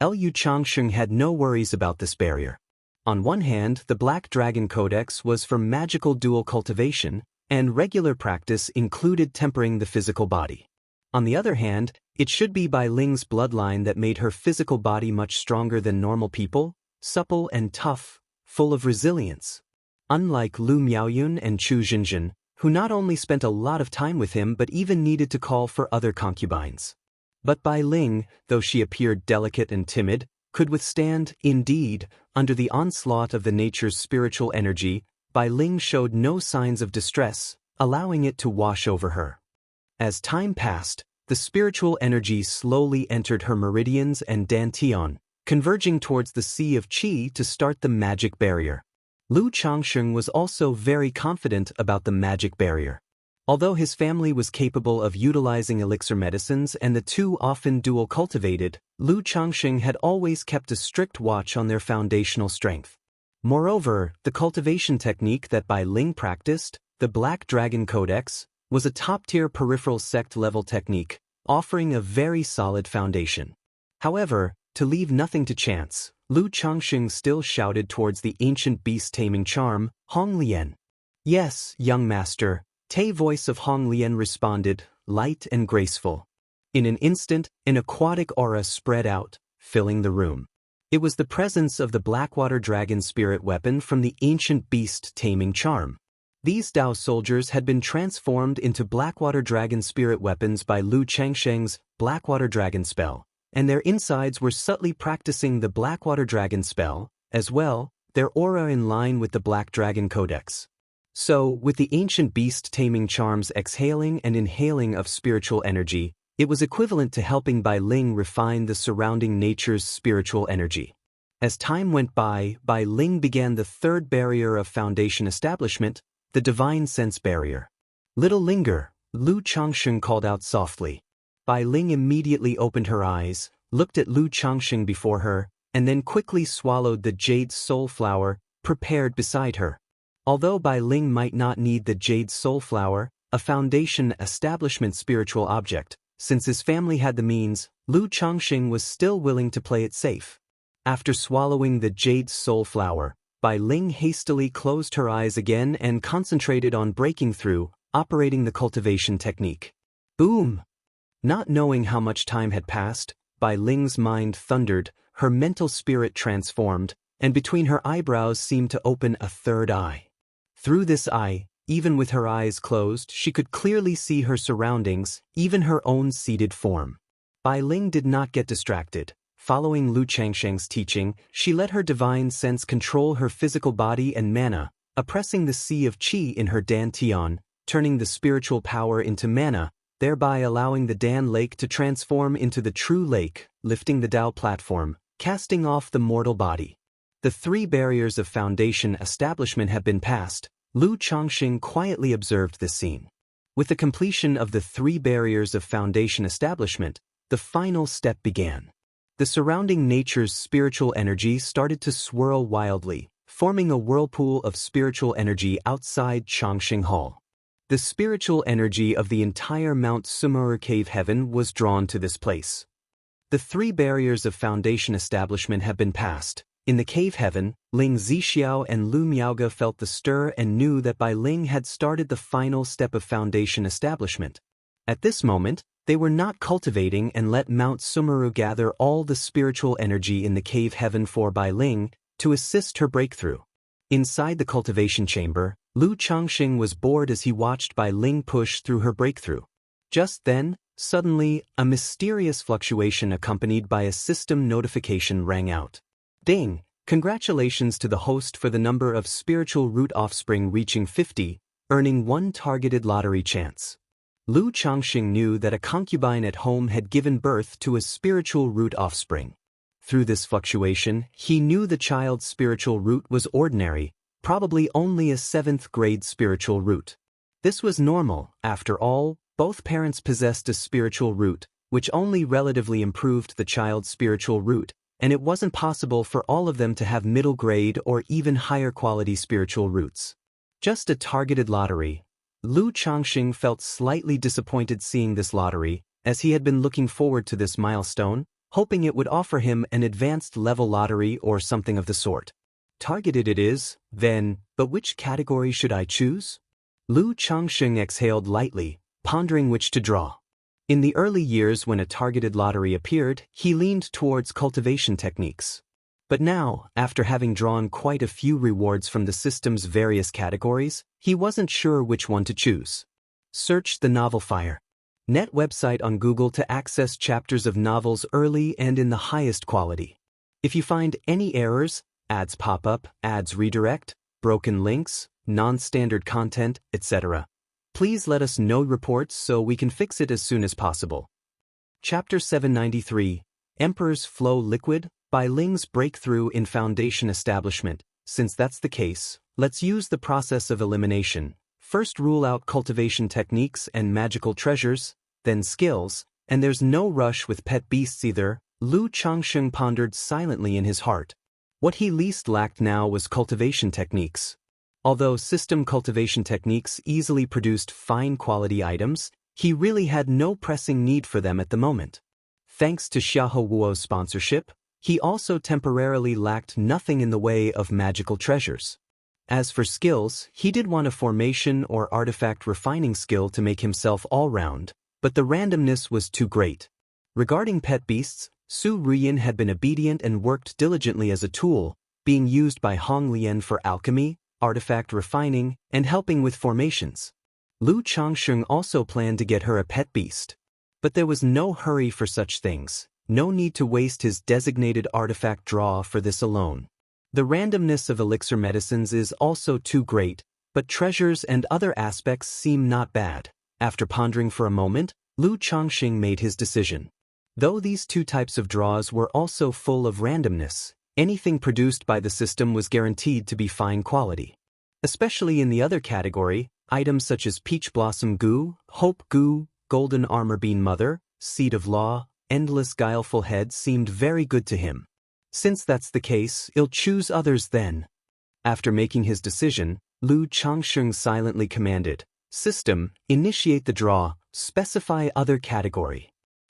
Lu Changxing had no worries about this barrier. On one hand, the Black Dragon Codex was for magical dual cultivation, and regular practice included tempering the physical body. On the other hand, it should be Bai Ling's bloodline that made her physical body much stronger than normal people, supple and tough, full of resilience. Unlike Lu Miaoyun and Chu Jinjin, who not only spent a lot of time with him but even needed to call for other concubines. But Bai Ling, though she appeared delicate and timid, could withstand, indeed, under the onslaught of the nature's spiritual energy. Bai Ling showed no signs of distress, allowing it to wash over her. As time passed, the spiritual energy slowly entered her meridians and dantian, converging towards the Sea of Qi to start the magic barrier. Lu Changxing was also very confident about the magic barrier. Although his family was capable of utilizing elixir medicines and the two often dual cultivated, Lu Changxing had always kept a strict watch on their foundational strength. Moreover, the cultivation technique that Bai Ling practiced, the Black Dragon Codex, was a top-tier peripheral sect-level technique, offering a very solid foundation. However, to leave nothing to chance, Lu Changxing still shouted towards the ancient beast-taming charm, Hong Lian. "Yes, young master," the voice of Hong Lian responded, light and graceful. In an instant, an aquatic aura spread out, filling the room. It was the presence of the Blackwater Dragon spirit weapon from the ancient beast-taming charm. These Dao soldiers had been transformed into Blackwater Dragon spirit weapons by Lu Changxing's Blackwater Dragon spell, and their insides were subtly practicing the Blackwater Dragon spell, as well, their aura in line with the Black Dragon Codex. So, with the ancient beast-taming charms exhaling and inhaling of spiritual energy, it was equivalent to helping Bai Ling refine the surrounding nature's spiritual energy. As time went by, Bai Ling began the third barrier of foundation establishment, the divine sense barrier. "Little linger," Lu Changxing called out softly. Bai Ling immediately opened her eyes, looked at Lu Changxing before her, and then quickly swallowed the jade soul flower, prepared beside her. Although Bai Ling might not need the jade soul flower, a foundation establishment spiritual object, since his family had the means, Lu Changxing was still willing to play it safe. After swallowing the jade soul flower, Bai Ling hastily closed her eyes again and concentrated on breaking through, operating the cultivation technique. Boom! Not knowing how much time had passed, Bai Ling's mind thundered, her mental spirit transformed, and between her eyebrows seemed to open a third eye. Through this eye, even with her eyes closed, she could clearly see her surroundings, even her own seated form. Bai Ling did not get distracted. Following Lu Changxing's teaching, she let her divine sense control her physical body and mana, oppressing the sea of qi in her Dan Tian, turning the spiritual power into mana, thereby allowing the Dan lake to transform into the true lake, lifting the Dao platform, casting off the mortal body. The three barriers of foundation establishment had been passed. Lu Changxing quietly observed this scene. With the completion of the three barriers of foundation establishment, the final step began. The surrounding nature's spiritual energy started to swirl wildly, forming a whirlpool of spiritual energy outside Changxing Hall. The spiritual energy of the entire Mount Sumeru cave heaven was drawn to this place. The three barriers of foundation establishment had been passed. In the cave heaven, Ling Zixiao and Lu Miaoge felt the stir and knew that Bai Ling had started the final step of foundation establishment. At this moment, they were not cultivating and let Mount Sumeru gather all the spiritual energy in the cave heaven for Bai Ling to assist her breakthrough. Inside the cultivation chamber, Lu Changxing was bored as he watched Bai Ling push through her breakthrough. Just then, suddenly, a mysterious fluctuation accompanied by a system notification rang out. Ding! Congratulations to the host for the number of spiritual root offspring reaching 50, earning one targeted lottery chance. Lu Changxing knew that a concubine at home had given birth to a spiritual root offspring. Through this fluctuation, he knew the child's spiritual root was ordinary, probably only a 7th grade spiritual root. This was normal, after all, both parents possessed a spiritual root, which only relatively improved the child's spiritual root, and it wasn't possible for all of them to have middle grade or even higher quality spiritual roots. Just a targeted lottery. Lu Changxing felt slightly disappointed seeing this lottery, as he had been looking forward to this milestone, hoping it would offer him an advanced level lottery or something of the sort. Targeted it is, then, but which category should I choose? Lu Changxing exhaled lightly, pondering which to draw. In the early years when a targeted lottery appeared, he leaned towards cultivation techniques. But now, after having drawn quite a few rewards from the system's various categories, he wasn't sure which one to choose. Search the novel Fire. Net website on Google to access chapters of novels early and in the highest quality. If you find any errors, ads pop up, ads redirect, broken links, non-standard content, etc., please let us know reports so we can fix it as soon as possible. Chapter 793, Emperor's Flow Liquid, Bai Ling's Breakthrough in Foundation Establishment. Since that's the case, let's use the process of elimination. First rule out cultivation techniques and magical treasures, then skills, and there's no rush with pet beasts either, Lu Changsheng pondered silently in his heart. What he least lacked now was cultivation techniques. Although system cultivation techniques easily produced fine-quality items, he really had no pressing need for them at the moment. Thanks to Xiahou Wuo's sponsorship, he also temporarily lacked nothing in the way of magical treasures. As for skills, he did want a formation or artifact refining skill to make himself all-round, but the randomness was too great. Regarding pet beasts, Su Ruyin had been obedient and worked diligently as a tool, being used by Wang Lin for alchemy, artifact refining, and helping with formations. Lu Changsheng also planned to get her a pet beast. But there was no hurry for such things, no need to waste his designated artifact draw for this alone. The randomness of elixir medicines is also too great, but treasures and other aspects seem not bad. After pondering for a moment, Lu Changsheng made his decision. Though these two types of draws were also full of randomness, anything produced by the system was guaranteed to be fine quality. Especially in the other category, items such as Peach Blossom Goo, Hope Goo, Golden Armor Bean Mother, Seed of Law, Endless Guileful Head seemed very good to him. Since that's the case, he'll choose others then. After making his decision, Lu Changsheng silently commanded, "System, initiate the draw, specify other category."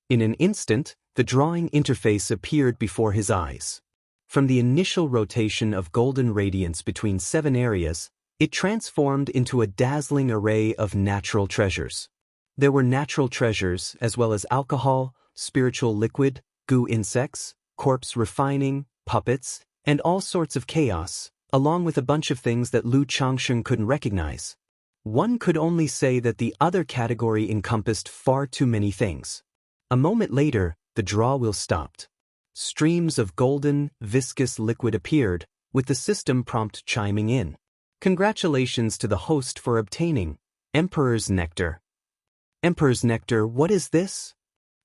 In an instant, the drawing interface appeared before his eyes. From the initial rotation of golden radiance between 7 areas, it transformed into a dazzling array of natural treasures. There were natural treasures as well as alcohol, spiritual liquid, goo insects, corpse refining, puppets, and all sorts of chaos, along with a bunch of things that Lu Changsheng couldn't recognize. One could only say that the other category encompassed far too many things. A moment later, the draw wheel stopped. Streams of golden, viscous liquid appeared, with the system prompt chiming in. Congratulations to the host for obtaining Emperor's Nectar. Emperor's Nectar, what is this?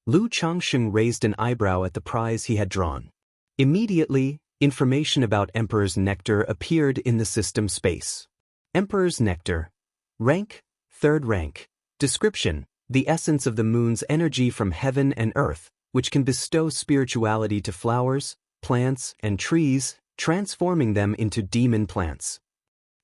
Lu Changsheng raised an eyebrow at the prize he had drawn. Immediately, information about Emperor's Nectar appeared in the system space. Emperor's Nectar. Rank, 3rd rank. Description, the essence of the moon's energy from heaven and earth, which can bestow spirituality to flowers, plants, and trees, transforming them into demon plants.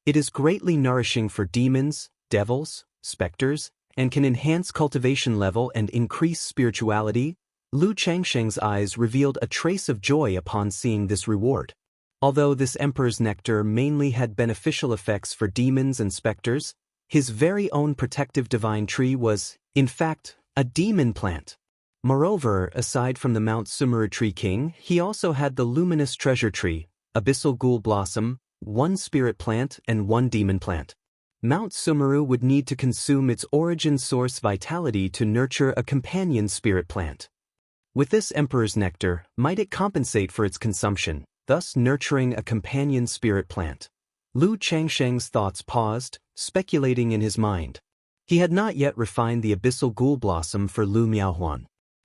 It is greatly nourishing for demons, devils, specters, and can enhance cultivation level and increase spirituality. Lu Changsheng's eyes revealed a trace of joy upon seeing this reward. Although this Emperor's Nectar mainly had beneficial effects for demons and specters, his very own protective divine tree was, in fact, a demon plant. Moreover, aside from the Mount Sumeru Tree King, he also had the luminous treasure tree, abyssal ghoul blossom, 1 spirit plant and 1 demon plant. Mount Sumeru would need to consume its origin source vitality to nurture a companion spirit plant. With this Emperor's Nectar, might it compensate for its consumption, thus nurturing a companion spirit plant? Lu Changsheng's thoughts paused, speculating in his mind. He had not yet refined the abyssal ghoul blossom for Lu Miaohuan.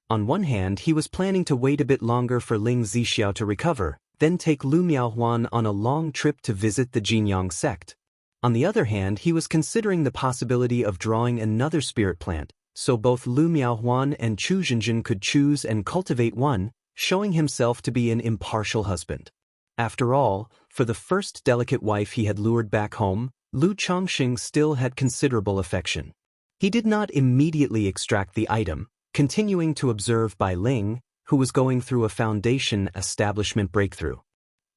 On one hand, he was planning to wait a bit longer for Ling Zixiao to recover, then take Lu Miaohuan on a long trip to visit the Jinyang sect. On the other hand, he was considering the possibility of drawing another spirit plant, so both Lu Miaohuan and Chu Zhenjin could choose and cultivate one, showing himself to be an impartial husband. After all, for the first delicate wife he had lured back home, Lu Changsheng still had considerable affection. He did not immediately extract the item, continuing to observe Bai Ling, who was going through a foundation establishment breakthrough.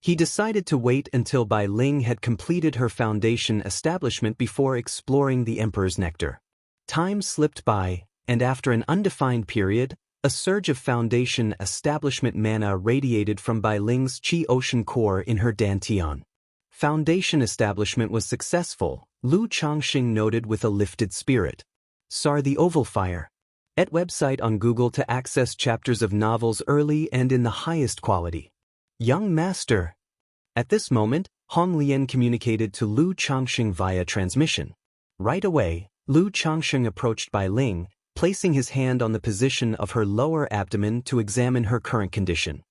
He decided to wait until Bai Ling had completed her foundation establishment before exploring the Emperor's Nectar. Time slipped by, and after an undefined period, a surge of foundation establishment mana radiated from Bai Ling's Qi Ocean core in her dantian. Foundation establishment was successful, Lu Changsheng noted with a lifted spirit. Sar the Oval Fire. At website on Google to access chapters of novels early and in the highest quality. Young Master. At this moment, Wang Lin communicated to Lu Changsheng via transmission. Right away, Lu Changsheng approached Bai Ling, placing his hand on the position of her lower abdomen to examine her current condition.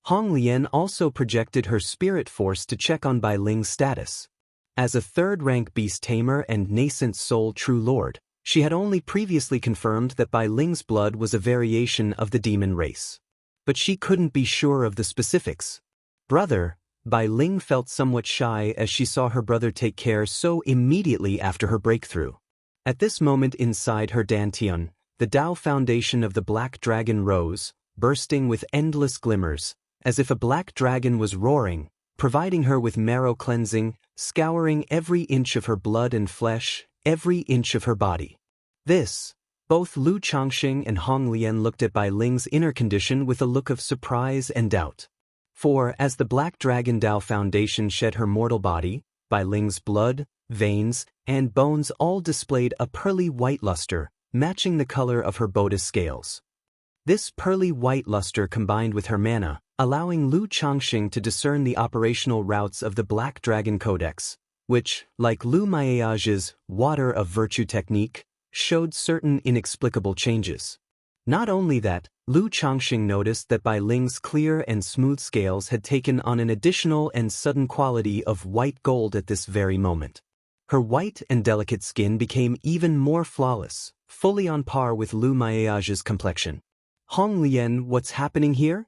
Wang Lin also projected her spirit force to check on Bai Ling's status. As a third-rank beast tamer and nascent soul true lord, she had only previously confirmed that Bai Ling's blood was a variation of the demon race. But she couldn't be sure of the specifics. Brother, Bai Ling felt somewhat shy as she saw her brother take care so immediately after her breakthrough. At this moment inside her dantian, the Dao foundation of the black dragon rose, bursting with endless glimmers, as if a black dragon was roaring, providing her with marrow cleansing, scouring every inch of her blood and flesh, every inch of her body. Both Lu Changxing and Hong Lian looked at Bai Ling's inner condition with a look of surprise and doubt. For, as the Black Dragon Dao Foundation shed her mortal body, Bai Ling's blood, veins, and bones all displayed a pearly white luster, matching the color of her Buddha scales. This pearly white luster combined with her mana, allowing Lu Changxing to discern the operational routes of the Black Dragon Codex, which, like Lu Maiage's Water of Virtue technique, showed certain inexplicable changes. Not only that, Lu Changxing noticed that Bai Ling's clear and smooth scales had taken on an additional and sudden quality of white gold at this very moment. Her white and delicate skin became even more flawless, fully on par with Lu Maiage's complexion. Hong Lian, what's happening here?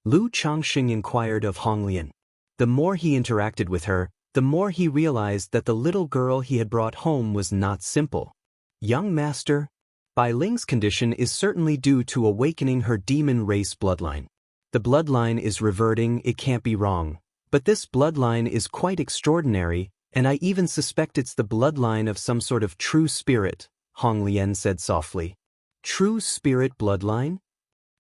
Lu Changxing inquired of Hong Lian. The more he interacted with her, the more he realized that the little girl he had brought home was not simple. Young master, Bai Ling's condition is certainly due to awakening her demon race bloodline. The bloodline is reverting, it can't be wrong. But this bloodline is quite extraordinary, and I even suspect it's the bloodline of some sort of true spirit, Hong Lian said softly. True spirit bloodline?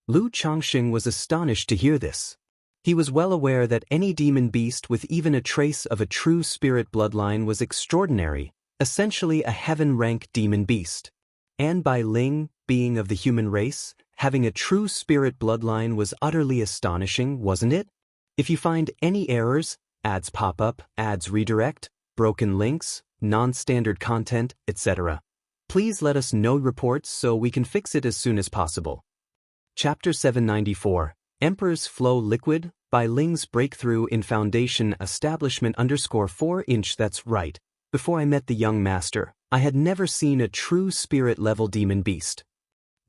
Lu Changxing was astonished to hear this. He was well aware that any demon beast with even a trace of a true spirit bloodline was extraordinary, essentially a heaven-rank demon beast. And Bai Ling, being of the human race, having a true spirit bloodline was utterly astonishing, wasn't it? If you find any errors, ads pop up, ads redirect, broken links, non-standard content, etc., please let us know reports so we can fix it as soon as possible. Chapter 794, Emperor's Flow Liquid, Bai Ling's Breakthrough in Foundation Establishment _4". That's right. Before I met the young master, I had never seen a true spirit-level demon beast.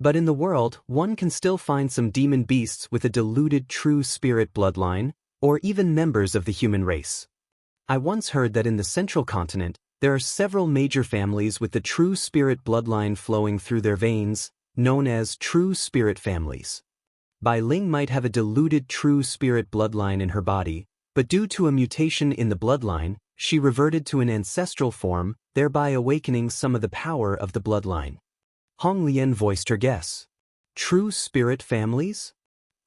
But in the world, one can still find some demon beasts with a diluted true spirit bloodline, or even members of the human race. I once heard that in the central continent, there are several major families with the true spirit bloodline flowing through their veins, known as true spirit families. Bai Ling might have a diluted true spirit bloodline in her body, but due to a mutation in the bloodline, she reverted to an ancestral form, thereby awakening some of the power of the bloodline. Hong Lian voiced her guess. True spirit families?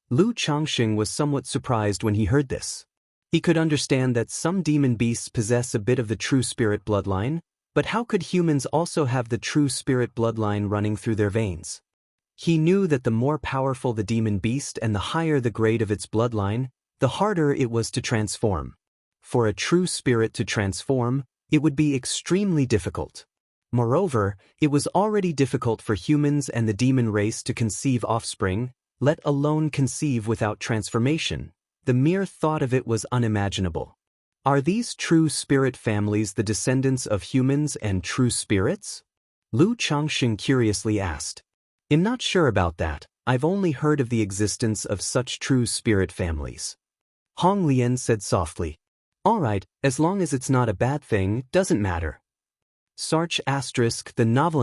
Lu Changxing was somewhat surprised when he heard this. He could understand that some demon beasts possess a bit of the true spirit bloodline, but how could humans also have the true spirit bloodline running through their veins? He knew that the more powerful the demon beast and the higher the grade of its bloodline, the harder it was to transform. For a true spirit to transform, it would be extremely difficult. Moreover, it was already difficult for humans and the demon race to conceive offspring, let alone conceive without transformation. The mere thought of it was unimaginable. Are these true spirit families the descendants of humans and true spirits? Lu Changxing curiously asked. I'm not sure about that. I've only heard of the existence of such true spirit families. Hong Lian said softly. All right, as long as it's not a bad thing, doesn't matter. Search *the novel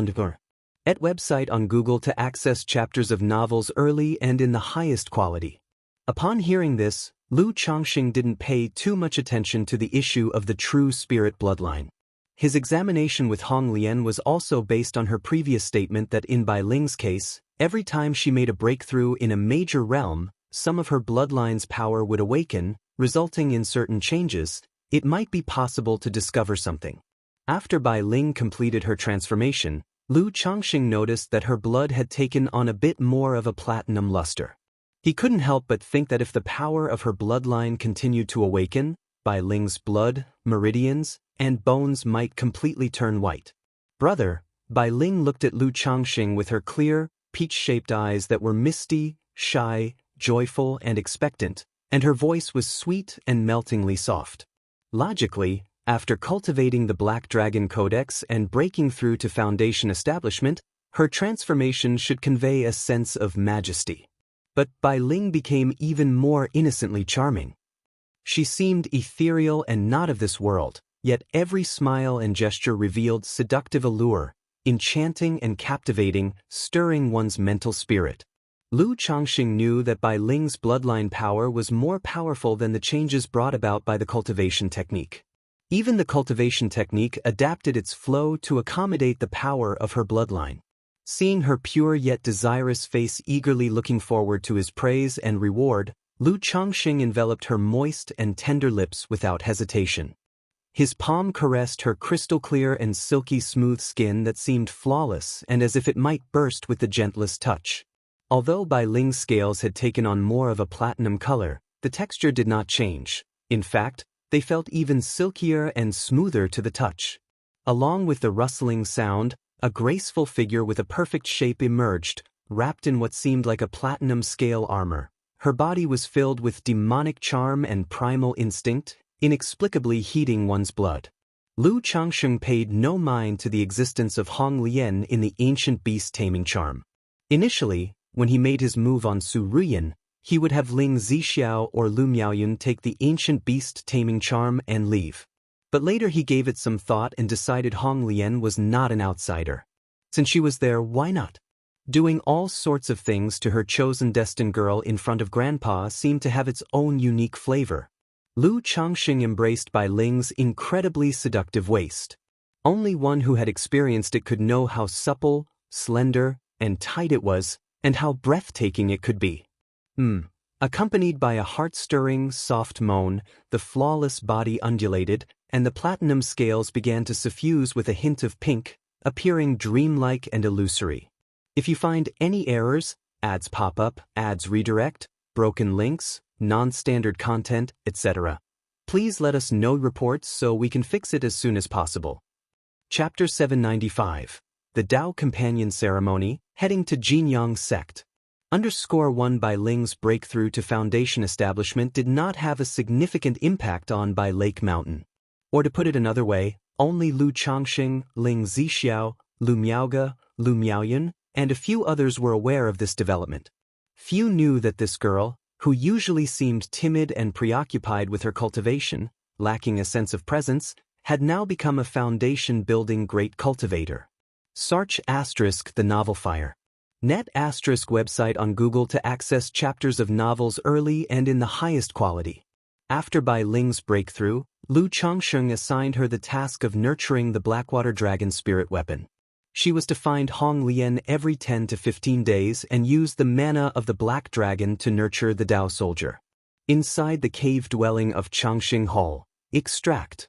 at website on Google to access chapters of novels early and in the highest quality. Upon hearing this, Lu Changxing didn't pay too much attention to the issue of the true spirit bloodline. His examination with Hong Lian was also based on her previous statement that in Bai Ling's case, every time she made a breakthrough in a major realm, some of her bloodline's power would awaken, resulting in certain changes. It might be possible to discover something. After Bai Ling completed her transformation, Lu Changxing noticed that her blood had taken on a bit more of a platinum luster. He couldn't help but think that if the power of her bloodline continued to awaken, Bai Ling's blood, meridians, and bones might completely turn white. Brother, Bai Ling looked at Lu Changxing with her clear, peach-shaped eyes that were misty, shy, joyful, and expectant, and her voice was sweet and meltingly soft. Logically, After cultivating the Black Dragon Codex and breaking through to Foundation establishment, her transformation should convey a sense of majesty. But Bai Ling became even more innocently charming. She seemed ethereal and not of this world, yet every smile and gesture revealed seductive allure, enchanting and captivating, stirring one's mental spirit. Lu Changxing knew that Bai Ling's bloodline power was more powerful than the changes brought about by the cultivation technique. Even the cultivation technique adapted its flow to accommodate the power of her bloodline. Seeing her pure yet desirous face eagerly looking forward to his praise and reward, Lu Changxing enveloped her moist and tender lips without hesitation. His palm caressed her crystal-clear and silky smooth skin that seemed flawless and as if it might burst with the gentlest touch. Although Bai Ling's scales had taken on more of a platinum color, the texture did not change. In fact, they felt even silkier and smoother to the touch. Along with the rustling sound, a graceful figure with a perfect shape emerged, wrapped in what seemed like a platinum scale armor. Her body was filled with demonic charm and primal instinct, inexplicably heating one's blood. Lu Changxing paid no mind to the existence of Wang Lin in the ancient beast taming charm. Initially, when he made his move on Su Ruyan, he would have Ling Zixiao or Lu Miaoyun take the ancient beast taming charm and leave. But later he gave it some thought and decided Wang Lin was not an outsider. Since she was there, why not? Doing all sorts of things to her chosen destined girl in front of Grandpa seemed to have its own unique flavor. Lu Changxing embraced Bai Ling's incredibly seductive waist. Only one who had experienced it could know how supple, slender, and tight it was, and how breathtaking it could be. Accompanied by a heart-stirring, soft moan, the flawless body undulated, and the platinum scales began to suffuse with a hint of pink, appearing dreamlike and illusory. If you find any errors, ads pop up, ads redirect, broken links, non-standard content, etc., please let us know reports so we can fix it as soon as possible. Chapter 795. The Dao Companion Ceremony, Heading to Jinyang Sect. _1 Bai Ling's breakthrough to Foundation establishment did not have a significant impact on Bai Lake Mountain. Or to put it another way, only Lu Changxing, Ling Zixiao, Lu Miaoge, Lu Miaoyun, and a few others were aware of this development. Few knew that this girl, who usually seemed timid and preoccupied with her cultivation, lacking a sense of presence, had now become a foundation-building great cultivator. Search * the novel Fire. Net * website on Google to access chapters of novels early and in the highest quality. After Bai Ling's breakthrough, Lu Changxing assigned her the task of nurturing the Blackwater Dragon spirit weapon. She was to find Wang Lin every 10 to 15 days and use the mana of the Black Dragon to nurture the Dao soldier. Inside the cave dwelling of Changxing Hall, extract.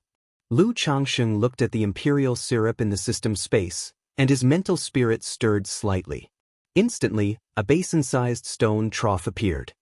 Lu Changxing looked at the imperial syrup in the system space, and his mental spirit stirred slightly. Instantly, a basin-sized stone trough appeared.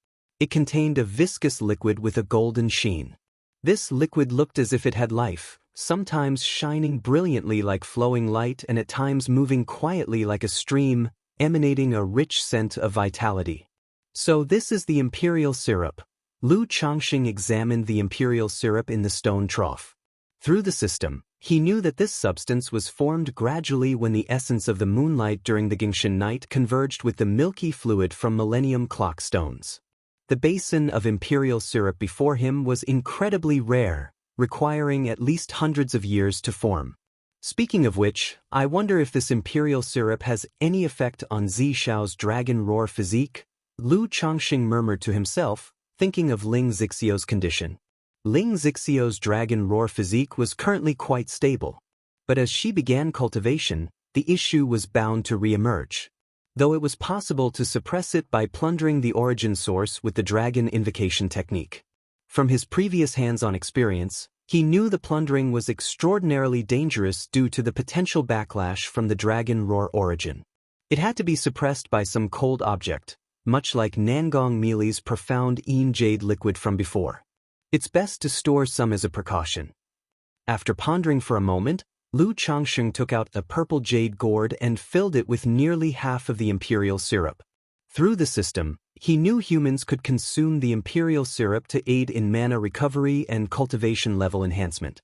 It contained a viscous liquid with a golden sheen. This liquid looked as if it had life, sometimes shining brilliantly like flowing light and at times moving quietly like a stream, emanating a rich scent of vitality. So this is the imperial syrup. Lu Changxing examined the imperial syrup in the stone trough. Through the system, he knew that this substance was formed gradually when the essence of the moonlight during the Gingshan night converged with the milky fluid from Millennium Clock stones. The basin of imperial syrup before him was incredibly rare, requiring at least hundreds of years to form. Speaking of which, I wonder if this imperial syrup has any effect on Zixiao's dragon roar physique? Lu Changxing murmured to himself, thinking of Ling Zixiao's condition. Ling Zixiao's dragon roar physique was currently quite stable. But as she began cultivation, the issue was bound to re-emerge. Though it was possible to suppress it by plundering the origin source with the dragon invocation technique. From his previous hands-on experience, he knew the plundering was extraordinarily dangerous due to the potential backlash from the dragon roar origin. It had to be suppressed by some cold object, much like Nangong Meili's profound Yin Jade liquid from before. It's best to store some as a precaution. After pondering for a moment, Lu Changxing took out a purple jade gourd and filled it with nearly half of the imperial syrup. Through the system, he knew humans could consume the imperial syrup to aid in mana recovery and cultivation level enhancement.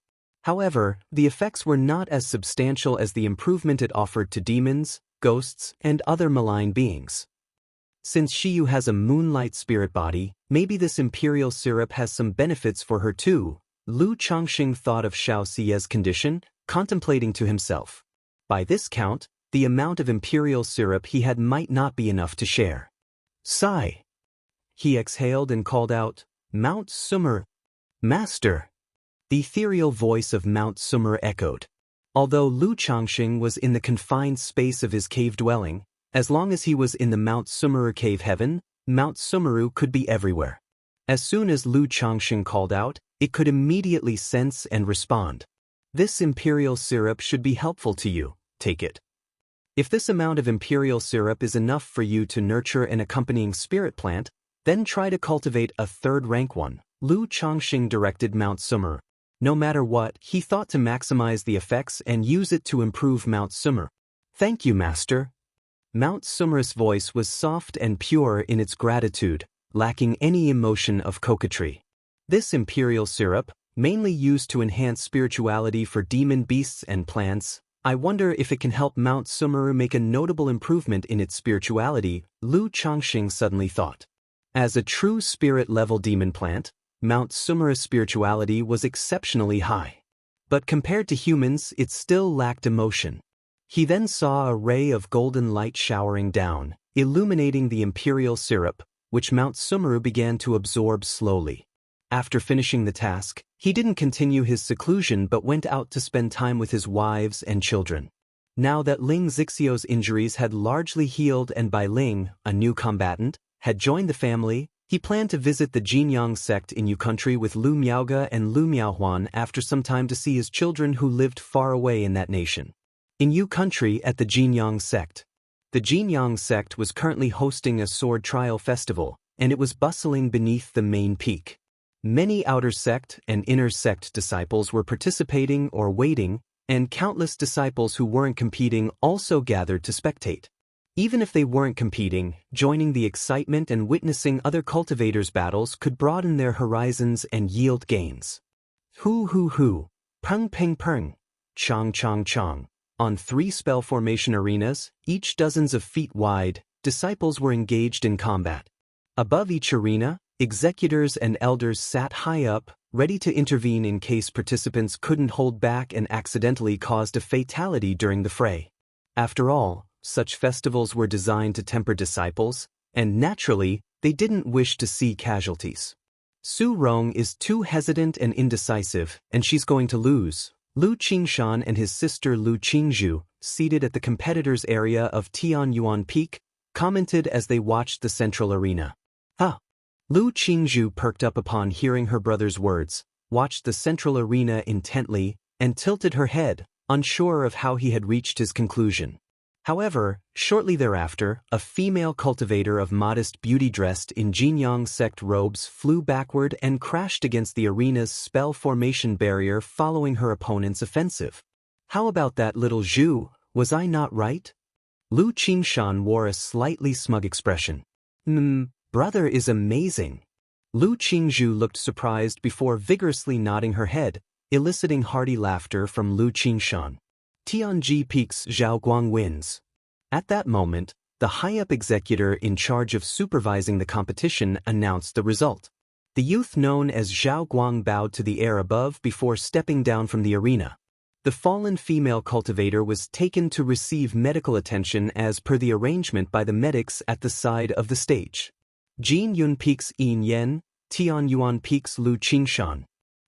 However, the effects were not as substantial as the improvement it offered to demons, ghosts, and other malign beings. Since Xiyu has a moonlight spirit body, maybe this imperial syrup has some benefits for her too. Lu Changxing thought of Xiao Xie's condition, contemplating to himself. By this count, the amount of imperial syrup he had might not be enough to share. Sigh. He exhaled and called out, "Mount Sumer." "Master." The ethereal voice of Mount Sumer echoed. Although Lu Changxing was in the confined space of his cave dwelling, as long as he was in the Mount Sumeru cave heaven, Mount Sumeru could be everywhere. As soon as Lu Changxing called out, it could immediately sense and respond. This imperial syrup should be helpful to you, take it. If this amount of imperial syrup is enough for you to nurture an accompanying spirit plant, then try to cultivate a third-rank one, Lu Changxing directed Mount Sumer. No matter what, he thought to maximize the effects and use it to improve Mount Sumer. "Thank you, Master." Mount Sumer's voice was soft and pure in its gratitude, lacking any emotion of coquetry. This imperial syrup, mainly used to enhance spirituality for demon beasts and plants, I wonder if it can help Mount Sumeru make a notable improvement in its spirituality, Lu Changxing suddenly thought. As a true spirit-level demon plant, Mount Sumeru's spirituality was exceptionally high. But compared to humans, it still lacked emotion. He then saw a ray of golden light showering down, illuminating the imperial syrup, which Mount Sumeru began to absorb slowly. After finishing the task, he didn't continue his seclusion but went out to spend time with his wives and children. Now that Ling Zixio's injuries had largely healed and by Ling, a new combatant, had joined the family, he planned to visit the Jinyang sect in Yu country with Lu Miaoge and Lu Miaohuan after some time to see his children who lived far away in that nation. In Yu country at the Jinyang sect. The Jinyang sect was currently hosting a sword trial festival, and it was bustling beneath the main peak. Many outer sect and inner sect disciples were participating or waiting, and countless disciples who weren't competing also gathered to spectate. Even if they weren't competing, joining the excitement and witnessing other cultivators' battles could broaden their horizons and yield gains. Hu hu hu, peng peng peng, chong chong chong. On 3 spell formation arenas, each dozens of feet wide, disciples were engaged in combat. Above each arena, executors and elders sat high up, ready to intervene in case participants couldn't hold back and accidentally caused a fatality during the fray. After all, such festivals were designed to temper disciples, and naturally, they didn't wish to see casualties. Su Rong is too hesitant and indecisive, and she's going to lose. Lu Qingshan and his sister Lu Qingzhu, seated at the competitors' area of Tianyuan Peak, commented as they watched the central arena. "Huh." Lu Qingzhu perked up upon hearing her brother's words, watched the central arena intently, and tilted her head, unsure of how he had reached his conclusion. However, shortly thereafter, a female cultivator of modest beauty dressed in Jinyang sect robes flew backward and crashed against the arena's spell formation barrier following her opponent's offensive. "How about that little Zhu, was I not right?" Lu Qingshan wore a slightly smug expression. Brother is amazing." Lu Qingzhu looked surprised before vigorously nodding her head, eliciting hearty laughter from Lu Qingshan. Tianji Peak's Zhao Guang wins. At that moment, the high-up executor in charge of supervising the competition announced the result. The youth known as Zhao Guang bowed to the air above before stepping down from the arena. The fallen female cultivator was taken to receive medical attention as per the arrangement by the medics at the side of the stage. Jin Yun Peak's Yin Yen, Tian Yuan Peak's Lu Qingshan.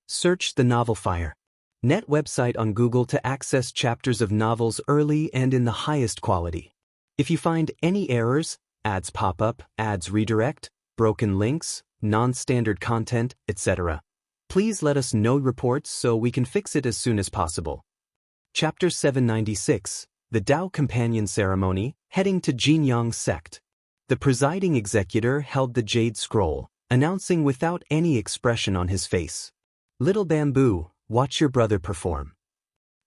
Search the novel Fire. Net website on Google to access chapters of novels early and in the highest quality. If you find any errors, ads pop up, ads redirect, broken links, non-standard content, etc., please let us know reports so we can fix it as soon as possible. Chapter 796, The Dao Companion Ceremony, heading to Jinyang Sect. The presiding executor held the jade scroll, announcing without any expression on his face. "Little Bamboo, watch your brother perform."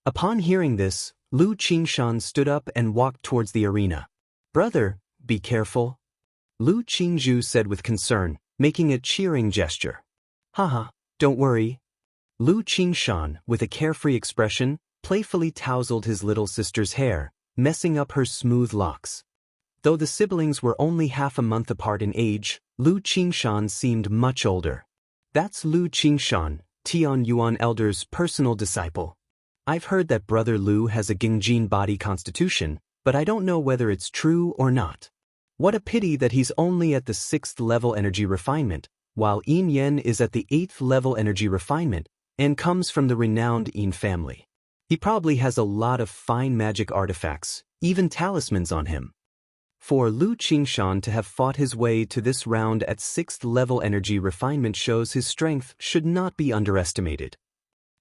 Upon hearing this, Lu Qingshan stood up and walked towards the arena. "Brother, be careful," Lu Qingzhu said with concern, making a cheering gesture. "Haha, don't worry." Lu Qingshan, with a carefree expression, playfully tousled his little sister's hair, messing up her smooth locks. Though the siblings were only half a month apart in age, Lu Qingshan seemed much older. That's Lu Qingshan, Tian Yuan Elder's personal disciple. I've heard that Brother Lu has a Gingjin body constitution, but I don't know whether it's true or not. What a pity that he's only at the 6th level energy refinement, while Yin Yen is at the 8th level energy refinement, and comes from the renowned Yin family. He probably has a lot of fine magic artifacts, even talismans on him. For Lu Qingshan to have fought his way to this round at 6th level energy refinement shows his strength should not be underestimated.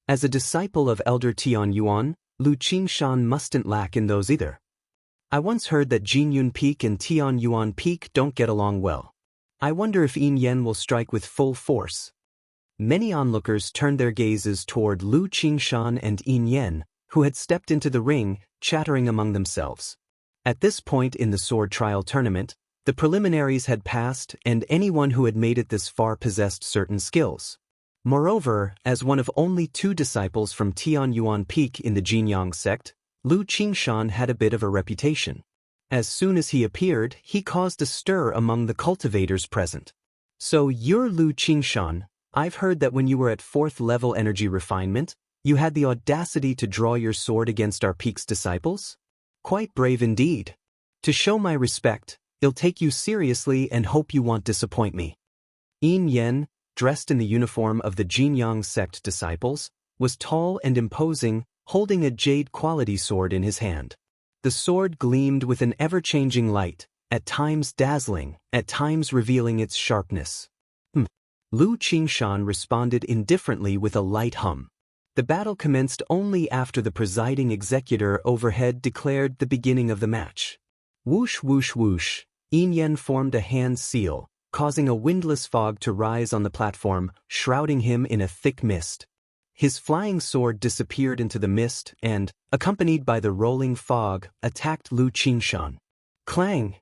As a disciple of Elder Tian Yuan, Lu Qingshan mustn't lack in those either. I once heard that Jinyun Peak and Tian Yuan Peak don't get along well. I wonder if Yin Yen will strike with full force. Many onlookers turned their gazes toward Lu Qingshan and Yin Yen, who had stepped into the ring, chattering among themselves. At this point in the sword trial tournament, the preliminaries had passed and anyone who had made it this far possessed certain skills. Moreover, as one of only 2 disciples from Tian Yuan Peak in the Jinyang sect, Lu Qingshan had a bit of a reputation. As soon as he appeared, he caused a stir among the cultivators present. So you're Lu Qingshan. I've heard that when you were at 4th level energy refinement, you had the audacity to draw your sword against our Peak's disciples? Quite brave indeed. To show my respect, I'll take you seriously and hope you won't disappoint me. Yin Yen, dressed in the uniform of the Jinyang sect disciples, was tall and imposing, holding a jade quality sword in his hand. The sword gleamed with an ever-changing light, at times dazzling, at times revealing its sharpness. Lu Qingshan responded indifferently with a light hum. The battle commenced only after the presiding executor overhead declared the beginning of the match. Whoosh whoosh whoosh, Yin Yen formed a hand seal, causing a windless fog to rise on the platform, shrouding him in a thick mist. His flying sword disappeared into the mist and, accompanied by the rolling fog, attacked Lu Qingshan. Clang!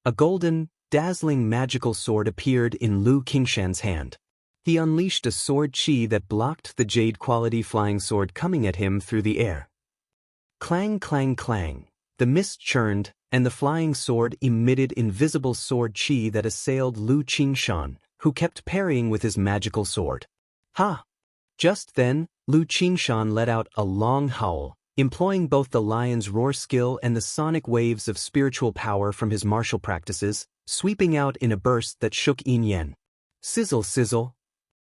A golden, dazzling magical sword appeared in Lu Qingshan's hand. He unleashed a sword chi that blocked the jade-quality flying sword coming at him through the air. Clang clang clang, the mist churned, and the flying sword emitted invisible sword chi that assailed Lu Qingshan, who kept parrying with his magical sword. Ha! Just then, Lu Qingshan let out a long howl, employing both the lion's roar skill and the sonic waves of spiritual power from his martial practices, sweeping out in a burst that shook Yin Yen. Sizzle sizzle.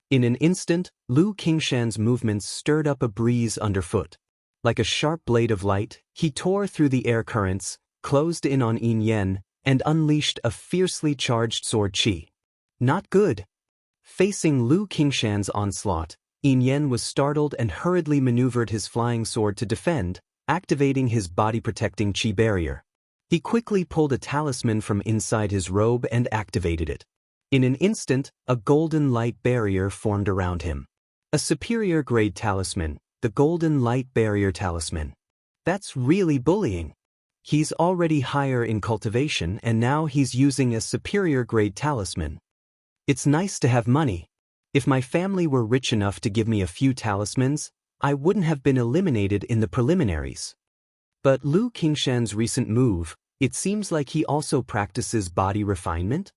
In an instant, Lu Qingshan's movements stirred up a breeze underfoot. Like a sharp blade of light, he tore through the air currents, closed in on Yin Yen, and unleashed a fiercely charged sword chi. Not good. Facing Lu Qingshan's onslaught, Yin Yen was startled and hurriedly maneuvered his flying sword to defend, activating his body-protecting chi barrier. He quickly pulled a talisman from inside his robe and activated it. In an instant, a golden light barrier formed around him. A superior grade talisman, the Golden Light Barrier Talisman. That's really bullying. He's already higher in cultivation and now he's using a superior grade talisman. It's nice to have money. If my family were rich enough to give me a few talismans, I wouldn't have been eliminated in the preliminaries. But Lu Qingshan's recent move, it seems like he also practices body refinement?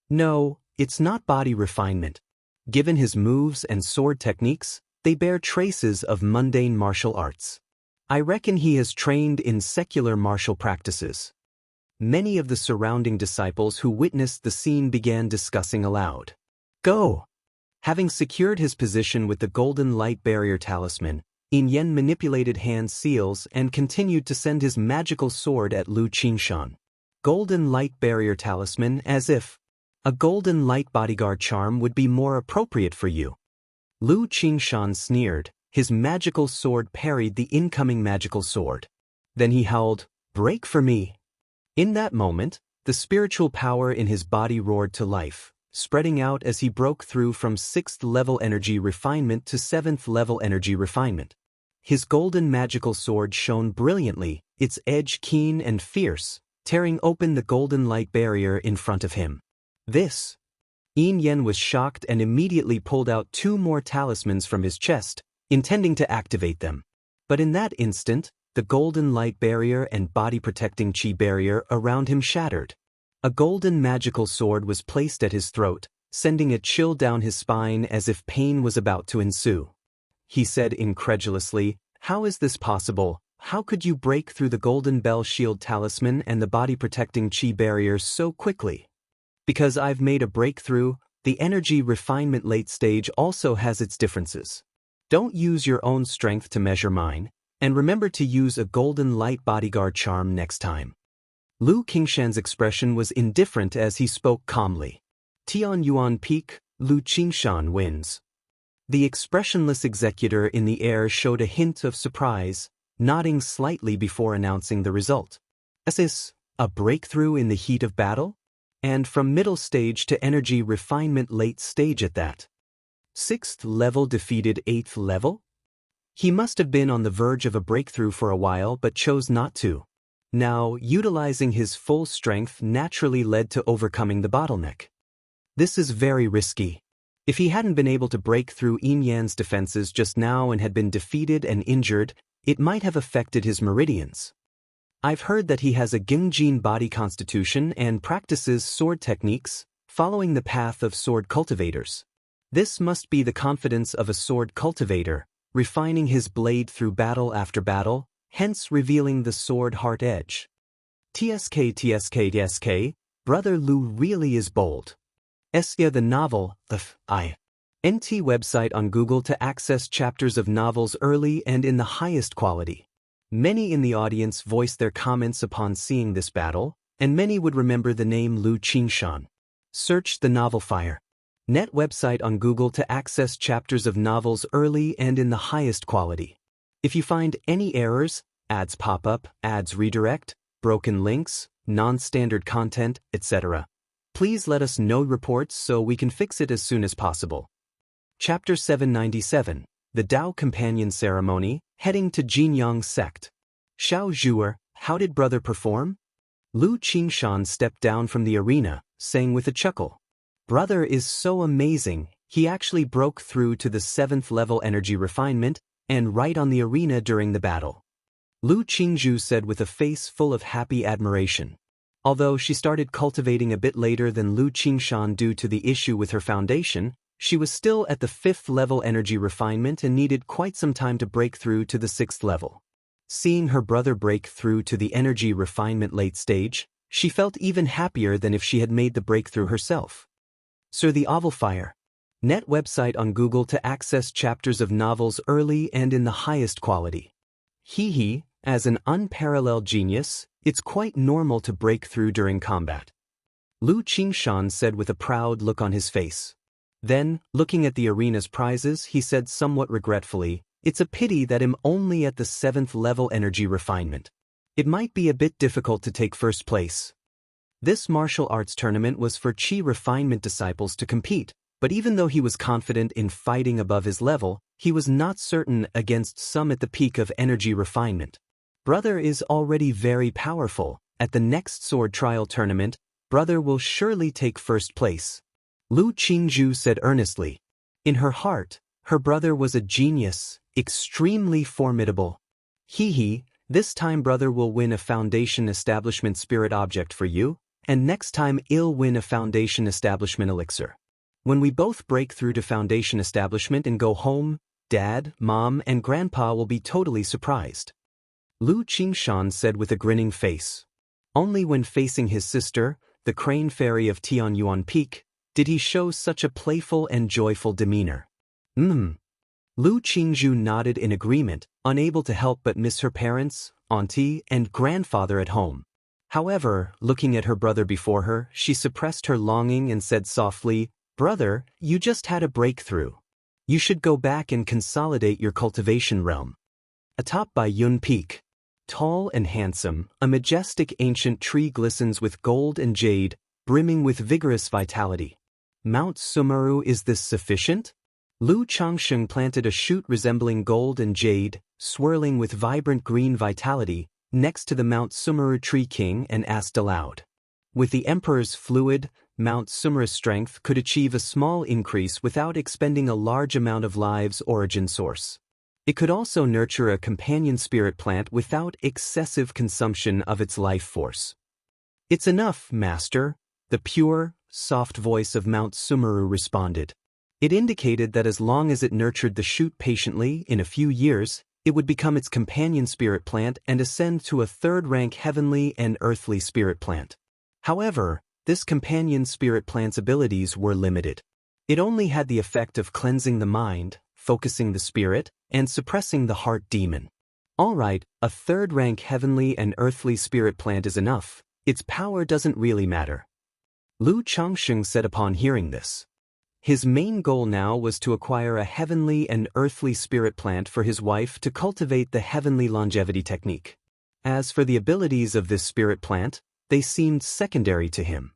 No, it's not body refinement. Given his moves and sword techniques, they bear traces of mundane martial arts. I reckon he has trained in secular martial practices. Many of the surrounding disciples who witnessed the scene began discussing aloud. Go! Having secured his position with the Golden Light Barrier Talisman, Yin Yen manipulated hand seals and continued to send his magical sword at Lu Qingshan. Golden Light Barrier Talisman, as if a golden light bodyguard charm would be more appropriate for you. Lu Qingshan sneered. His magical sword parried the incoming magical sword. Then he howled, "Break for me!" In that moment, the spiritual power in his body roared to life, spreading out as he broke through from 6th level energy refinement to 7th level energy refinement. His golden magical sword shone brilliantly, its edge keen and fierce, tearing open the golden light barrier in front of him. This Yin Yen was shocked and immediately pulled out 2 more talismans from his chest, intending to activate them. But in that instant, the golden light barrier and body-protecting chi barrier around him shattered. A golden magical sword was placed at his throat, sending a chill down his spine as if pain was about to ensue. He said incredulously, "How is this possible? How could you break through the golden bell shield talisman and the body-protecting chi barrier so quickly?" "Because I've made a breakthrough. The energy refinement late stage also has its differences. Don't use your own strength to measure mine, and remember to use a golden light bodyguard charm next time." Lu Qingshan's expression was indifferent as he spoke calmly. Tianyuan Peak, Lu Qingshan wins. The expressionless executor in the air showed a hint of surprise, nodding slightly before announcing the result. "Is this a breakthrough in the heat of battle? And from middle stage to energy refinement late stage at that. 6th level defeated 8th level? He must have been on the verge of a breakthrough for a while but chose not to. Now, utilizing his full strength naturally led to overcoming the bottleneck. This is very risky. If he hadn't been able to break through Yin Yan's defenses just now and had been defeated and injured, it might have affected his meridians. I've heard that he has a Gingjin body constitution and practices sword techniques, following the path of sword cultivators. This must be the confidence of a sword cultivator, refining his blade through battle after battle, hence revealing the sword heart edge. TSK, Brother Lu really is bold. Esya the novel, NT website on Google to access chapters of novels early and in the highest quality. Many in the audience voiced their comments upon seeing this battle, and many would remember the name Lu Qingshan. Search the novel Fire. Net website on Google to access chapters of novels early and in the highest quality. If you find any errors, ads pop up, ads redirect, broken links, non-standard content, etc., please let us know reports so we can fix it as soon as possible. Chapter 797, The Dao Companion Ceremony, Heading to Jinyang Sect. Xiao Zhuer, how did brother perform? Lu Qingshan stepped down from the arena, saying with a chuckle, "Brother is so amazing, he actually broke through to the 7th level energy refinement, and right on the arena during the battle." Lu Qingzhu said with a face full of happy admiration. Although she started cultivating a bit later than Lu Qingshan due to the issue with her foundation, she was still at the 5th level energy refinement and needed quite some time to break through to the 6th level. Seeing her brother break through to the energy refinement late stage, she felt even happier than if she had made the breakthrough herself. Sir the Oval Fire. Net website on Google to access chapters of novels early and in the highest quality. He, as an unparalleled genius, it's quite normal to break through during combat. Lu Qingshan said with a proud look on his face. Then, looking at the arena's prizes, he said somewhat regretfully, "It's a pity that I'm only at the 7th level energy refinement. It might be a bit difficult to take first place." This martial arts tournament was for Chi refinement disciples to compete, but even though he was confident in fighting above his level, he was not certain against some at the peak of energy refinement. Brother is already very powerful. At the next sword trial tournament, brother will surely take first place. Lu Qingzhu said earnestly. In her heart, her brother was a genius, extremely formidable. This time brother will win a foundation establishment spirit object for you, and next time I'll win a foundation establishment elixir. When we both break through to foundation establishment and go home, Dad, Mom, and Grandpa will be totally surprised. Lu Qingshan said with a grinning face. Only when facing his sister, the crane fairy of Tianyuan Peak, did he show such a playful and joyful demeanor. Lu Qingzhu nodded in agreement, unable to help but miss her parents, auntie, and grandfather at home. However, looking at her brother before her, she suppressed her longing and said softly, "Brother, you just had a breakthrough. You should go back and consolidate your cultivation realm." Atop by Yun Peak. Tall and handsome, a majestic ancient tree glistens with gold and jade, brimming with vigorous vitality. Mount Sumeru, is this sufficient? Lu Changsheng planted a shoot resembling gold and jade, swirling with vibrant green vitality, next to the Mount Sumeru tree king and asked aloud. With the emperor's fluid, Mount Sumera's strength could achieve a small increase without expending a large amount of lives' origin source. It could also nurture a companion spirit plant without excessive consumption of its life force. "It's enough, Master," the pure, soft voice of Mount Sumeru responded. It indicated that as long as it nurtured the shoot patiently, in a few years, it would become its companion spirit plant and ascend to a third-rank heavenly and earthly spirit plant. However, this companion spirit plant's abilities were limited. It only had the effect of cleansing the mind, focusing the spirit, and suppressing the heart demon. Alright, a third-rank heavenly and earthly spirit plant is enough. Its power doesn't really matter. Lu Changsheng said upon hearing this. His main goal now was to acquire a heavenly and earthly spirit plant for his wife to cultivate the heavenly longevity technique. As for the abilities of this spirit plant, they seemed secondary to him.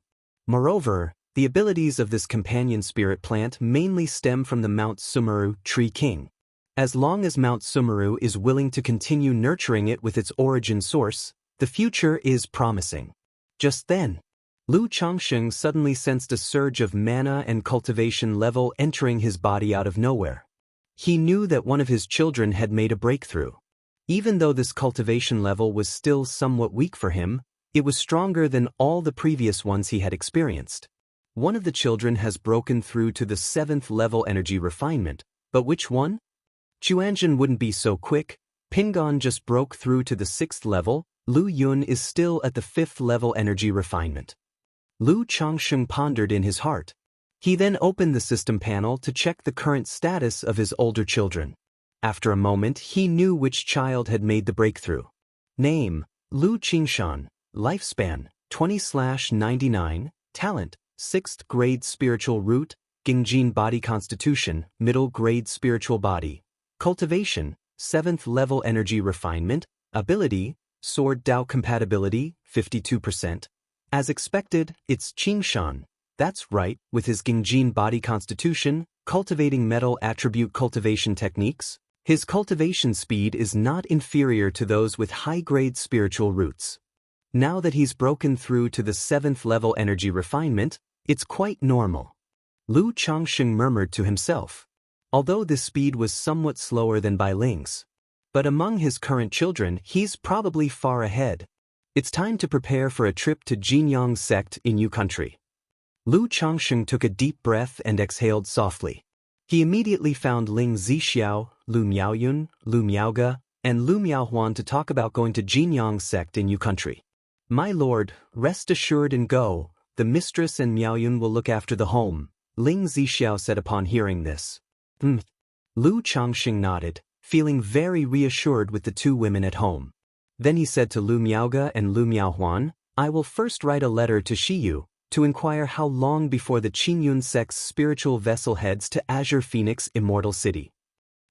Moreover, the abilities of this companion spirit plant mainly stem from the Mount Sumeru Tree King. As long as Mount Sumeru is willing to continue nurturing it with its origin source, the future is promising. Just then, Lu Changsheng suddenly sensed a surge of mana and cultivation level entering his body out of nowhere. He knew that one of his children had made a breakthrough. Even though this cultivation level was still somewhat weak for him, it was stronger than all the previous ones he had experienced. One of the children has broken through to the 7th level energy refinement, but which one? Chuanjin wouldn't be so quick. Pingon just broke through to the 6th level. Lu Yun is still at the 5th level energy refinement. Lu Changsheng pondered in his heart. He then opened the system panel to check the current status of his older children. After a moment, he knew which child had made the breakthrough. Name: Lu Qingshan. Lifespan: 20/99. Talent: 6th grade spiritual root, Gingjin body constitution, middle grade spiritual body. Cultivation: 7th level energy refinement. Ability: Sword Dao compatibility, 52%. As expected, it's Qingshan. That's right, with his Gingjin body constitution, cultivating metal attribute cultivation techniques, his cultivation speed is not inferior to those with high-grade spiritual roots. Now that he's broken through to the 7th level energy refinement, it's quite normal. Lu Changsheng murmured to himself. Although this speed was somewhat slower than Bai Ling's. But among his current children, he's probably far ahead. It's time to prepare for a trip to Jinyang sect in Yu country. Lu Changsheng took a deep breath and exhaled softly. He immediately found Ling Zixiao, Lu Miaoyun, Lu Miaoge, and Lu Miaohuan to talk about going to Jinyang sect in Yu country. "My lord, rest assured and go. The mistress and Miaoyun will look after the home," Ling Zixiao said upon hearing this. Lu Changsheng nodded, feeling very reassured with the two women at home. Then he said to Lu Miaoge and Lu Miaohuan, "I will first write a letter to Shiyu, to inquire how long before the Qingyun sect's spiritual vessel heads to Azure Phoenix Immortal City."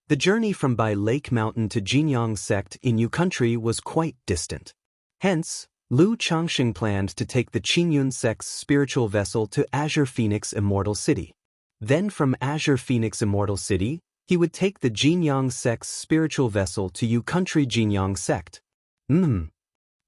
The journey from Bai Lake Mountain to Jinyang sect in Yu country was quite distant. Hence, Lu Changsheng planned to take the Qingyun sect's spiritual vessel to Azure Phoenix Immortal City. Then from Azure Phoenix Immortal City, he would take the Jinyang sect's spiritual vessel to Yu country Jinyang sect. Lu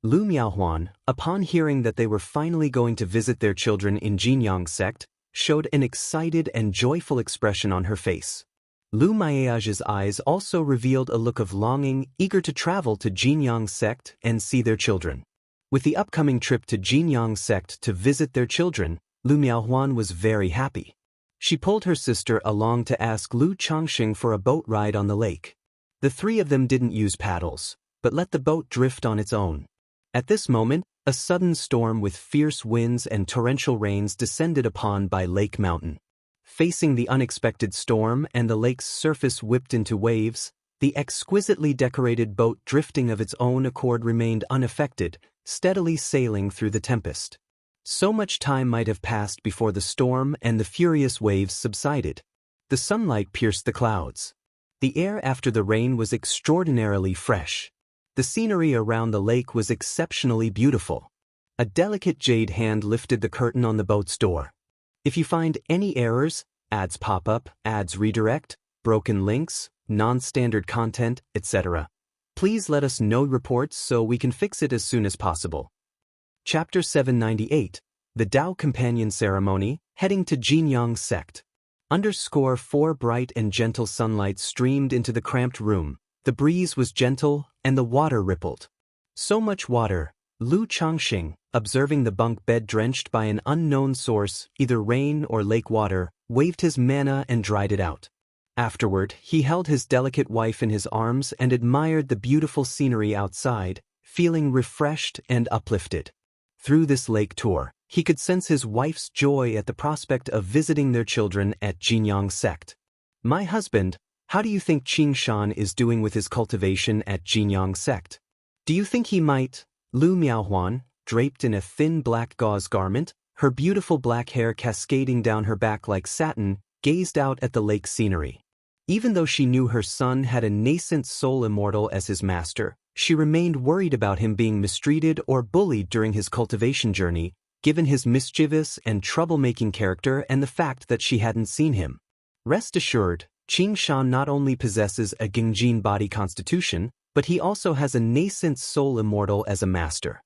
Miaohuan, upon hearing that they were finally going to visit their children in Jinyang sect, showed an excited and joyful expression on her face. Lu Miaoge's eyes also revealed a look of longing, eager to travel to Jinyang sect and see their children. With the upcoming trip to Jinyang sect to visit their children, Lu Miaohuan was very happy. She pulled her sister along to ask Lu Changsheng for a boat ride on the lake. The three of them didn't use paddles, but let the boat drift on its own. At this moment, a sudden storm with fierce winds and torrential rains descended upon Bai Lake Mountain. Facing the unexpected storm and the lake's surface whipped into waves, the exquisitely decorated boat drifting of its own accord remained unaffected, steadily sailing through the tempest. So much time might have passed before the storm and the furious waves subsided. The sunlight pierced the clouds. The air after the rain was extraordinarily fresh. The scenery around the lake was exceptionally beautiful. A delicate jade hand lifted the curtain on the boat's door. If you find any errors, ads pop up, ads redirect, broken links, non-standard content, etc., please let us know reports so we can fix it as soon as possible. Chapter 798. The Dao Companion Ceremony, heading to Jinyang sect. _4 bright and gentle sunlight streamed into the cramped room. The breeze was gentle, and the water rippled. So much water. Lu Changxing, observing the bunk bed drenched by an unknown source, either rain or lake water, waved his mana and dried it out. Afterward, he held his delicate wife in his arms and admired the beautiful scenery outside, feeling refreshed and uplifted. Through this lake tour, he could sense his wife's joy at the prospect of visiting their children at Jinyang sect. My husband, how do you think Qing Shan is doing with his cultivation at Jinyang sect? Do you think he might? Lu Miaohuan, draped in a thin black gauze garment, her beautiful black hair cascading down her back like satin, gazed out at the lake scenery. Even though she knew her son had a nascent soul immortal as his master, she remained worried about him being mistreated or bullied during his cultivation journey, given his mischievous and troublemaking character and the fact that she hadn't seen him. Rest assured, Qing Shan not only possesses a Gengjin body constitution, but he also has a nascent soul immortal as a master.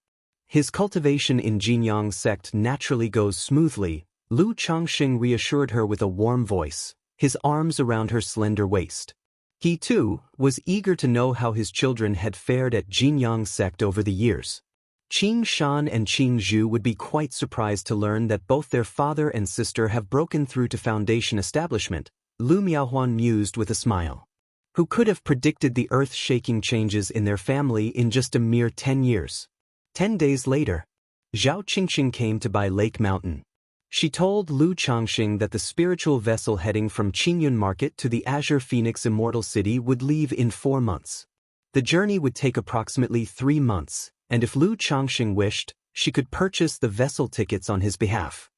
His cultivation in Jinyang sect naturally goes smoothly, Lu Changxing reassured her with a warm voice, his arms around her slender waist. He, too, was eager to know how his children had fared at Jinyang sect over the years. Qing Shan and Qing Zhu would be quite surprised to learn that both their father and sister have broken through to foundation establishment, Lu Miaohuan mused with a smile. Who could have predicted the earth-shaking changes in their family in just a mere 10 years? 10 days later, Zhao Qingqing came to buy Lake Mountain. She told Lu Changxing that the spiritual vessel heading from Qingyun Market to the Azure Phoenix Immortal City would leave in 4 months. The journey would take approximately 3 months, and if Lu Changxing wished, she could purchase the vessel tickets on his behalf.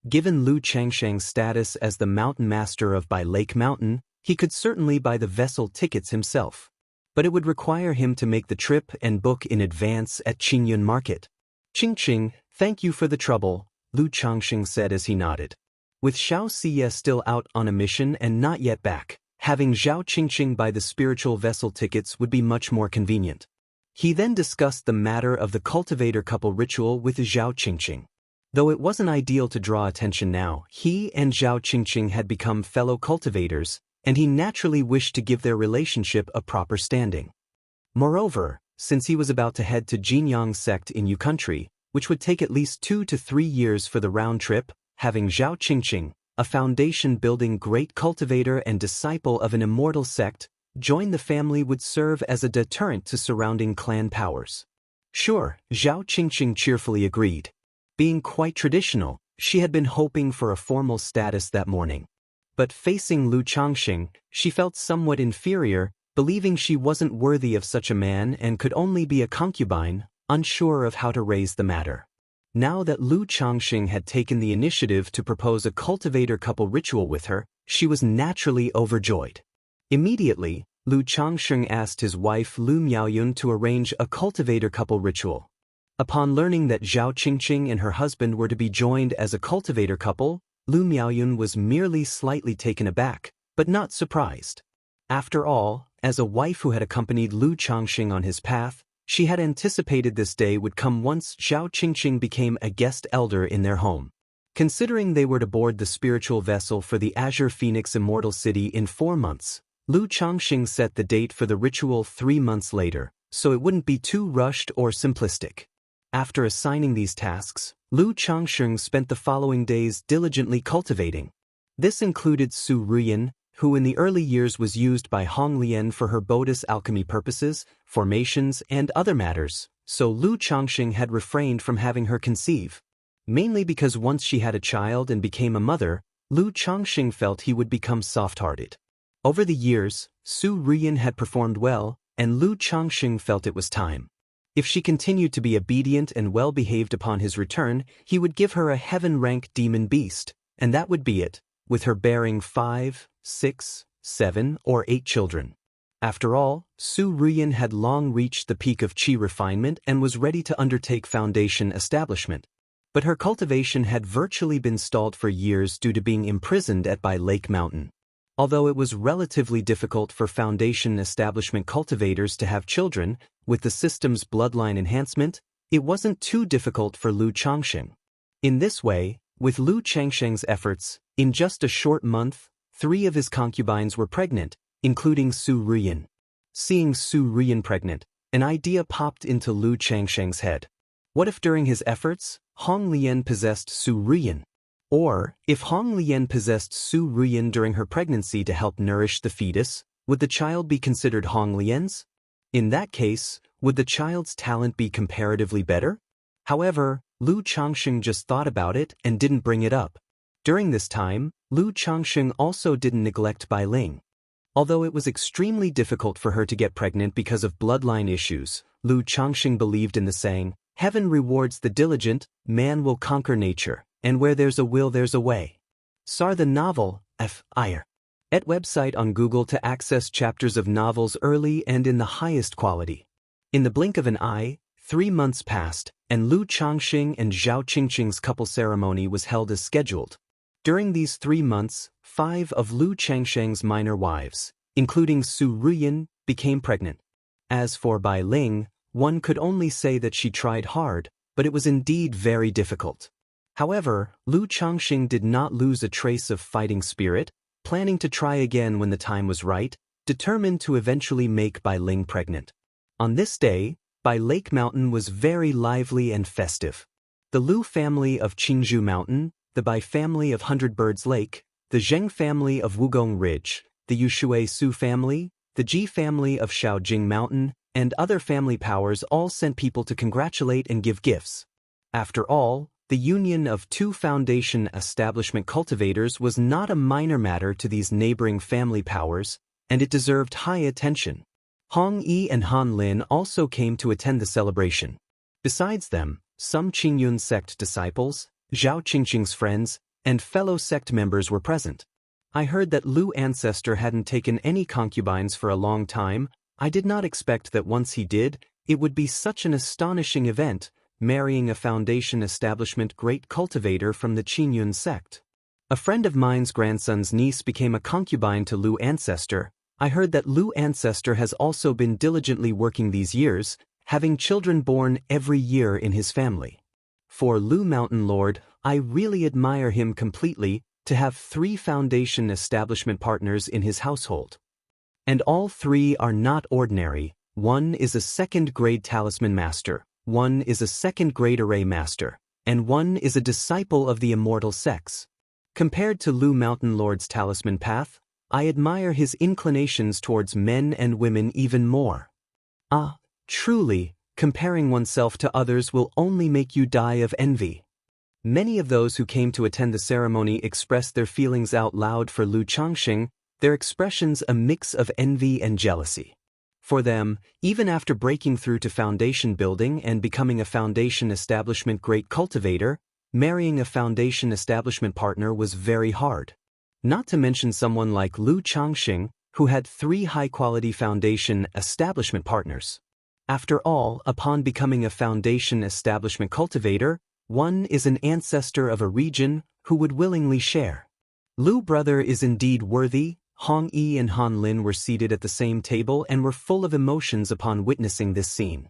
Given Lu Changxing's status as the mountain master of By Lake Mountain, he could certainly buy the vessel tickets himself. But it would require him to make the trip and book in advance at Qingyun Market. Qingqing, thank you for the trouble, Lu Changxing said as he nodded. With Xiaoxia still out on a mission and not yet back, having Zhao Qingqing buy the spiritual vessel tickets would be much more convenient. He then discussed the matter of the cultivator couple ritual with Zhao Qingqing. Though it wasn't ideal to draw attention now, he and Zhao Qingqing had become fellow cultivators, and he naturally wished to give their relationship a proper standing. Moreover, since he was about to head to Jinyang sect in Yu country, which would take at least 2 to 3 years for the round trip, having Zhao Qingqing, a foundation-building great cultivator and disciple of an immortal sect, join the family would serve as a deterrent to surrounding clan powers. Sure, Zhao Qingqing cheerfully agreed. Being quite traditional, she had been hoping for a formal status that morning. But facing Lu Changxing, she felt somewhat inferior, believing she wasn't worthy of such a man and could only be a concubine, unsure of how to raise the matter. Now that Lu Changxing had taken the initiative to propose a cultivator couple ritual with her, she was naturally overjoyed. Immediately, Lu Changxing asked his wife Lu Miaoyun to arrange a cultivator couple ritual. Upon learning that Zhao Qingqing and her husband were to be joined as a cultivator couple, Lu Miaoyun was merely slightly taken aback, but not surprised. After all, as a wife who had accompanied Lu Changxing on his path, she had anticipated this day would come once Zhao Qingqing became a guest elder in their home. Considering they were to board the spiritual vessel for the Azure Phoenix Immortal City in 4 months, Lu Changxing set the date for the ritual 3 months later, so it wouldn't be too rushed or simplistic. After assigning these tasks, Lu Changxing spent the following days diligently cultivating. This included Su Ruyan, who in the early years was used by Hong Lian for her Bodis alchemy purposes, formations, and other matters, so Lu Changxing had refrained from having her conceive. Mainly because once she had a child and became a mother, Lu Changxing felt he would become soft-hearted. Over the years, Su Ruyan had performed well, and Lu Changxing felt it was time. If she continued to be obedient and well-behaved upon his return, he would give her a heaven-rank demon beast, and that would be it, with her bearing 5, 6, 7, or 8 children. After all, Su Ruyan had long reached the peak of qi refinement and was ready to undertake foundation establishment. But her cultivation had virtually been stalled for years due to being imprisoned at By Lake Mountain. Although it was relatively difficult for foundation establishment cultivators to have children, with the system's bloodline enhancement, it wasn't too difficult for Lu Changxing. In this way, with Lu Changsheng's efforts, in just a short month, 3 of his concubines were pregnant, including Su Ruyan. Seeing Su Ruyan pregnant, an idea popped into Lu Changsheng's head. What if during his efforts, Hong Lian possessed Su Ruyan? Or, if Hong Lian possessed Su Ruyan during her pregnancy to help nourish the fetus, would the child be considered Hong Lian's? In that case, would the child's talent be comparatively better? However, Lu Changsheng just thought about it and didn't bring it up. During this time, Lu Changsheng also didn't neglect Bai Ling. Although it was extremely difficult for her to get pregnant because of bloodline issues, Lu Changsheng believed in the saying, "Heaven rewards the diligent, man will conquer nature, and where there's a will there's a way." Sar the novel, F.I.R. at website on Google to access chapters of novels early and in the highest quality. In the blink of an eye, 3 months passed, and Lu Changsheng and Zhao Qingqing's couple ceremony was held as scheduled. During these 3 months, 5 of Lu Changsheng's minor wives, including Su Ruyan, became pregnant. As for Bai Ling, one could only say that she tried hard, but it was indeed very difficult. However, Lu Changsheng did not lose a trace of fighting spirit, planning to try again when the time was right, determined to eventually make Bai Ling pregnant. On this day, Bai Lake Mountain was very lively and festive. The Lu family of Qingzhou Mountain, the Bai family of Hundred Birds Lake, the Zheng family of Wugong Ridge, the Yushui Su family, the Ji family of Shaojing Mountain, and other family powers all sent people to congratulate and give gifts. After all, the union of 2 foundation establishment cultivators was not a minor matter to these neighboring family powers, and it deserved high attention. Hong Yi and Han Lin also came to attend the celebration. Besides them, some Qingyun sect disciples, Zhao Qingqing's friends, and fellow sect members were present. I heard that Lu ancestor hadn't taken any concubines for a long time. I did not expect that once he did, it would be such an astonishing event, marrying a foundation establishment great cultivator from the Qingyun sect. A friend of mine's grandson's niece became a concubine to Lu ancestor. I heard that Lu ancestor has also been diligently working these years, having children born every year in his family. For Lu Mountain Lord, I really admire him completely, to have 3 foundation establishment partners in his household. And all 3 are not ordinary. One is a 2nd-grade talisman master, one is a 2nd-grade array master, and one is a disciple of the Immortal sects. Compared to Lu Mountain Lord's talisman path, I admire his inclinations towards men and women even more. Ah, truly, comparing oneself to others will only make you die of envy. Many of those who came to attend the ceremony expressed their feelings out loud for Lu Changsheng, their expressions a mix of envy and jealousy. For them, even after breaking through to foundation building and becoming a foundation establishment great cultivator, marrying a foundation establishment partner was very hard. Not to mention someone like Lu Changsheng, who had 3 high-quality foundation establishment partners. After all, upon becoming a foundation establishment cultivator, one is an ancestor of a region who would willingly share. Lu brother is indeed worthy. Hong Yi and Han Lin were seated at the same table and were full of emotions upon witnessing this scene.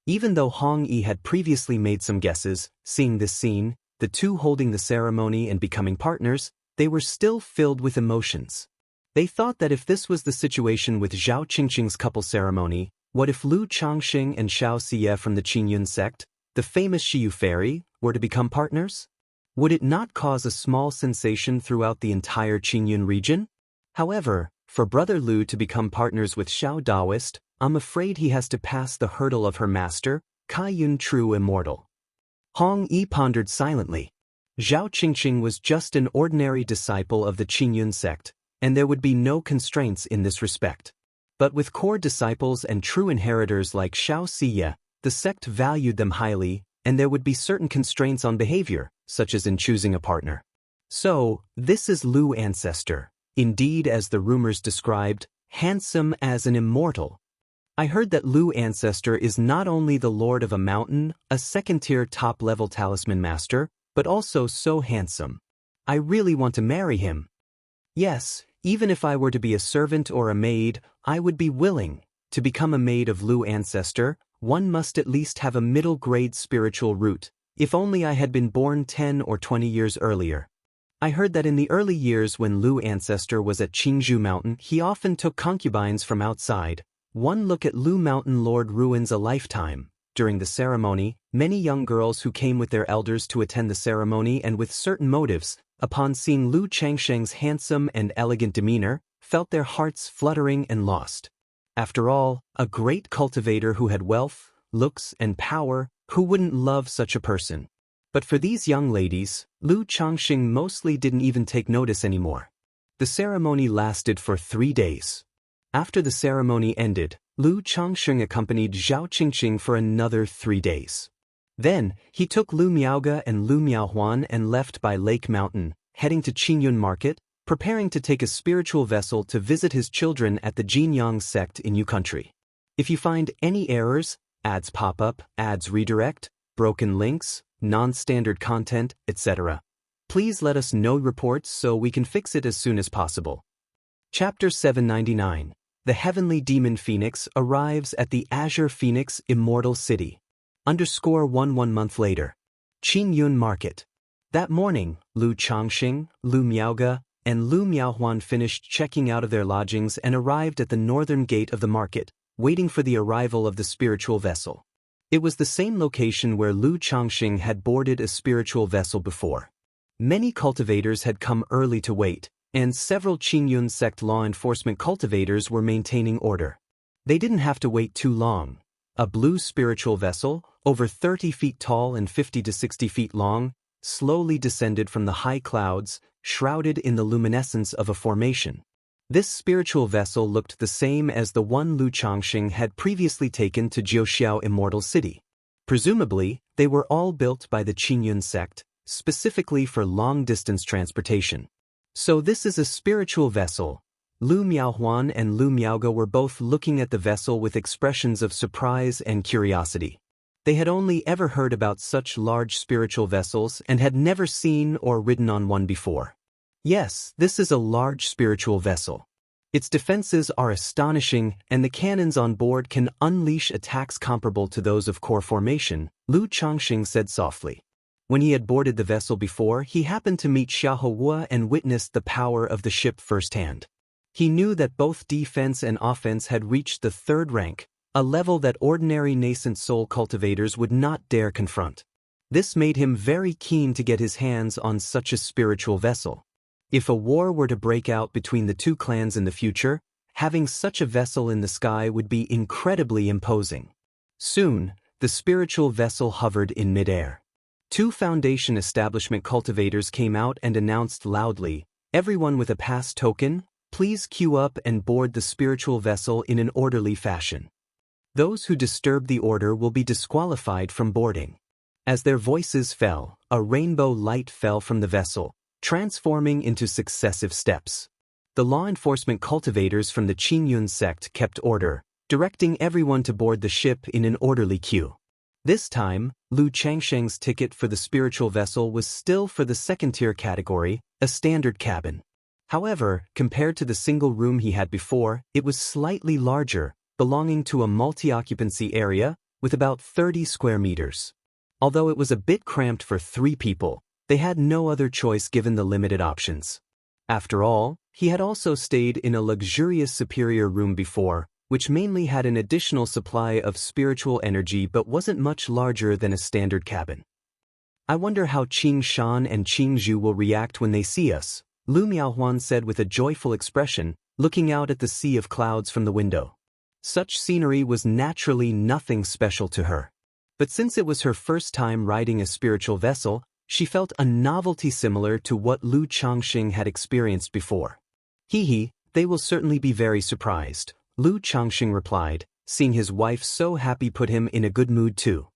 Even though Hong Yi had previously made some guesses, seeing this scene, the 2 holding the ceremony and becoming partners, they were still filled with emotions. They thought that if this was the situation with Zhao Qingqing's couple ceremony, what if Lu Changsheng and Xiao Xie from the Qingyun sect, the famous Shiyu fairy, were to become partners? Would it not cause a small sensation throughout the entire Qingyun region? However, for Brother Lu to become partners with Xiao Daoist, I'm afraid he has to pass the hurdle of her master, Kaiyun True Immortal. Hong Yi pondered silently. Zhao Qingqing was just an ordinary disciple of the Qingyun sect, and there would be no constraints in this respect. But with core disciples and true inheritors like Xiao Xie, the sect valued them highly, and there would be certain constraints on behavior, such as in choosing a partner. So, this is Lu ancestor, indeed as the rumors described, handsome as an immortal. I heard that Lu ancestor is not only the lord of a mountain, a 2nd-tier top-level talisman master, but also so handsome. I really want to marry him. Yes, even if I were to be a servant or a maid, I would be willing. To become a maid of Lu ancestor, one must at least have a middle-grade spiritual root, If only I had been born 10 or 20 years earlier. I heard that in the early years when Lu ancestor was at Qingzhou Mountain, he often took concubines from outside. One look at Lu Mountain Lord ruins a lifetime. During the ceremony, many young girls who came with their elders to attend the ceremony and with certain motives, upon seeing Lu Changsheng's handsome and elegant demeanor, felt their hearts fluttering and lost. After all, a great cultivator who had wealth, looks, and power, who wouldn't love such a person? But for these young ladies, Lu Changsheng mostly didn't even take notice anymore. The ceremony lasted for 3 days. After the ceremony ended, Lu Changsheng accompanied Zhao Qingqing for another 3 days. Then, he took Lu Miaoge and Lu Miaohuan and left by Lake Mountain, heading to Qingyun Market, preparing to take a spiritual vessel to visit his children at the Jinyang sect in Yu Country. If you find any errors, ads pop up, ads redirect, broken links, non-standard content, etc., please let us know reports so we can fix it as soon as possible. Chapter 799. The Heavenly Demon Phoenix arrives at the Azure Phoenix Immortal City. _1 month later. Qingyun Market. That morning, Lu Changxing, Lu Miaoge, and Lu Miaohuan finished checking out of their lodgings and arrived at the northern gate of the market, waiting for the arrival of the spiritual vessel. It was the same location where Lu Changxing had boarded a spiritual vessel before. Many cultivators had come early to wait, and several Qingyun sect law enforcement cultivators were maintaining order. They didn't have to wait too long. A blue spiritual vessel, over 30 feet tall and 50 to 60 feet long, slowly descended from the high clouds, shrouded in the luminescence of a formation. This spiritual vessel looked the same as the one Lu Changxing had previously taken to Jiuxiao Immortal City. Presumably, they were all built by the Qingyun sect, specifically for long-distance transportation. So this is a spiritual vessel. Lu Miaohuan and Lu Miaoge were both looking at the vessel with expressions of surprise and curiosity. They had only ever heard about such large spiritual vessels and had never seen or ridden on one before. Yes, this is a large spiritual vessel. Its defenses are astonishing, and the cannons on board can unleash attacks comparable to those of core formation, Lu Changxing said softly. When he had boarded the vessel before, he happened to meet Xiahou and witnessed the power of the ship firsthand. He knew that both defense and offense had reached the 3rd rank, a level that ordinary nascent soul cultivators would not dare confront. This made him very keen to get his hands on such a spiritual vessel. If a war were to break out between the two clans in the future, having such a vessel in the sky would be incredibly imposing. Soon, the spiritual vessel hovered in midair. 2 Foundation establishment cultivators came out and announced loudly, "Everyone with a pass token, please queue up and board the spiritual vessel in an orderly fashion. Those who disturb the order will be disqualified from boarding." As their voices fell, a rainbow light fell from the vessel, transforming into successive steps. The law enforcement cultivators from the Qingyun sect kept order, directing everyone to board the ship in an orderly queue. This time, Lu Changsheng's ticket for the spiritual vessel was still for the 2nd-tier category, a standard cabin. However, compared to the single room he had before, it was slightly larger, belonging to a multi-occupancy area with about 30 square meters. Although it was a bit cramped for 3 people, they had no other choice given the limited options. After all, he had also stayed in a luxurious superior room before, which mainly had an additional supply of spiritual energy but wasn't much larger than a standard cabin. "I wonder how Qing Shan and Qing Zhu will react when they see us," Lu Miaohuan said with a joyful expression, looking out at the sea of clouds from the window. Such scenery was naturally nothing special to her. But since it was her first time riding a spiritual vessel, she felt a novelty similar to what Lu Changxing had experienced before. "Hee, they will certainly be very surprised," Lu Changxing replied, seeing his wife so happy put him in a good mood too.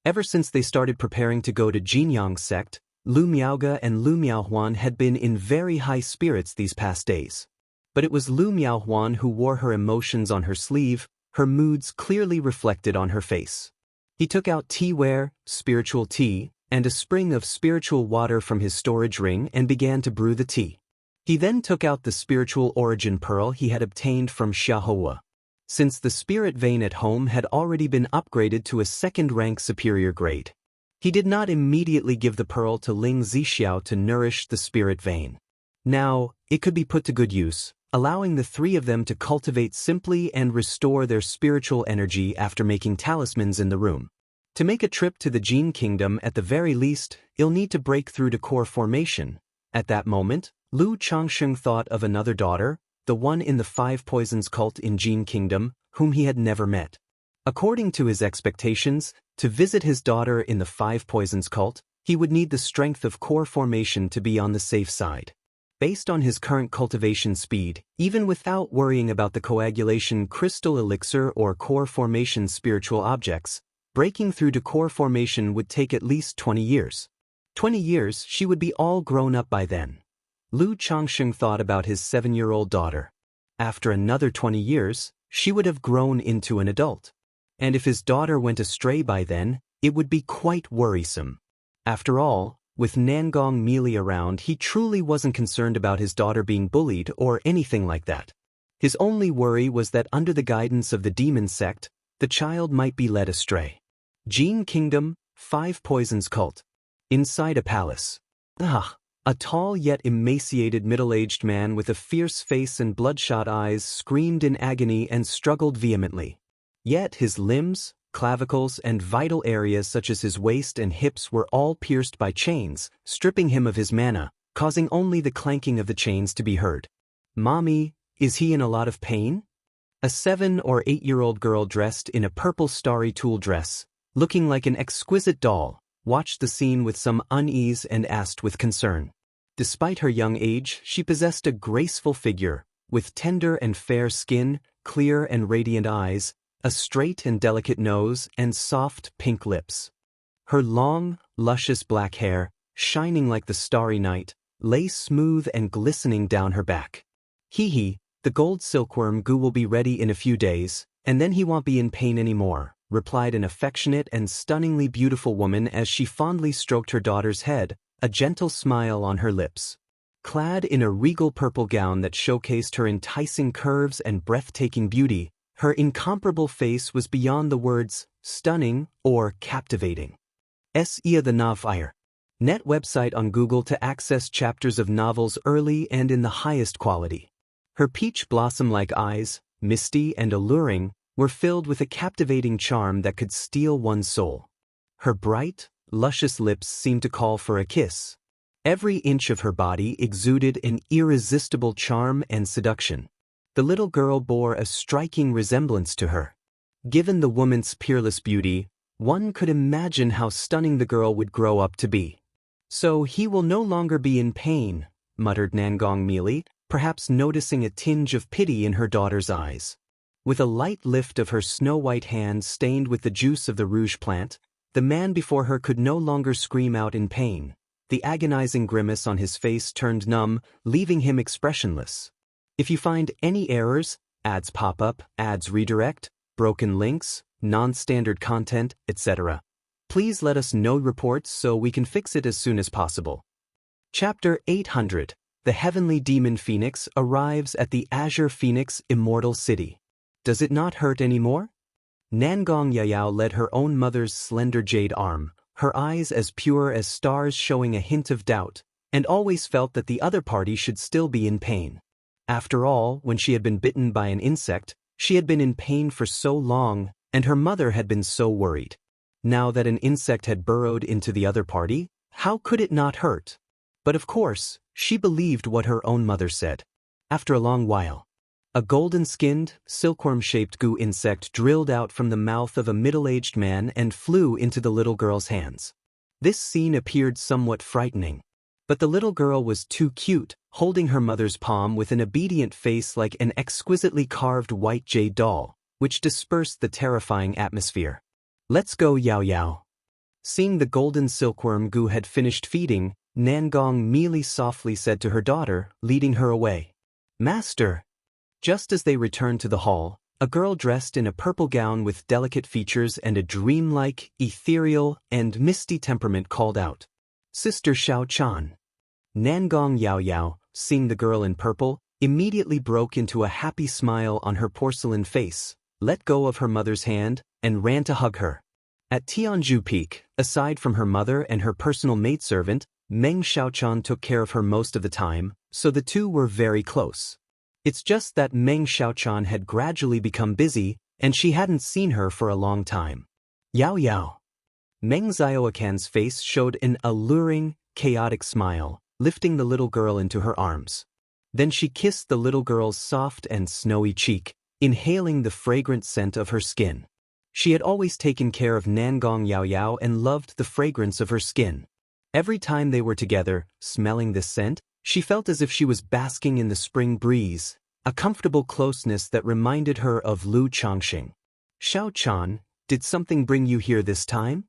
Ever since they started preparing to go to Jinyang sect, Lu Miaoge and Lu Miaohuan had been in very high spirits these past days. But it was Lu Miaohuan who wore her emotions on her sleeve, her moods clearly reflected on her face. He took out teaware, spiritual tea, and a spring of spiritual water from his storage ring and began to brew the tea. He then took out the spiritual origin pearl he had obtained from Xiahou. Since the spirit vein at home had already been upgraded to a 2nd-rank superior grade, He did not immediately give the pearl to Ling Zixiao to nourish the spirit vein. Now, it could be put to good use, allowing the three of them to cultivate simply and restore their spiritual energy after making talismans in the room. To make a trip to the Jin Kingdom at the very least, you'll need to break through to core formation. At that moment, Lu Changsheng thought of another daughter, the one in the Five Poisons cult in Jin Kingdom, whom he had never met. According to his expectations, to visit his daughter in the Five Poisons cult, he would need the strength of core formation to be on the safe side. Based on his current cultivation speed, even without worrying about the coagulation crystal elixir or core formation spiritual objects, breaking through to core formation would take at least 20 years. 20 years, she would be all grown up by then. Lu Changsheng thought about his 7-year-old daughter. After another 20 years, she would have grown into an adult. And if his daughter went astray by then, it would be quite worrisome. After all, with Nangong Meili around, he truly wasn't concerned about his daughter being bullied or anything like that. His only worry was that under the guidance of the demon sect, the child might be led astray. Jin Kingdom, Five Poisons cult. Inside a palace. A tall yet emaciated middle-aged man with a fierce face and bloodshot eyes screamed in agony and struggled vehemently. Yet his limbs, clavicles, and vital areas such as his waist and hips were all pierced by chains, stripping him of his mana, causing only the clanking of the chains to be heard. "Mommy, is he in a lot of pain?" A 7- or 8-year-old girl dressed in a purple starry tulle dress, looking like an exquisite doll, watched the scene with some unease and asked with concern. Despite her young age, she possessed a graceful figure, with tender and fair skin, clear and radiant eyes, a straight and delicate nose, and soft pink lips. Her long, luscious black hair, shining like the starry night, lay smooth and glistening down her back. "Hee, the gold silkworm goo will be ready in a few days, and then he won't be in pain anymore," replied an affectionate and stunningly beautiful woman as she fondly stroked her daughter's head, a gentle smile on her lips. Clad in a regal purple gown that showcased her enticing curves and breathtaking beauty, her incomparable face was beyond the words stunning or captivating. Ia the Novfire. Net website on Google to access chapters of novels early and in the highest quality. Her peach blossom-like eyes, misty and alluring, were filled with a captivating charm that could steal one's soul. Her bright, luscious lips seemed to call for a kiss. Every inch of her body exuded an irresistible charm and seduction. The little girl bore a striking resemblance to her. Given the woman's peerless beauty, one could imagine how stunning the girl would grow up to be. "So he will no longer be in pain," muttered Nangong Meili, perhaps noticing a tinge of pity in her daughter's eyes. With a light lift of her snow-white hand stained with the juice of the rouge plant, the man before her could no longer scream out in pain. The agonizing grimace on his face turned numb, leaving him expressionless. If you find any errors, ads pop up, ads redirect, broken links, non-standard content, etc., please let us know reports so we can fix it as soon as possible. Chapter 800. The Heavenly Demon Phoenix arrives at the Azure Phoenix Immortal City. Does it not hurt anymore? Nangong Yayao led her own mother's slender jade arm, her eyes as pure as stars showing a hint of doubt, and always felt that the other party should still be in pain. After all, when she had been bitten by an insect, she had been in pain for so long, and her mother had been so worried. Now that an insect had burrowed into the other party, how could it not hurt? But of course, she believed what her own mother said. After a long while, a golden-skinned, silkworm-shaped goo insect drilled out from the mouth of a middle-aged man and flew into the little girl's hands. This scene appeared somewhat frightening. But the little girl was too cute, holding her mother's palm with an obedient face like an exquisitely carved white jade doll, which dispersed the terrifying atmosphere. "Let's go, Yao Yao." Seeing the golden silkworm goo had finished feeding, Nangong Meili softly said to her daughter, leading her away. "Master." Just as they returned to the hall, a girl dressed in a purple gown with delicate features and a dreamlike, ethereal, and misty temperament called out, "Sister Xiao Chan." Nangong Yao Yao, seeing the girl in purple, immediately broke into a happy smile on her porcelain face, let go of her mother's hand, and ran to hug her. At Tianzhu Peak, aside from her mother and her personal maidservant, Meng Xiaochan took care of her most of the time, so the two were very close. It's just that Meng Xiaochan had gradually become busy, and she hadn't seen her for a long time. Yao Yao. Meng Xiaocan's face showed an alluring, chaotic smile, lifting the little girl into her arms. Then she kissed the little girl's soft and snowy cheek, inhaling the fragrant scent of her skin. She had always taken care of Nangong Yao Yao and loved the fragrance of her skin. Every time they were together, smelling this scent, she felt as if she was basking in the spring breeze, a comfortable closeness that reminded her of Lu Changxing. Xiaochan, did something bring you here this time?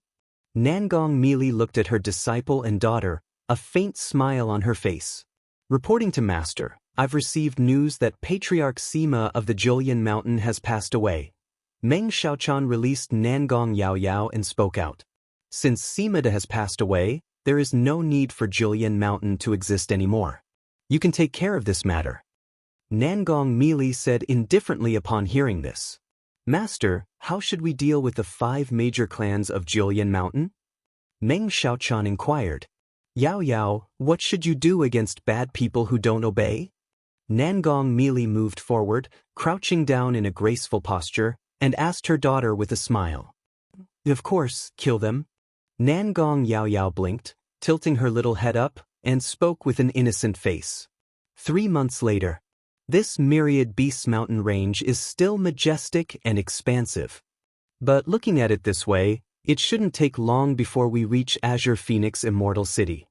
Nangong mealy looked at her disciple and daughter, a faint smile on her face. Reporting to Master, I've received news that Patriarch Sima of the Julian Mountain has passed away. Meng Xiaochan released Nangong Yao Yao and spoke out. Since Sima has passed away, there is no need for Julian Mountain to exist anymore. You can take care of this matter. Nangong mealy said indifferently upon hearing this. Master, how should we deal with the 5 major clans of Julian Mountain? Meng Xiaochan inquired. Yao Yao, what should you do against bad people who don't obey? Nangong mealy moved forward, crouching down in a graceful posture, and asked her daughter with a smile. Of course, kill them. Nangong Yao Yao blinked, tilting her little head up, and spoke with an innocent face. 3 months later. This myriad beasts mountain range is still majestic and expansive. But looking at it this way, it shouldn't take long before we reach Azure Phoenix Immortal City.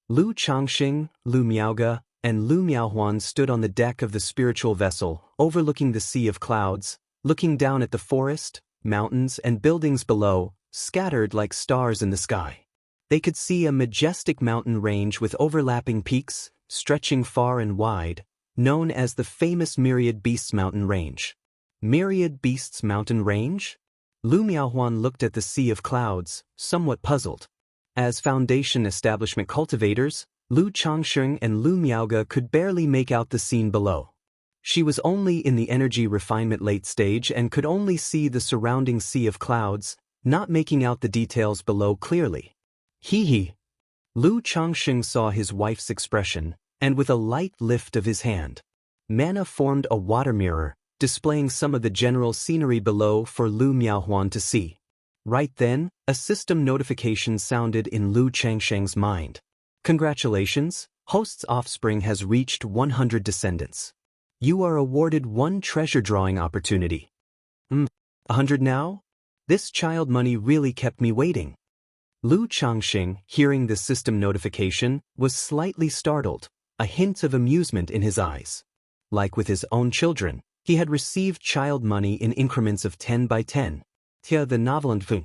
Lu Changxing, Lu Miaoge, and Lu Miaohuan stood on the deck of the spiritual vessel, overlooking the sea of clouds, looking down at the forest, mountains, and buildings below, scattered like stars in the sky. They could see a majestic mountain range with overlapping peaks, stretching far and wide, known as the famous Myriad Beasts Mountain Range. Myriad Beasts Mountain Range? Lu Miaohuan looked at the sea of clouds, somewhat puzzled. As Foundation Establishment cultivators, Lu Changxing and Lu Miaoge could barely make out the scene below. She was only in the energy refinement late stage and could only see the surrounding sea of clouds, not making out the details below clearly. Hee. Lu Changxing saw his wife's expression, and with a light lift of his hand, Mana formed a water mirror, displaying some of the general scenery below for Lu Miaohuan to see. Right then, a system notification sounded in Lu Changxing's mind. Congratulations, host's offspring has reached 100 descendants. You are awarded 1 treasure drawing opportunity. 100 now? This child money really kept me waiting. Lu Changxing, hearing the system notification, was slightly startled, a hint of amusement in his eyes. Like with his own children, he had received child money in increments of 10 by 10. Tia the novel and Feng.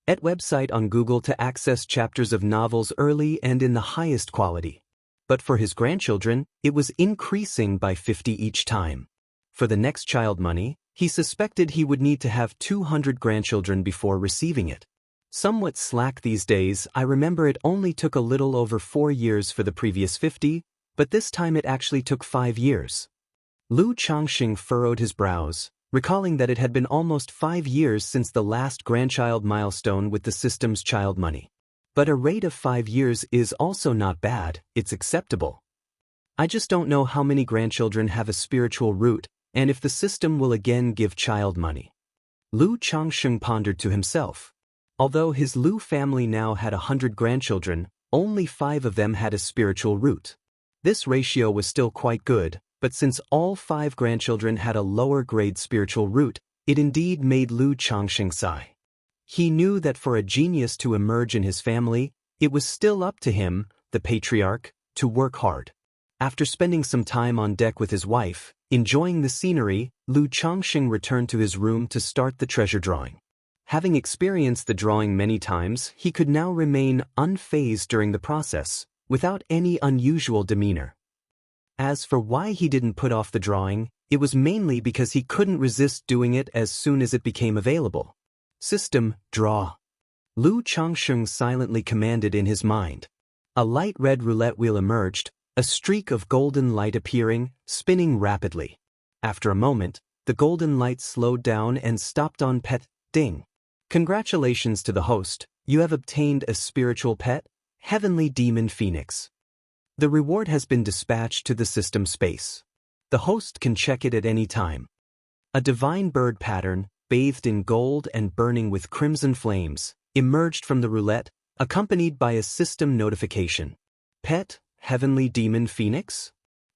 Et website on Google to access chapters of novels early and in the highest quality. But for his grandchildren, it was increasing by 50 each time. For the next child money, he suspected he would need to have 200 grandchildren before receiving it. Somewhat slack these days, I remember it only took a little over 4 years for the previous 50, but this time it actually took 5 years. Lu Changxing furrowed his brows, recalling that it had been almost 5 years since the last grandchild milestone with the system's child money. But a rate of 5 years is also not bad, it's acceptable. I just don't know how many grandchildren have a spiritual root, and if the system will again give child money. Lu Changxing pondered to himself. Although his Lu family now had 100 grandchildren, only 5 of them had a spiritual root. This ratio was still quite good, but since all 5 grandchildren had a lower grade spiritual root, it indeed made Lu Changxing sigh. He knew that for a genius to emerge in his family, it was still up to him, the patriarch, to work hard. After spending some time on deck with his wife, enjoying the scenery, Lu Changxing returned to his room to start the treasure drawing. Having experienced the drawing many times, he could now remain unfazed during the process, without any unusual demeanor. As for why he didn't put off the drawing, it was mainly because he couldn't resist doing it as soon as it became available. System, draw. Lu Changxing silently commanded in his mind. A light red roulette wheel emerged, a streak of golden light appearing, spinning rapidly. After a moment, the golden light slowed down and stopped on ding. Congratulations to the host, you have obtained a spiritual pet, Heavenly Demon Phoenix. The reward has been dispatched to the system space. The host can check it at any time. A divine bird pattern, bathed in gold and burning with crimson flames, emerged from the roulette, accompanied by a system notification. Pet, Heavenly Demon Phoenix?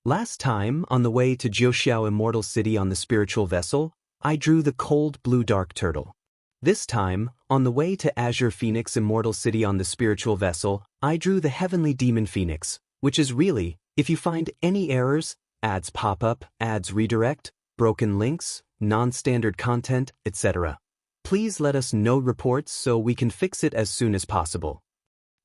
Last time, on the way to Jiuxiao Immortal City on the spiritual vessel, I drew the cold blue dark turtle. This time, on the way to Azure Phoenix Immortal City on the spiritual vessel, I drew the Heavenly Demon Phoenix, which is really, if you find any errors, ads pop up, ads redirect, broken links, non-standard content, etc. Please let us know reports so we can fix it as soon as possible.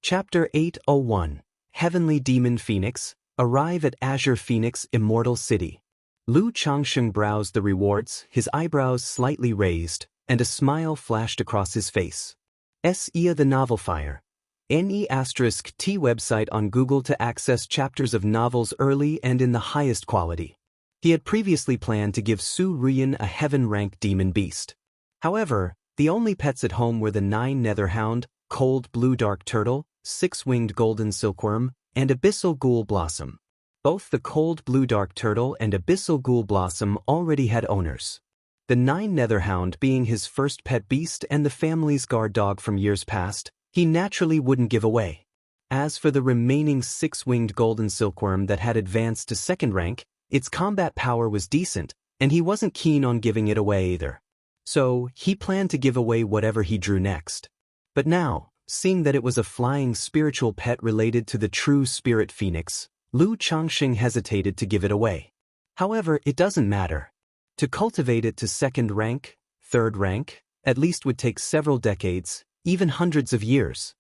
Chapter 801, Heavenly Demon Phoenix, arrive at Azure Phoenix Immortal City. Lu Changsheng browsed the rewards, his eyebrows slightly raised, and a smile flashed across his face. SEA the Novel Fire. NE*T website on Google to access chapters of novels early and in the highest quality. He had previously planned to give Su Ruyan a heaven-rank demon beast. However, the only pets at home were the 9 netherhound, cold blue dark turtle, 6-winged golden silkworm, and abyssal ghoul blossom. Both the cold blue dark turtle and abyssal ghoul blossom already had owners. The 9 netherhound being his first pet beast and the family's guard dog from years past, he naturally wouldn't give away. As for the remaining 6-winged golden silkworm that had advanced to 2nd rank, its combat power was decent, and he wasn't keen on giving it away either. So, he planned to give away whatever he drew next. But now, seeing that it was a flying spiritual pet related to the true spirit phoenix, Lu Changsheng hesitated to give it away. However, it doesn't matter. To cultivate it to 2nd rank, 3rd rank, at least would take several decades, even hundreds of years.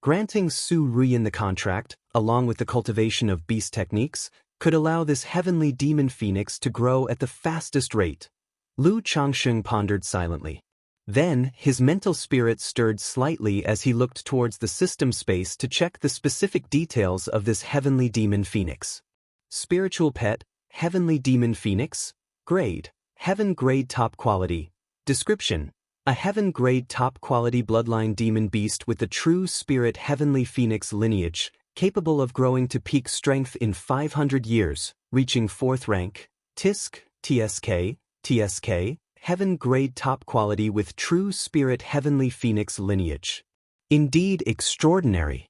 Granting Su Ruyan the contract, along with the cultivation of beast techniques, could allow this heavenly demon phoenix to grow at the fastest rate. Lu Changsheng pondered silently. Then, his mental spirit stirred slightly as he looked towards the system space to check the specific details of this heavenly demon phoenix. Spiritual pet, Heavenly Demon Phoenix. Grade, Heaven Grade Top Quality. Description: a Heaven Grade Top Quality bloodline demon beast with the true spirit Heavenly Phoenix lineage, capable of growing to peak strength in 500 years, reaching 4th rank, TSK, Heaven Grade Top Quality with true spirit Heavenly Phoenix lineage. Indeed extraordinary.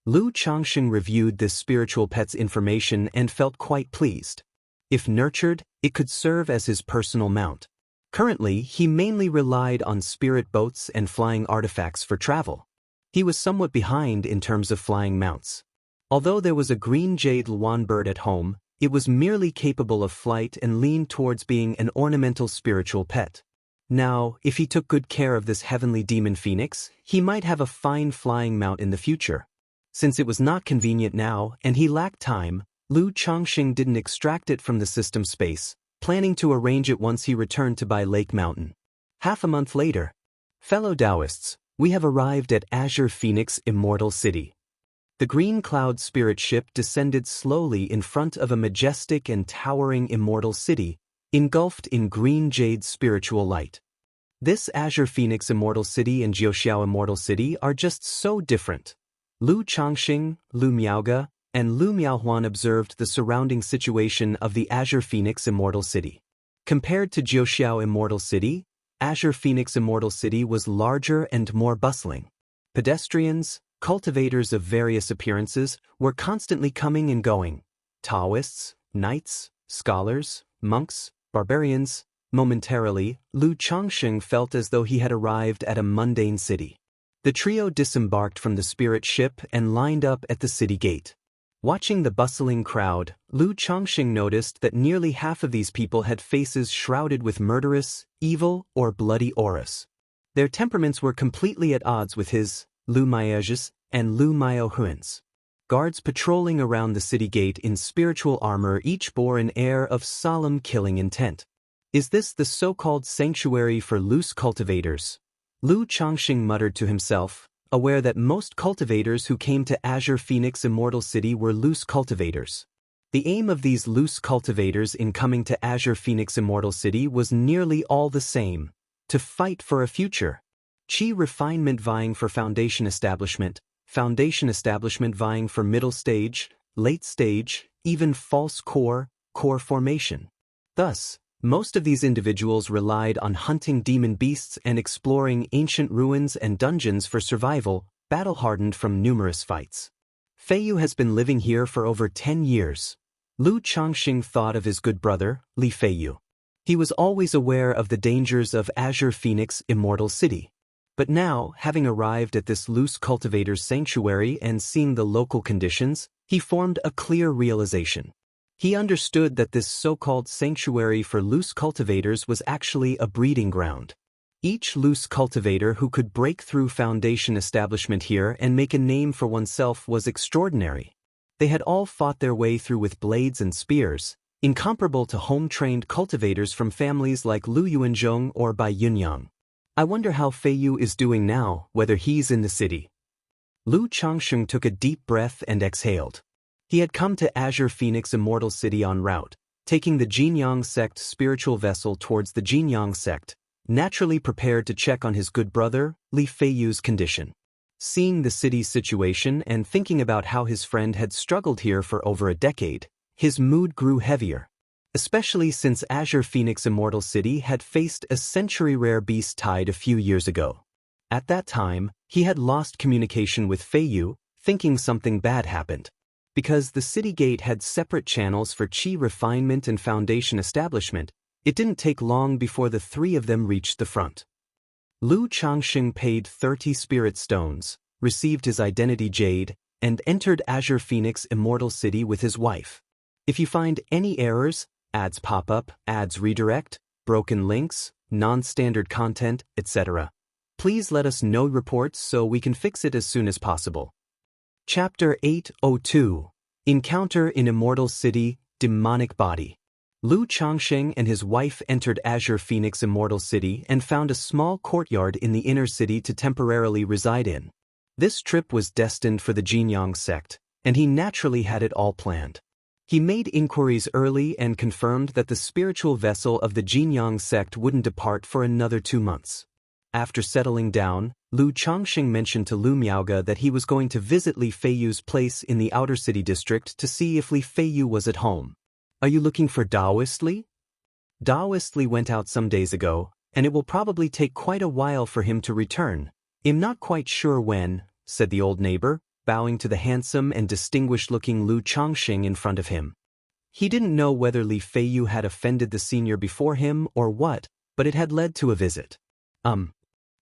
Lu Changsheng reviewed this spiritual pet's information and felt quite pleased. If nurtured, it could serve as his personal mount. Currently, he mainly relied on spirit boats and flying artifacts for travel. He was somewhat behind in terms of flying mounts. Although there was a green jade Luan bird at home, it was merely capable of flight and leaned towards being an ornamental spiritual pet. Now, if he took good care of this heavenly demon phoenix, he might have a fine flying mount in the future. Since it was not convenient now and he lacked time, Lu Changsheng didn't extract it from the system space, planning to arrange it once he returned to Bai Lake Mountain. Half a month later. Fellow Daoists, we have arrived at Azure Phoenix Immortal City. The green cloud spirit ship descended slowly in front of a majestic and towering immortal city, engulfed in green jade spiritual light. This Azure Phoenix Immortal City and Jiuxiao Immortal City are just so different. Lu Changsheng, Lu Miaoge, and Lu Miaohuan observed the surrounding situation of the Azure Phoenix Immortal City. Compared to Jiuxiao Immortal City, Azure Phoenix Immortal City was larger and more bustling. Pedestrians, cultivators of various appearances, were constantly coming and going. Daoists, knights, scholars, monks, barbarians. Momentarily, Lu Changsheng felt as though he had arrived at a mundane city. The trio disembarked from the spirit ship and lined up at the city gate. Watching the bustling crowd, Lu Changsheng noticed that nearly half of these people had faces shrouded with murderous, evil, or bloody auras. Their temperaments were completely at odds with his, Lu Miaoge's, and Lu Miaohuan's. Guards patrolling around the city gate in spiritual armor each bore an air of solemn killing intent. Is this the so-called sanctuary for loose cultivators? Lu Changsheng muttered to himself, aware that most cultivators who came to Azure Phoenix Immortal City were loose cultivators. The aim of these loose cultivators in coming to Azure Phoenix Immortal City was nearly all the same: to fight for a future. Qi refinement vying for foundation establishment vying for middle stage, late stage, even false core formation. Thus, most of these individuals relied on hunting demon beasts and exploring ancient ruins and dungeons for survival, battle-hardened from numerous fights. Feiyu has been living here for over 10 years. Lu Changxing thought of his good brother, Li Feiyu. He was always aware of the dangers of Azure Phoenix Immortal City. But now, having arrived at this loose cultivator's sanctuary and seeing the local conditions, he formed a clear realization. He understood that this so-called sanctuary for loose cultivators was actually a breeding ground. Each loose cultivator who could break through foundation establishment here and make a name for oneself was extraordinary. They had all fought their way through with blades and spears, incomparable to home-trained cultivators from families like Lu Yuanzhong or Bai Yunyang. I wonder how Feiyu is doing now, whether he's in the city. Lu Changsheng took a deep breath and exhaled. He had come to Azure Phoenix Immortal City en route, taking the Jinyang sect spiritual vessel towards the Jinyang sect, naturally prepared to check on his good brother, Li Feiyu's condition. Seeing the city's situation and thinking about how his friend had struggled here for over a decade, his mood grew heavier. Especially since Azure Phoenix Immortal City had faced a century-rare beast tide a few years ago. At that time, he had lost communication with Feiyu, thinking something bad happened. Because the city gate had separate channels for Qi refinement and foundation establishment, it didn't take long before the three of them reached the front. Lu Changxing paid 30 spirit stones, received his identity jade, and entered Azure Phoenix Immortal City with his wife. If you find any errors, ads pop up, ads redirect, broken links, non-standard content, etc., please let us know reports so we can fix it as soon as possible. Chapter 802 Encounter in Immortal City, Demonic Body. Lu Changxing and his wife entered Azure Phoenix Immortal City and found a small courtyard in the inner city to temporarily reside in. This trip was destined for the Jinyang sect, and he naturally had it all planned. He made inquiries early and confirmed that the spiritual vessel of the Jinyang sect wouldn't depart for another 2 months. After settling down, Lu Changxing mentioned to Lu Miaoge that he was going to visit Li Feiyu's place in the outer city district to see if Li Feiyu was at home. Are you looking for Daoist Li? Daoist Li went out some days ago, and it will probably take quite a while for him to return. I'm not quite sure when, said the old neighbor, bowing to the handsome and distinguished-looking Lu Changxing in front of him. He didn't know whether Li Feiyu had offended the senior before him or what, but it had led to a visit.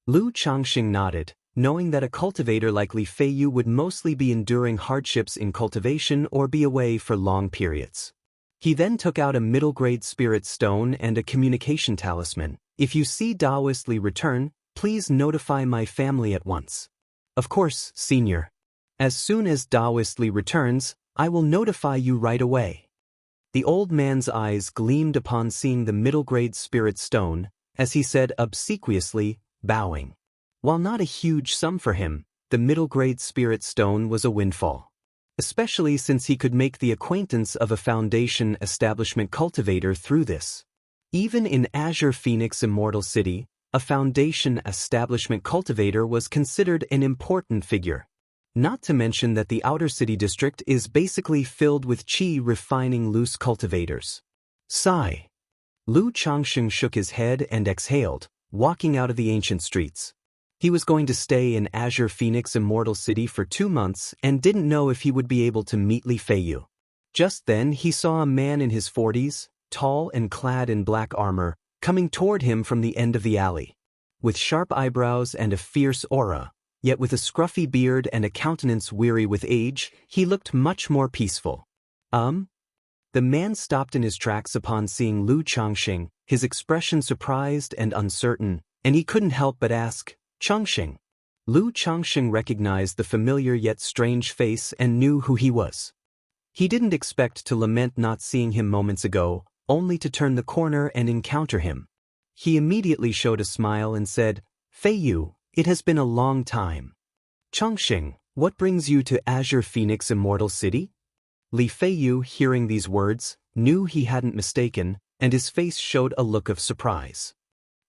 Lu Changxing nodded, knowing that a cultivator like Li Feiyu would mostly be enduring hardships in cultivation or be away for long periods. He then took out a middle-grade spirit stone and a communication talisman. If you see Daoist Li return, please notify my family at once. Of course, senior. As soon as Daoist Li returns, I will notify you right away. The old man's eyes gleamed upon seeing the middle-grade spirit stone, as he said obsequiously, bowing. While not a huge sum for him, the middle-grade spirit stone was a windfall. Especially since he could make the acquaintance of a foundation establishment cultivator through this. Even in Azure Phoenix Immortal City, a foundation establishment cultivator was considered an important figure. Not to mention that the outer city district is basically filled with Qi refining loose cultivators. Sigh. Lu Changxing shook his head and exhaled, walking out of the ancient streets. He was going to stay in Azure Phoenix Immortal City for 2 months and didn't know if he would be able to meet Li Feiyu. Just then he saw a man in his 40s, tall and clad in black armor, coming toward him from the end of the alley. With sharp eyebrows and a fierce aura, yet with a scruffy beard and a countenance weary with age, he looked much more peaceful. The man stopped in his tracks upon seeing Lu Changxing, his expression surprised and uncertain, and he couldn't help but ask, Changxing. Lu Changxing recognized the familiar yet strange face and knew who he was. He didn't expect to lament not seeing him moments ago, only to turn the corner and encounter him. He immediately showed a smile and said, Feiyu, it has been a long time. Changxing, what brings you to Azure Phoenix Immortal City? Li Feiyu, hearing these words, knew he hadn't mistaken, and his face showed a look of surprise.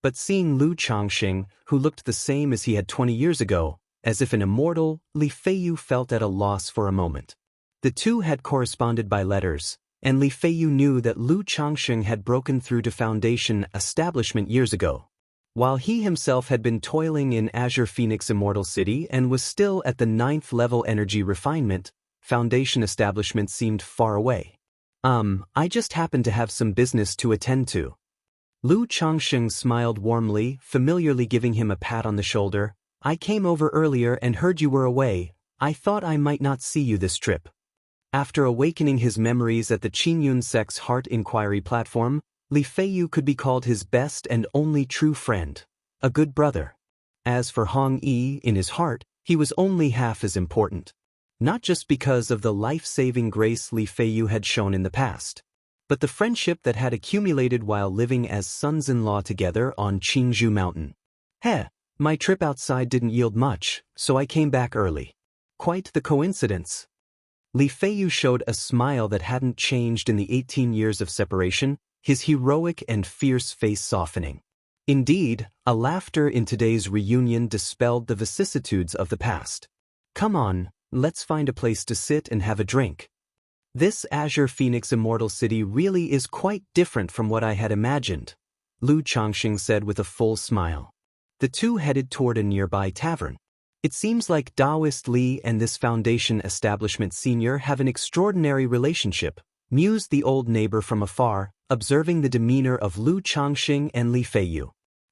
But seeing Lu Changxing, who looked the same as he had 20 years ago, as if an immortal, Li Feiyu felt at a loss for a moment. The two had corresponded by letters, and Li Feiyu knew that Lu Changxing had broken through to Foundation establishment years ago, while he himself had been toiling in Azure Phoenix Immortal City and was still at the 9th level energy refinement. Foundation establishment seemed far away. I just happened to have some business to attend to. Lu Changxing smiled warmly, familiarly giving him a pat on the shoulder. I came over earlier and heard you were away. I thought I might not see you this trip. After awakening his memories at the Qingyun sect's Heart Inquiry platform, Li Feiyu could be called his best and only true friend, a good brother. As for Hong Yi, in his heart, he was only half as important. Not just because of the life-saving grace Li Feiyu had shown in the past, but the friendship that had accumulated while living as sons-in-law together on Qingzhou Mountain. My trip outside didn't yield much, so I came back early. Quite the coincidence. Li Feiyu showed a smile that hadn't changed in the 18 years of separation, his heroic and fierce face softening. Indeed, a laughter in today's reunion dispelled the vicissitudes of the past. Come on, let's find a place to sit and have a drink. This Azure Phoenix Immortal City really is quite different from what I had imagined, Lu Changxing said with a full smile. The two headed toward a nearby tavern. It seems like Daoist Li and this Foundation establishment senior have an extraordinary relationship, mused the old neighbor from afar, observing the demeanor of Lu Changxing and Li Feiyu.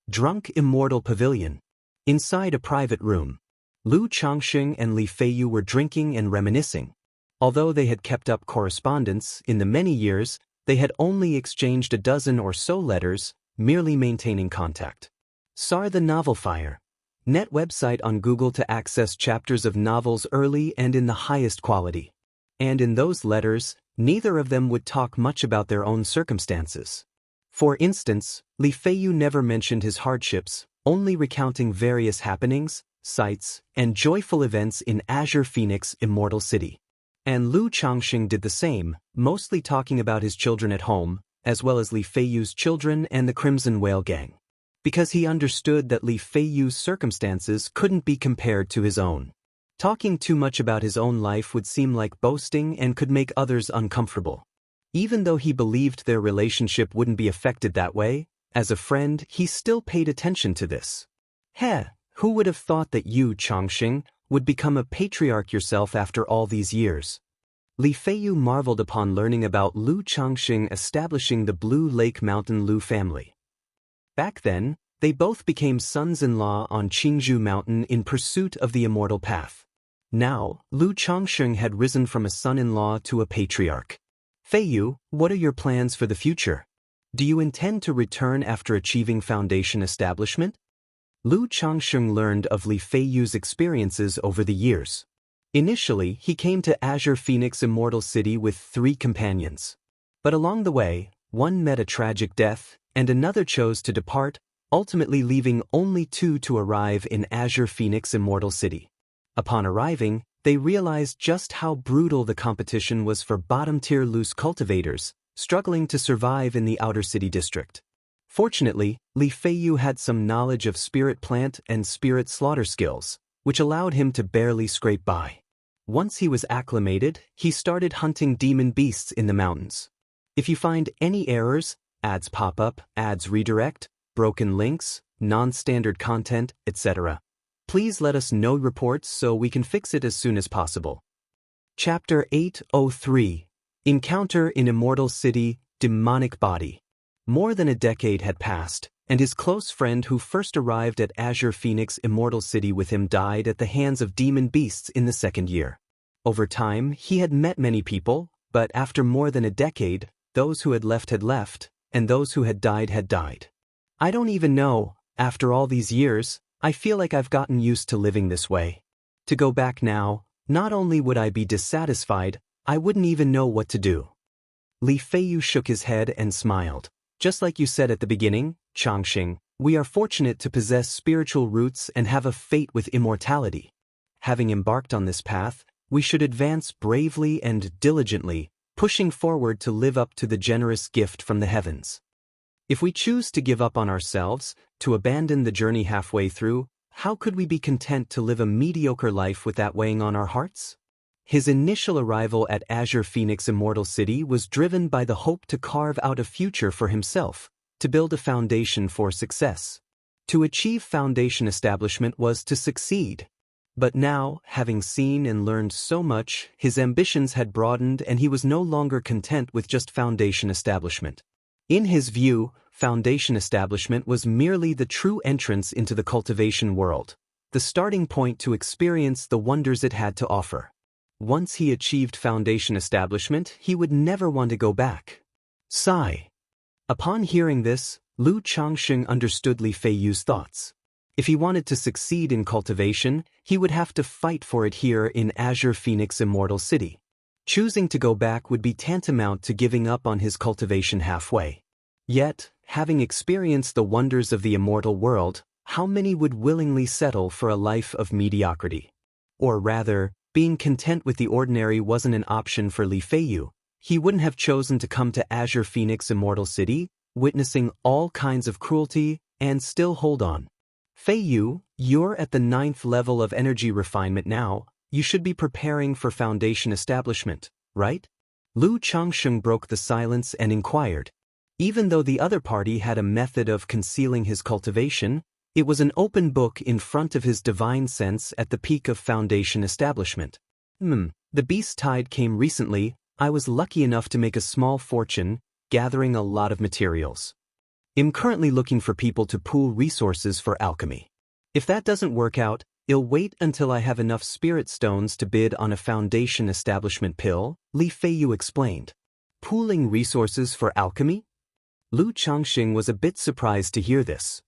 Drunk Immortal Pavilion. Inside a private room, Lu Changxing and Li Feiyu were drinking and reminiscing. Although they had kept up correspondence, in the many years, they had only exchanged a dozen or so letters, merely maintaining contact. SAR the Novel Fire. Net website on Google to access chapters of novels early and in the highest quality. And in those letters, neither of them would talk much about their own circumstances. For instance, Li Feiyu never mentioned his hardships, only recounting various happenings, sights, and joyful events in Azure Phoenix Immortal City. And Lu Changxing did the same, mostly talking about his children at home, as well as Li Feiyu's children and the Crimson Whale Gang. Because he understood that Li Feiyu's circumstances couldn't be compared to his own. Talking too much about his own life would seem like boasting and could make others uncomfortable. Even though he believed their relationship wouldn't be affected that way, as a friend, he still paid attention to this. Who would have thought that you, Changxing, would become a patriarch yourself after all these years? Li Feiyu marveled upon learning about Lu Changxing establishing the Blue Lake Mountain Lu family. Back then, they both became sons-in-law on Qingzhou Mountain in pursuit of the immortal path. Now, Lu Changxing had risen from a son-in-law to a patriarch. Feiyu, what are your plans for the future? Do you intend to return after achieving Foundation establishment? Lu Changxing learned of Li Feiyu's experiences over the years. Initially, he came to Azure Phoenix Immortal City with 3 companions. But along the way, one met a tragic death, and another chose to depart, ultimately leaving only 2 to arrive in Azure Phoenix Immortal City. Upon arriving, they realized just how brutal the competition was for bottom-tier loose cultivators, struggling to survive in the outer city district. Fortunately, Li Feiyu had some knowledge of spirit plant and spirit slaughter skills, which allowed him to barely scrape by. Once he was acclimated, he started hunting demon beasts in the mountains. If you find any errors, ads pop up, ads redirect, broken links, non-standard content, etc., please let us know reports so we can fix it as soon as possible. Chapter 803. Encounter in Immortal City, Demonic Body. More than a decade had passed, and his close friend who first arrived at Azure Phoenix Immortal City with him died at the hands of demon beasts in the 2nd year. Over time, he had met many people, but after more than a decade, those who had left, and those who had died. I don't even know, after all these years, I feel like I've gotten used to living this way. To go back now, not only would I be dissatisfied, I wouldn't even know what to do. Li Feiyu shook his head and smiled. Just like you said at the beginning, Changxing, we are fortunate to possess spiritual roots and have a fate with immortality. Having embarked on this path, we should advance bravely and diligently, pushing forward to live up to the generous gift from the heavens. If we choose to give up on ourselves, to abandon the journey halfway through, how could we be content to live a mediocre life with that weighing on our hearts? His initial arrival at Azure Phoenix Immortal City was driven by the hope to carve out a future for himself, to build a foundation for success. To achieve foundation establishment was to succeed. But now, having seen and learned so much, his ambitions had broadened and he was no longer content with just foundation establishment. In his view, foundation establishment was merely the true entrance into the cultivation world, the starting point to experience the wonders it had to offer. Once he achieved foundation establishment, he would never want to go back. Sigh. Upon hearing this, Lu Changsheng understood Li Feiyu's thoughts. If he wanted to succeed in cultivation, he would have to fight for it here in Azure Phoenix Immortal City. Choosing to go back would be tantamount to giving up on his cultivation halfway. Yet, having experienced the wonders of the immortal world, how many would willingly settle for a life of mediocrity? Or rather, being content with the ordinary wasn't an option for Li Feiyu. He wouldn't have chosen to come to Azure Phoenix Immortal City, witnessing all kinds of cruelty, and still hold on. Feiyu, you're at the 9th level of energy refinement now. You should be preparing for foundation establishment, right? Lu Changsheng broke the silence and inquired. Even though the other party had a method of concealing his cultivation, it was an open book in front of his divine sense at the peak of foundation establishment. The beast tide came recently. I was lucky enough to make a small fortune, gathering a lot of materials. I'm currently looking for people to pool resources for alchemy. If that doesn't work out, I'll wait until I have enough spirit stones to bid on a foundation establishment pill, Li Feiyu explained. Pooling resources for alchemy? Lu Changxing was a bit surprised to hear this.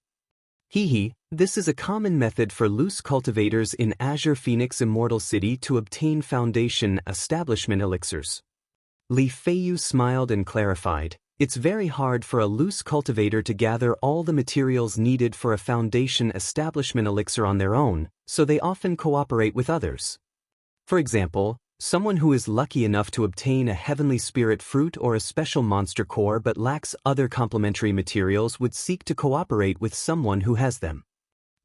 This is a common method for loose cultivators in Azure Phoenix Immortal City to obtain foundation establishment elixirs. Li Feiyu smiled and clarified, it's very hard for a loose cultivator to gather all the materials needed for a foundation establishment elixir on their own, so they often cooperate with others. For example, someone who is lucky enough to obtain a heavenly spirit fruit or a special monster core but lacks other complementary materials would seek to cooperate with someone who has them.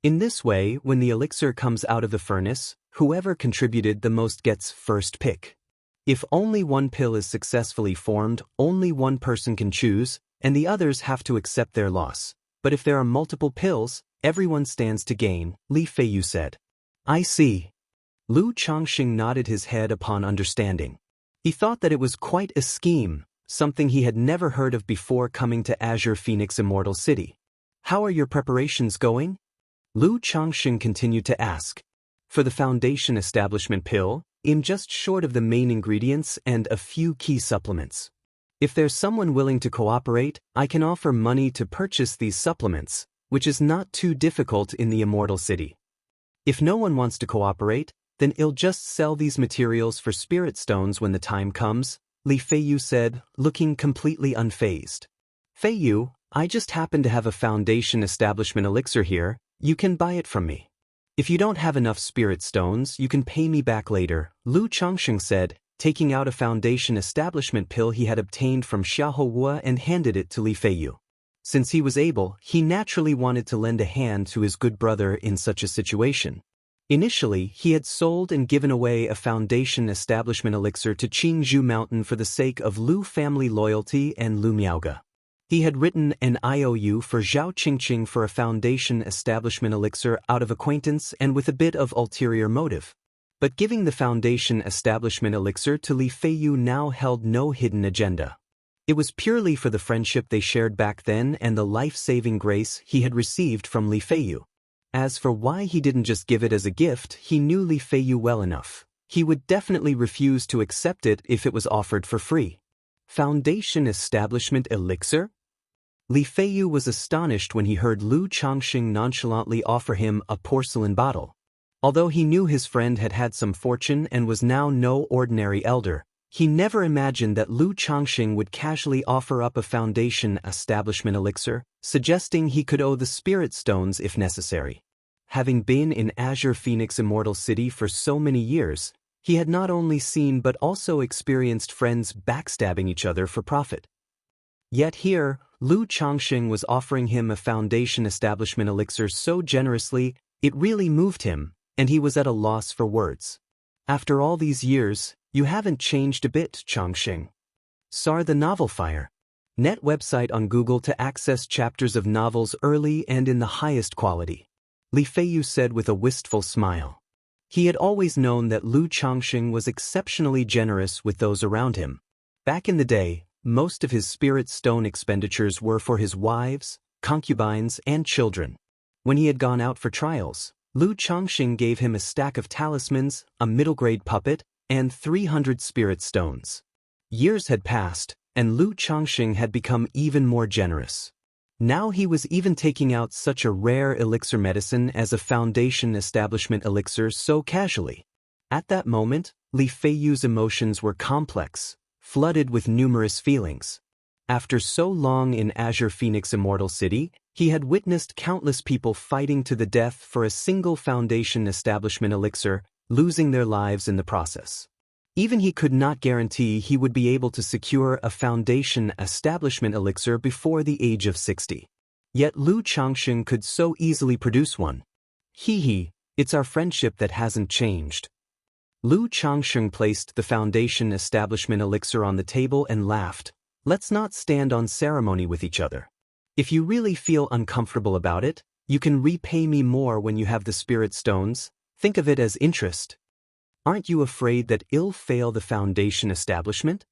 In this way, when the elixir comes out of the furnace, whoever contributed the most gets first pick. If only one pill is successfully formed, only one person can choose, and the others have to accept their loss. But if there are multiple pills, everyone stands to gain, Li Feiyu said. I see. Lu Changxing nodded his head upon understanding. He thought that it was quite a scheme, something he had never heard of before coming to Azure Phoenix Immortal City. How are your preparations going? Lu Changxing continued to ask. For the foundation establishment pill, I'm just short of the main ingredients and a few key supplements. If there's someone willing to cooperate, I can offer money to purchase these supplements, which is not too difficult in the Immortal City. If no one wants to cooperate, then I'll just sell these materials for spirit stones when the time comes, Li Feiyu said, looking completely unfazed. Feiyu, I just happen to have a foundation establishment elixir here, you can buy it from me. If you don't have enough spirit stones, you can pay me back later, Lu Changsheng said, taking out a foundation establishment pill he had obtained from Xiahou and handed it to Li Feiyu. Since he was able, he naturally wanted to lend a hand to his good brother in such a situation. Initially, he had sold and given away a foundation establishment elixir to Qingzhou Mountain for the sake of Lu family loyalty and Lu Miaoge. He had written an IOU for Zhao Qingqing for a foundation establishment elixir out of acquaintance and with a bit of ulterior motive. But giving the foundation establishment elixir to Li Feiyu now held no hidden agenda. It was purely for the friendship they shared back then and the life-saving grace he had received from Li Feiyu. As for why he didn't just give it as a gift, he knew Li Feiyu well enough. He would definitely refuse to accept it if it was offered for free. Foundation establishment elixir? Li Feiyu was astonished when he heard Lu Changxing nonchalantly offer him a porcelain bottle. Although he knew his friend had had some fortune and was now no ordinary elder, he never imagined that Lu Changxing would casually offer up a foundation establishment elixir, suggesting he could owe the spirit stones if necessary. Having been in Azure Phoenix Immortal City for so many years, he had not only seen but also experienced friends backstabbing each other for profit. Yet here, Lu Changxing was offering him a foundation establishment elixir so generously, it really moved him, and he was at a loss for words. After all these years, you haven't changed a bit, Changxing. Sar the Novel Fire. Net website on Google to access chapters of novels early and in the highest quality. Li Feiyu said with a wistful smile. He had always known that Lu Changxing was exceptionally generous with those around him. Back in the day, most of his spirit stone expenditures were for his wives, concubines, and children. When he had gone out for trials, Lu Changxing gave him a stack of talismans, a middle-grade puppet, and 300 spirit stones. Years had passed, and Lu Changxing had become even more generous. Now he was even taking out such a rare elixir medicine as a foundation establishment elixir so casually. At that moment, Li Feiyu's emotions were complex, flooded with numerous feelings. After so long in Azure Phoenix Immortal City, he had witnessed countless people fighting to the death for a single foundation establishment elixir, losing their lives in the process. Even he could not guarantee he would be able to secure a foundation establishment elixir before the age of 60. Yet Lu Changxing could so easily produce one. It's our friendship that hasn't changed. Lu Changxing placed the foundation establishment elixir on the table and laughed. Let's not stand on ceremony with each other. If you really feel uncomfortable about it, you can repay me more when you have the spirit stones. Think of it as interest. Aren't you afraid that it'll fail the foundation establishment?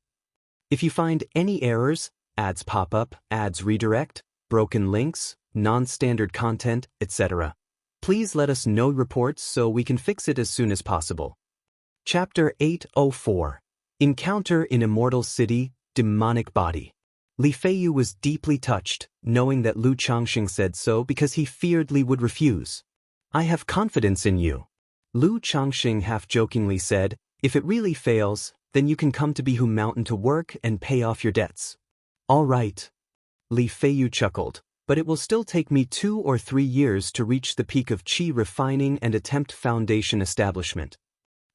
If you find any errors, ads pop up, ads redirect, broken links, non-standard content, etc., please let us know reports so we can fix it as soon as possible. Chapter 804. Encounter in Immortal City, Demonic Body. Li Feiyu was deeply touched, knowing that Lu Changxing said so because he feared Li would refuse. I have confidence in you. Lu Changxing half-jokingly said, if it really fails, then you can come to Bihu Mountain to work and pay off your debts. All right. Li Feiyu chuckled, but it will still take me 2 or 3 years to reach the peak of qi refining and attempt foundation establishment.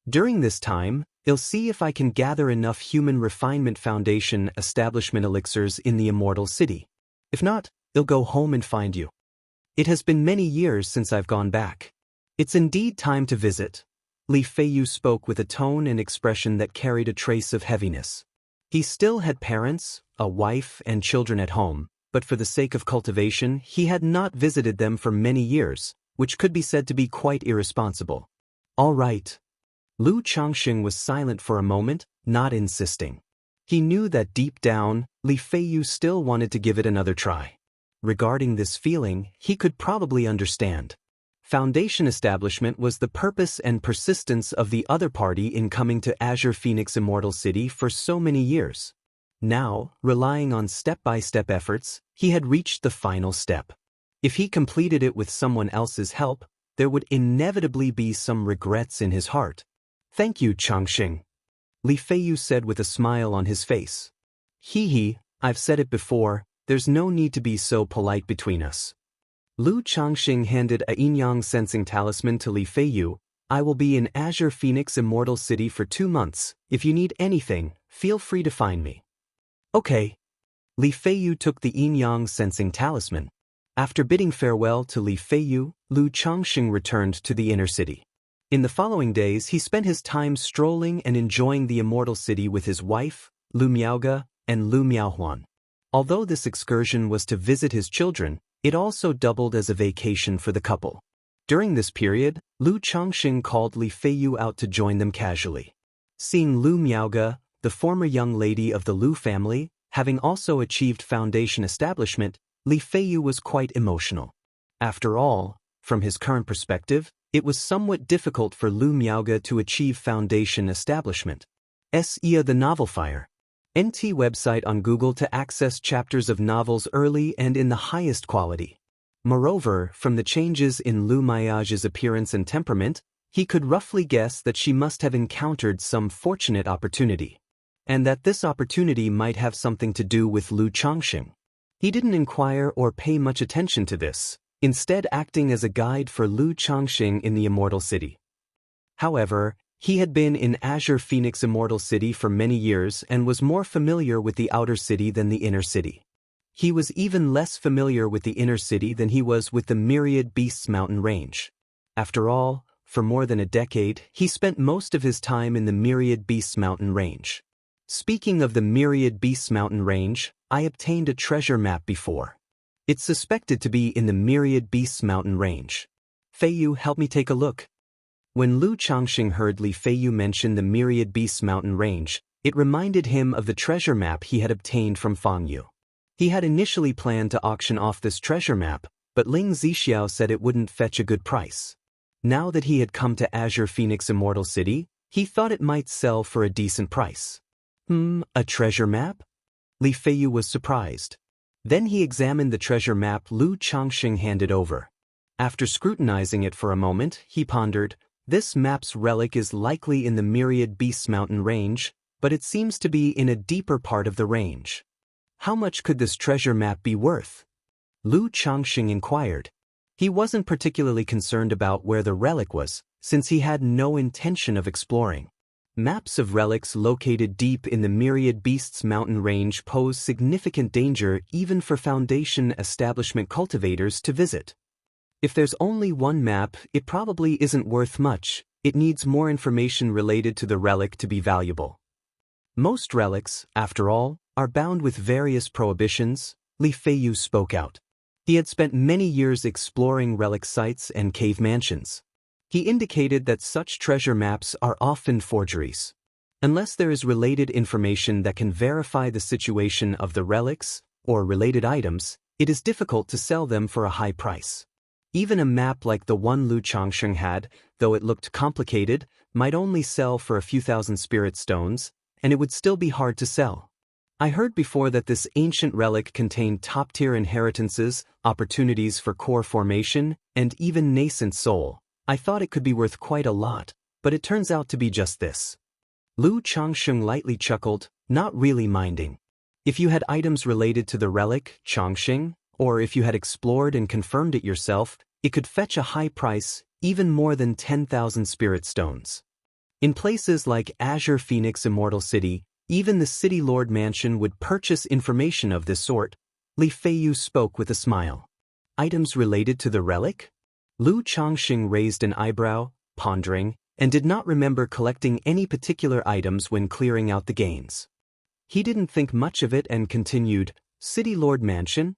During this time, I'll see if I can gather enough human refinement foundation establishment elixirs in the Immortal City. If not, I'll go home and find you. It has been many years since I've gone back. It's indeed time to visit. Li Feiyu spoke with a tone and expression that carried a trace of heaviness. He still had parents, a wife, and children at home, but for the sake of cultivation, he had not visited them for many years, which could be said to be quite irresponsible. All right. Lu Changxing was silent for a moment, not insisting. He knew that deep down, Li Feiyu still wanted to give it another try. Regarding this feeling, he could probably understand. Foundation establishment was the purpose and persistence of the other party in coming to Azure Phoenix Immortal City for so many years. Now, relying on step-by-step efforts, he had reached the final step. If he completed it with someone else's help, there would inevitably be some regrets in his heart. Thank you, Changxing. Li Feiyu said with a smile on his face. I've said it before, there's no need to be so polite between us. Lu Changxing handed a yin-yang sensing talisman to Li Feiyu. I will be in Azure Phoenix Immortal City for 2 months. If you need anything, feel free to find me. Okay. Li Feiyu took the yin-yang sensing talisman. After bidding farewell to Li Feiyu, Lu Changxing returned to the inner city. In the following days, he spent his time strolling and enjoying the Immortal City with his wife, Lu Miaoge, and Lu Miaohuan. Although this excursion was to visit his children, it also doubled as a vacation for the couple. During this period, Lu Changxing called Li Feiyu out to join them casually. Seeing Lu Miaoge, the former young lady of the Lu family, having also achieved foundation establishment, Li Feiyu was quite emotional. After all, from his current perspective, it was somewhat difficult for Lu Miaoge to achieve foundation establishment. The Novel Fire. NT website on Google to access chapters of novels early and in the highest quality. Moreover, from the changes in Lu Miaoge's appearance and temperament, he could roughly guess that she must have encountered some fortunate opportunity, and that this opportunity might have something to do with Lu Changxing. He didn't inquire or pay much attention to this, instead acting as a guide for Lu Changxing in the Immortal City. However, he had been in Azure Phoenix Immortal City for many years and was more familiar with the outer city than the inner city. He was even less familiar with the inner city than he was with the Myriad Beasts mountain range. After all, for more than a decade, he spent most of his time in the Myriad Beasts mountain range. Speaking of the Myriad Beasts mountain range, I obtained a treasure map before. It's suspected to be in the Myriad Beasts mountain range. Feiyu, help me take a look. When Lu Changxing heard Li Feiyu mention the Myriad Beasts mountain range, it reminded him of the treasure map he had obtained from Fang Yu. He had initially planned to auction off this treasure map, but Ling Zixiao said it wouldn't fetch a good price. Now that he had come to Azure Phoenix Immortal City, he thought it might sell for a decent price. A treasure map? Li Feiyu was surprised. Then he examined the treasure map Lu Changxing handed over. After scrutinizing it for a moment, he pondered, this map's relic is likely in the Myriad Beasts mountain range, but it seems to be in a deeper part of the range. How much could this treasure map be worth? Lu Changxing inquired. He wasn't particularly concerned about where the relic was, since he had no intention of exploring. Maps of relics located deep in the Myriad Beasts mountain range pose significant danger even for Foundation establishment cultivators to visit. If there's only one map, it probably isn't worth much. It needs more information related to the relic to be valuable. Most relics, after all, are bound with various prohibitions, Li Feiyu spoke out. He had spent many years exploring relic sites and cave mansions. He indicated that such treasure maps are often forgeries. Unless there is related information that can verify the situation of the relics or related items, it is difficult to sell them for a high price. Even a map like the one Lu Changxing had, though it looked complicated, might only sell for a few thousand spirit stones, and it would still be hard to sell. I heard before that this ancient relic contained top-tier inheritances, opportunities for core formation, and even nascent soul. I thought it could be worth quite a lot, but it turns out to be just this. Lu Changxing lightly chuckled, not really minding. If you had items related to the relic, Changxing, or if you had explored and confirmed it yourself, it could fetch a high price, even more than 10,000 spirit stones. In places like Azure Phoenix Immortal City, even the City Lord Mansion would purchase information of this sort. Li Feiyu spoke with a smile. Items related to the relic? Lu Changxing raised an eyebrow, pondering, and did not remember collecting any particular items when clearing out the gains. He didn't think much of it and continued, City Lord Mansion?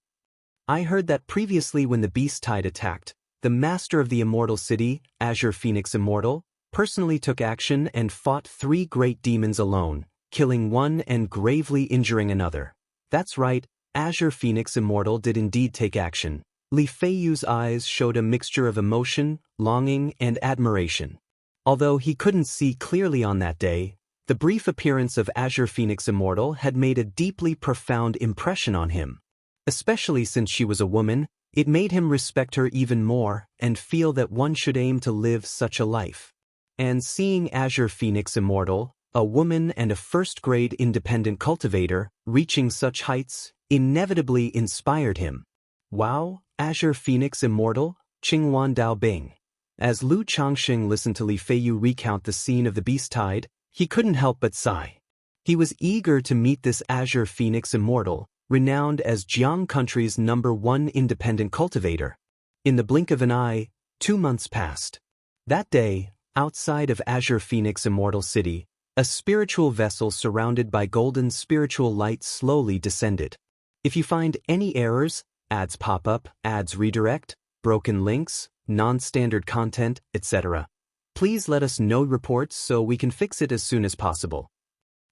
I heard that previously when the Beast Tide attacked, the master of the Immortal City, Azure Phoenix Immortal, personally took action and fought 3 great demons alone, killing one and gravely injuring another. That's right, Azure Phoenix Immortal did indeed take action. Li Feiyu's eyes showed a mixture of emotion, longing, and admiration. Although he couldn't see clearly on that day, the brief appearance of Azure Phoenix Immortal had made a deeply profound impression on him. Especially since she was a woman, it made him respect her even more and feel that one should aim to live such a life. And seeing Azure Phoenix Immortal, a woman and a first-grade independent cultivator, reaching such heights, inevitably inspired him. Wow, Azure Phoenix Immortal, Qingwan Dao Bing. As Lu Changxing listened to Li Feiyu recount the scene of the Beast Tide, he couldn't help but sigh. He was eager to meet this Azure Phoenix Immortal, renowned as Jiang Country's #1 independent cultivator. In the blink of an eye, 2 months passed. That day, outside of Azure Phoenix Immortal City, a spiritual vessel surrounded by golden spiritual light slowly descended. If you find any errors, ads pop up, ads redirect, broken links, non-standard content, etc., please let us know reports so we can fix it as soon as possible.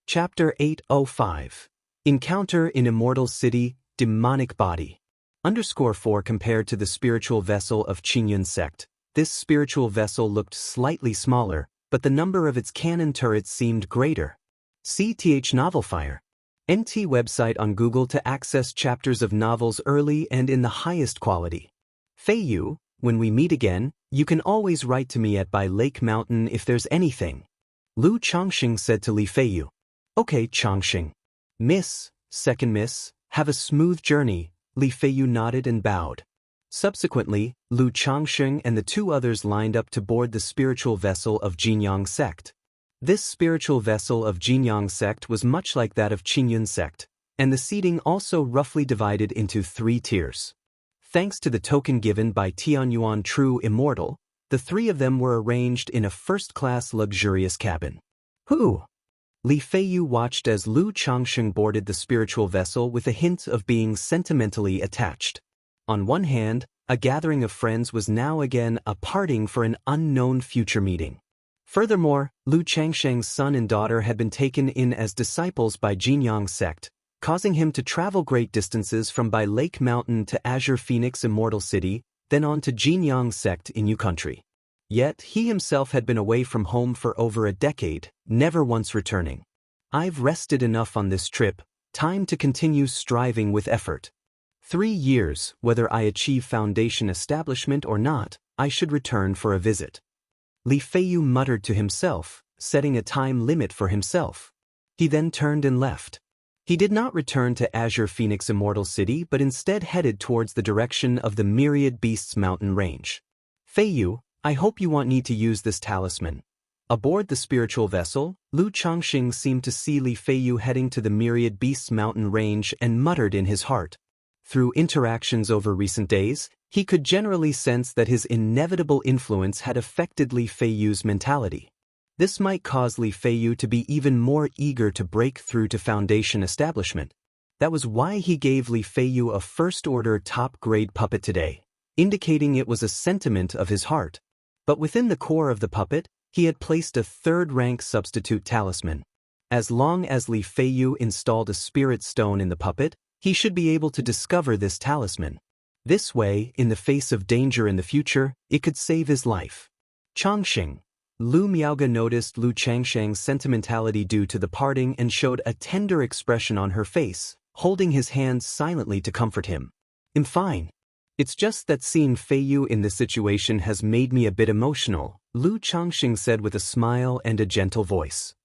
Chapter 805. Encounter in Immortal City, Demonic Body. _4 Compared to the spiritual vessel of Qingyun sect, this spiritual vessel looked slightly smaller, but the number of its cannon turrets seemed greater. CTH Novelfire. NT website on Google to access chapters of novels early and in the highest quality. Feiyu, when we meet again, you can always write to me at by Lake Mountain if there's anything. Lu Changxing said to Li Feiyu. Okay, Changxing. Miss, second miss, have a smooth journey, Li Feiyu nodded and bowed. Subsequently, Lu Changxing and the 2 others lined up to board the spiritual vessel of Jinyang sect. This spiritual vessel of Jinyang sect was much like that of Qingyun sect. and the seating also roughly divided into 3 tiers. Thanks to the token given by Tianyuan True Immortal, the 3 of them were arranged in a first-class luxurious cabin. Who? Li Feiyu watched as Lu Changsheng boarded the spiritual vessel with a hint of being sentimentally attached. On one hand, a gathering of friends was now again a parting for an unknown future meeting. Furthermore, Lu Changsheng's son and daughter had been taken in as disciples by Jinyang sect, causing him to travel great distances from by Lake Mountain to Azure Phoenix Immortal City, then on to Jinyang sect in Yu Country. Yet he himself had been away from home for over a decade, never once returning. I've rested enough on this trip, time to continue striving with effort. 3 years, whether I achieve foundation establishment or not, I should return for a visit. Li Feiyu muttered to himself, setting a time limit for himself. He then turned and left. He did not return to Azure Phoenix Immortal City but instead headed towards the direction of the Myriad Beasts mountain range. Feiyu, I hope you won't need to use this talisman. Aboard the spiritual vessel, Lu Changxing seemed to see Li Feiyu heading to the Myriad Beasts mountain range and muttered in his heart. Through interactions over recent days, he could generally sense that his inevitable influence had affected Li Feiyu's mentality. This might cause Li Feiyu to be even more eager to break through to foundation establishment. That was why he gave Li Feiyu a first-order top-grade puppet today, indicating it was a sentiment of his heart. But within the core of the puppet, he had placed a third-rank substitute talisman. As long as Li Feiyu installed a spirit stone in the puppet, he should be able to discover this talisman. This way, in the face of danger in the future, it could save his life. Changxing. Lu Miaoge noticed Lu Changsheng's sentimentality due to the parting and showed a tender expression on her face, holding his hands silently to comfort him. I'm fine. It's just that seeing Feiyu in this situation has made me a bit emotional, Lu Changxing said with a smile and a gentle voice.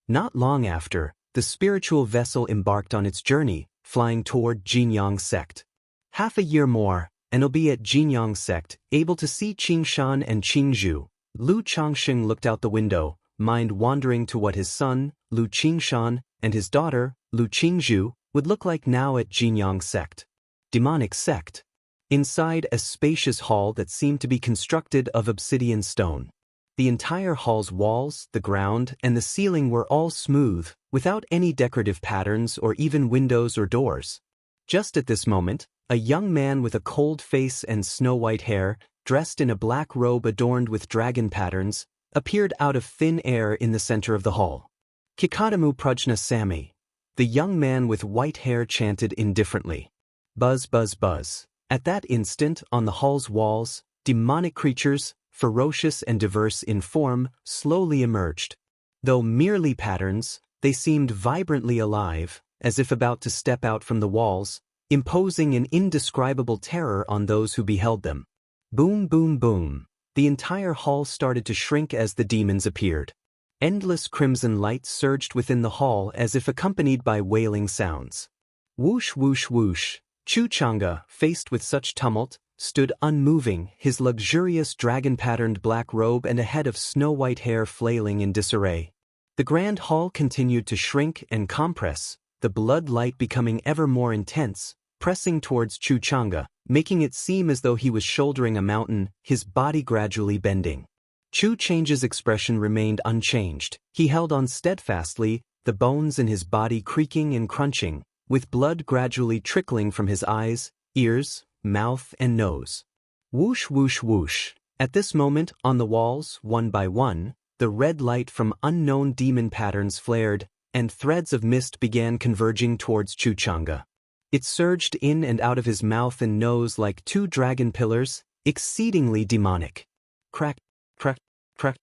Not long after, the spiritual vessel embarked on its journey, flying toward Jinyang sect. Half a year more, and I'll be at Jinyang sect, able to see Qingshan and Qingzhu. Lu Changxing looked out the window, mind wandering to what his son, Lu Qingshan, and his daughter, Lu Qingzhu, would look like now at Jinyang sect. Demonic sect. Inside a spacious hall that seemed to be constructed of obsidian stone. The entire hall's walls, the ground, and the ceiling were all smooth, without any decorative patterns or even windows or doors. Just at this moment, a young man with a cold face and snow-white hair, dressed in a black robe adorned with dragon patterns, appeared out of thin air in the center of the hall. Kikadamu Prajna Sami. The young man with white hair chanted indifferently. Buzz, buzz, buzz. At that instant, on the hall's walls, demonic creatures, ferocious and diverse in form, slowly emerged. Though merely patterns, they seemed vibrantly alive, as if about to step out from the walls, imposing an indescribable terror on those who beheld them. Boom, boom, boom. The entire hall started to shrink as the demons appeared. Endless crimson light surged within the hall as if accompanied by wailing sounds. Whoosh, whoosh, whoosh. Chuchanga, faced with such tumult, stood unmoving, his luxurious dragon-patterned black robe and a head of snow-white hair flailing in disarray. The grand hall continued to shrink and compress, the blood light becoming ever more intense, pressing towards Chuchanga, making it seem as though he was shouldering a mountain, his body gradually bending. Chu Change's expression remained unchanged. He held on steadfastly, the bones in his body creaking and crunching, with blood gradually trickling from his eyes, ears, mouth, and nose. Whoosh, whoosh, whoosh. At this moment, on the walls, one by one, the red light from unknown demon patterns flared, and threads of mist began converging towards Chuchanga. It surged in and out of his mouth and nose like 2 dragon pillars, exceedingly demonic. Crack, crack, crack.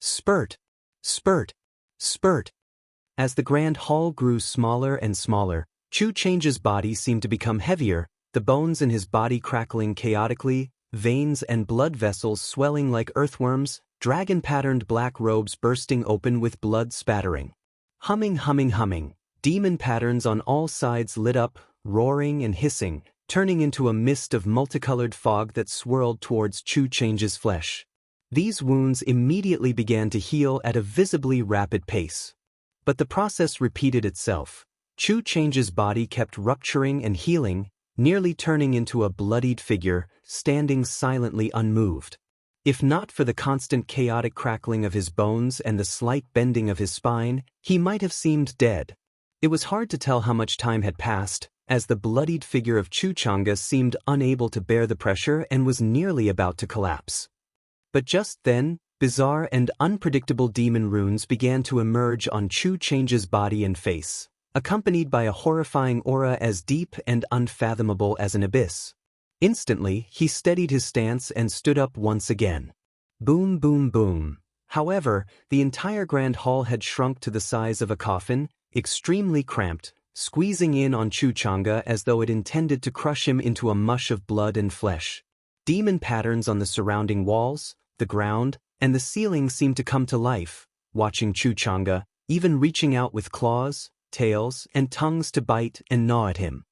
Spurt, spurt, spurt. As the grand hall grew smaller and smaller, Chu Change's body seemed to become heavier, the bones in his body crackling chaotically, veins and blood vessels swelling like earthworms, dragon-patterned black robes bursting open with blood spattering. Humming, humming, humming. Demon patterns on all sides lit up, roaring and hissing, turning into a mist of multicolored fog that swirled towards Chu Change's flesh. These wounds immediately began to heal at a visibly rapid pace. But the process repeated itself. Chu Chang's body kept rupturing and healing, nearly turning into a bloodied figure, standing silently unmoved. If not for the constant chaotic crackling of his bones and the slight bending of his spine, he might have seemed dead. It was hard to tell how much time had passed, as the bloodied figure of Chu Chang'e seemed unable to bear the pressure and was nearly about to collapse. But just then, bizarre and unpredictable demon runes began to emerge on Chu Chang's body and face, accompanied by a horrifying aura as deep and unfathomable as an abyss. Instantly, he steadied his stance and stood up once again. Boom, boom, boom. However, the entire grand hall had shrunk to the size of a coffin, extremely cramped, squeezing in on Chu Chang'e as though it intended to crush him into a mush of blood and flesh. Demon patterns on the surrounding walls, the ground, and the ceiling seemed to come to life, watching Chu Chang'e, even reaching out with claws, tails, and tongues to bite and gnaw at him.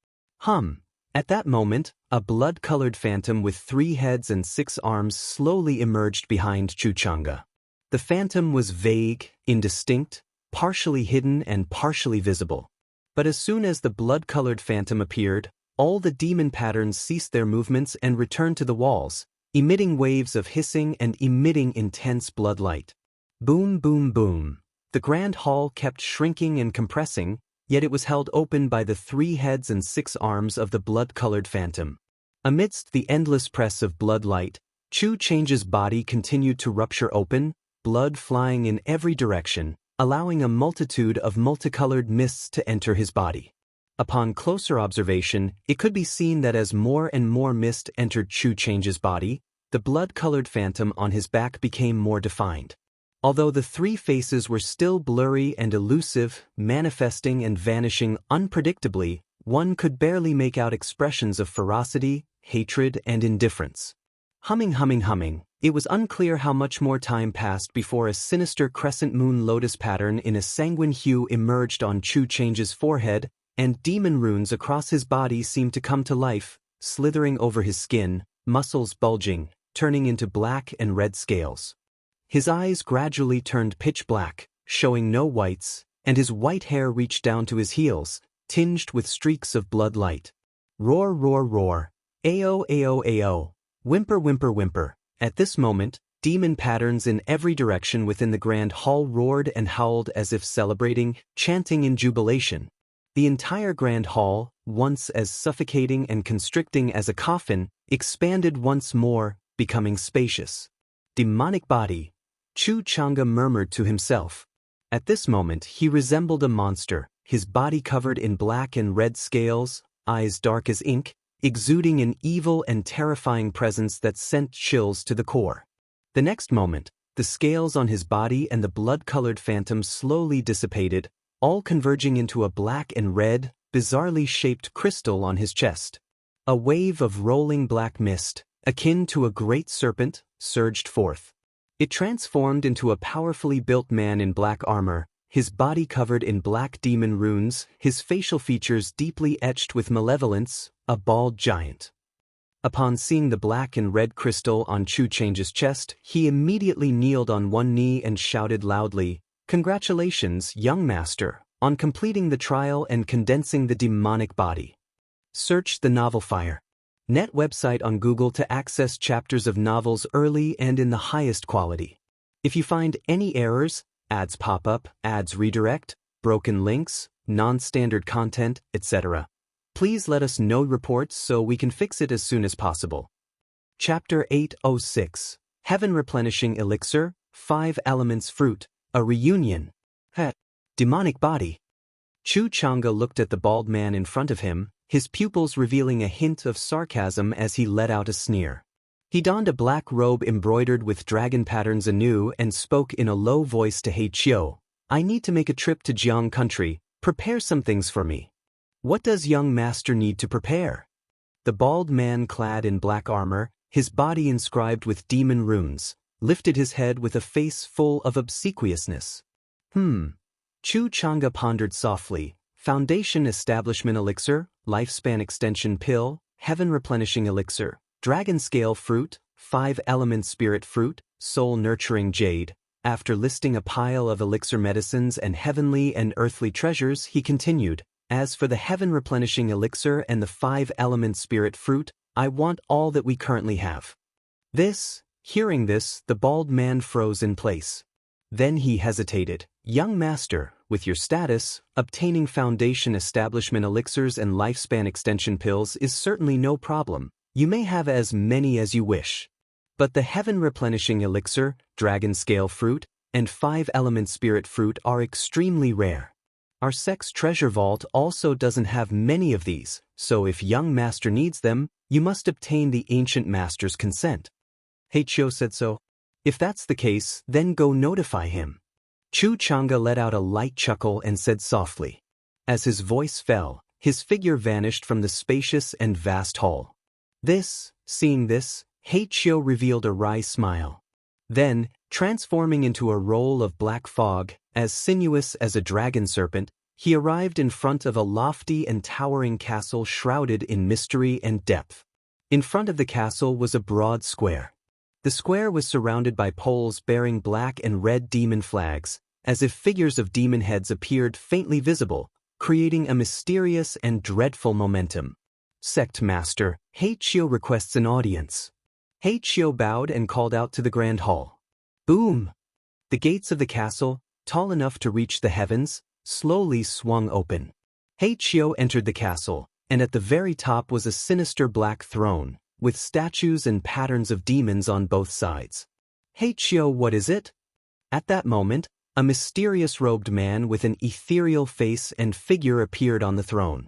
At that moment, a blood-colored phantom with 3 heads and 6 arms slowly emerged behind Chu Chang'e. The phantom was vague, indistinct, partially hidden and partially visible. But as soon as the blood-colored phantom appeared, all the demon patterns ceased their movements and returned to the walls, emitting waves of hissing and emitting intense blood light. Boom, boom, boom. The grand hall kept shrinking and compressing, yet it was held open by the 3 heads and 6 arms of the blood-colored phantom. Amidst the endless press of blood light, Chu Chang's body continued to rupture open, blood flying in every direction, allowing a multitude of multicolored mists to enter his body. Upon closer observation, it could be seen that as more and more mist entered Chu Chang's body, the blood-colored phantom on his back became more defined. Although the 3 faces were still blurry and elusive, manifesting and vanishing unpredictably, one could barely make out expressions of ferocity, hatred, and indifference. Humming. It was unclear how much more time passed before a sinister crescent moon lotus pattern in a sanguine hue emerged on Chu Chang's forehead, and demon runes across his body seemed to come to life, slithering over his skin, muscles bulging, turning into black and red scales. His eyes gradually turned pitch black, showing no whites, and his white hair reached down to his heels, tinged with streaks of blood light. Roar, roar, roar. Ayo, ayo, ayo. Whimper, whimper, whimper. At this moment, demon patterns in every direction within the grand hall roared and howled as if celebrating, chanting in jubilation. The entire grand hall, once as suffocating and constricting as a coffin, expanded once more, becoming spacious. Demonic body. Chu Chang'e murmured to himself. At this moment he resembled a monster, his body covered in black and red scales, eyes dark as ink, exuding an evil and terrifying presence that sent chills to the core. The next moment, the scales on his body and the blood-colored phantom slowly dissipated, all converging into a black and red, bizarrely shaped crystal on his chest. A wave of rolling black mist, akin to a great serpent, surged forth. It transformed into a powerfully built man in black armor, his body covered in black demon runes, his facial features deeply etched with malevolence, a bald giant. Upon seeing the black and red crystal on Chu Chang's chest, he immediately kneeled on one knee and shouted loudly, "Congratulations, young master, on completing the trial and condensing the demonic body." Search the novel Fire. Net website on Google to access chapters of novels early and in the highest quality. If you find any errors, ads pop up, ads redirect, broken links, non-standard content, etc., please let us know reports so we can fix it as soon as possible. Chapter 806. Heaven Replenishing Elixir, 5 Elements Fruit, a Reunion. Demonic Body. Chu Chang'e looked at the bald man in front of him, his pupils revealing a hint of sarcasm as he let out a sneer. He donned a black robe embroidered with dragon patterns anew and spoke in a low voice to He Chiu. "I need to make a trip to Jiang country, prepare some things for me." "What does young master need to prepare?" The bald man clad in black armor, his body inscribed with demon runes, lifted his head with a face full of obsequiousness. Chu Chang'e pondered softly. Foundation Establishment Elixir, Lifespan Extension Pill, Heaven Replenishing Elixir, Dragon Scale Fruit, 5 Element Spirit Fruit, Soul Nurturing Jade. After listing a pile of elixir medicines and heavenly and earthly treasures, he continued, As for the heaven-replenishing elixir and the 5-element spirit fruit, I want all that we currently have. Hearing this, the bald man froze in place. Then he hesitated. Young master, with your status, obtaining foundation establishment elixirs and lifespan extension pills is certainly no problem. You may have as many as you wish. But the heaven-replenishing elixir, dragon scale fruit, and 5-element spirit fruit are extremely rare. Our sect's treasure vault also doesn't have many of these, so if young master needs them, you must obtain the ancient master's consent. Heiqiu said so. If that's the case, then go notify him. Chu Chang'e let out a light chuckle and said softly. As his voice fell, his figure vanished from the spacious and vast hall. Seeing this, Heiqiu revealed a wry smile. Then, transforming into a roll of black fog, as sinuous as a dragon serpent, he arrived in front of a lofty and towering castle shrouded in mystery and depth. In front of the castle was a broad square. The square was surrounded by poles bearing black and red demon flags, as if figures of demon heads appeared faintly visible, creating a mysterious and dreadful momentum. Sect Master, Heiqiu requests an audience. Heiqiu bowed and called out to the grand hall. Boom! The gates of the castle, tall enough to reach the heavens, slowly swung open. Heiqiu entered the castle, and at the very top was a sinister black throne, with statues and patterns of demons on both sides. Heiqiu, what is it? At that moment, a mysterious robed man with an ethereal face and figure appeared on the throne.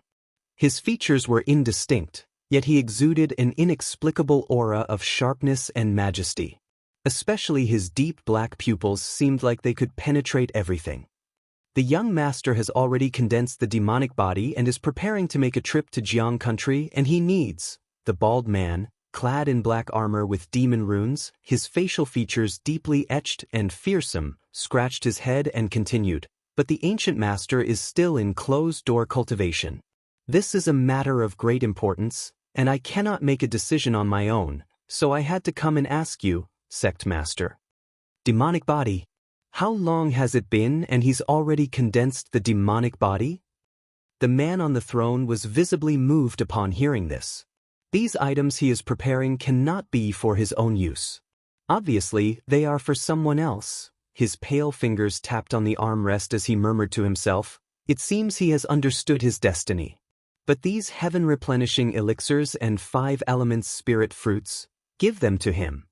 His features were indistinct, yet he exuded an inexplicable aura of sharpness and majesty. Especially his deep black pupils seemed like they could penetrate everything. The young master has already condensed the demonic body and is preparing to make a trip to Jiang country, and he needs. The bald man, clad in black armor with demon runes, his facial features deeply etched and fearsome, scratched his head and continued, but the ancient master is still in closed-door cultivation. This is a matter of great importance, and I cannot make a decision on my own, so I had to come and ask you, Sect Master. Demonic body. How long has it been and he's already condensed the demonic body? The man on the throne was visibly moved upon hearing this. These items he is preparing cannot be for his own use. Obviously, they are for someone else. His pale fingers tapped on the armrest as he murmured to himself, it seems he has understood his destiny. But these heaven-replenishing elixirs and 5-element spirit fruits, give them to him.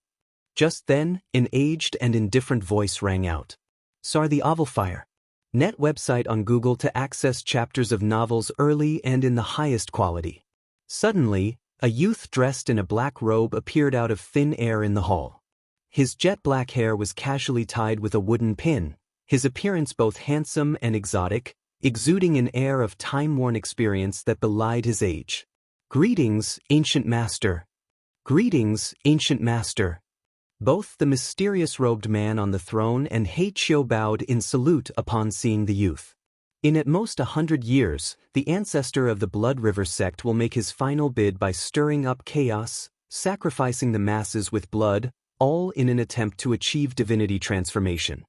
Just then, an aged and indifferent voice rang out. Sar the Ovalfire. Net website on Google to access chapters of novels early and in the highest quality. Suddenly, a youth dressed in a black robe appeared out of thin air in the hall. His jet-black hair was casually tied with a wooden pin, his appearance both handsome and exotic, exuding an air of time-worn experience that belied his age. Greetings, ancient master. Greetings, ancient master. Both the mysterious robed man on the throne and Heiqiu bowed in salute upon seeing the youth. In at most 100 years, the ancestor of the Blood River sect will make his final bid by stirring up chaos, sacrificing the masses with blood, all in an attempt to achieve divinity transformation.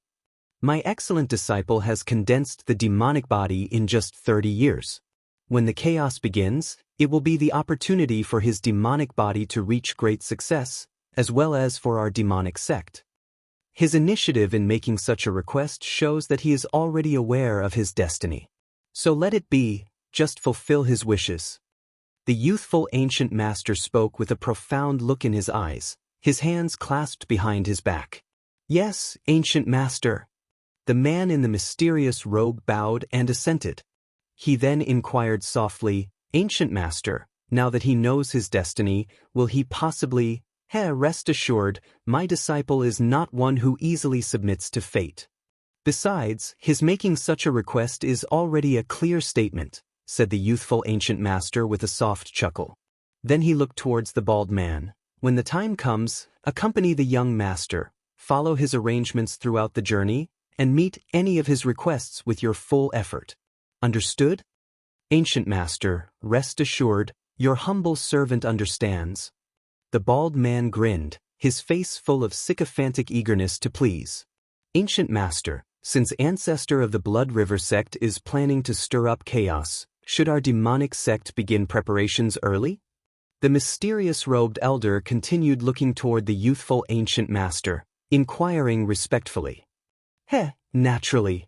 My excellent disciple has condensed the demonic body in just 30 years. When the chaos begins, it will be the opportunity for his demonic body to reach great success, as well as for our demonic sect. His initiative in making such a request shows that he is already aware of his destiny. So let it be, just fulfill his wishes. The youthful ancient master spoke with a profound look in his eyes, his hands clasped behind his back. Yes, ancient master. The man in the mysterious robe bowed and assented. He then inquired softly, Ancient master, now that he knows his destiny, will he possibly... Rest assured, my disciple is not one who easily submits to fate. Besides, his making such a request is already a clear statement, said the youthful ancient master with a soft chuckle. Then he looked towards the bald man. When the time comes, accompany the young master, follow his arrangements throughout the journey, and meet any of his requests with your full effort. Understood? Ancient master, rest assured, your humble servant understands. The bald man grinned, his face full of sycophantic eagerness to please. Ancient master, since ancestor of the Blood River sect is planning to stir up chaos, Should our demonic sect begin preparations early? The mysterious robed elder continued looking toward the youthful ancient master, inquiring respectfully. Naturally.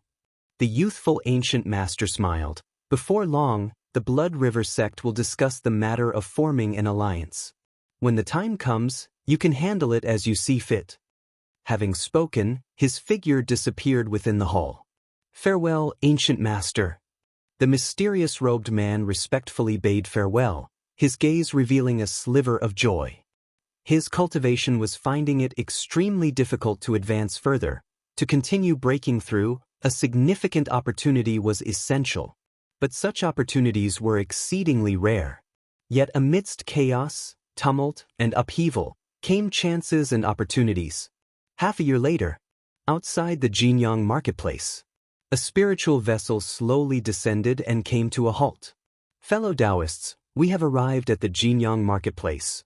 The youthful ancient master smiled. Before long, the Blood River sect will discuss the matter of forming an alliance. When the time comes, you can handle it as you see fit. Having spoken, his figure disappeared within the hall. Farewell, ancient master. The mysterious robed man respectfully bade farewell, his gaze revealing a sliver of joy. His cultivation was finding it extremely difficult to advance further. To continue breaking through, a significant opportunity was essential. But such opportunities were exceedingly rare. Yet amidst chaos, tumult, and upheaval, came chances and opportunities. Half a year later, outside the Jinyang marketplace, a spiritual vessel slowly descended and came to a halt. Fellow Daoists, we have arrived at the Jinyang marketplace.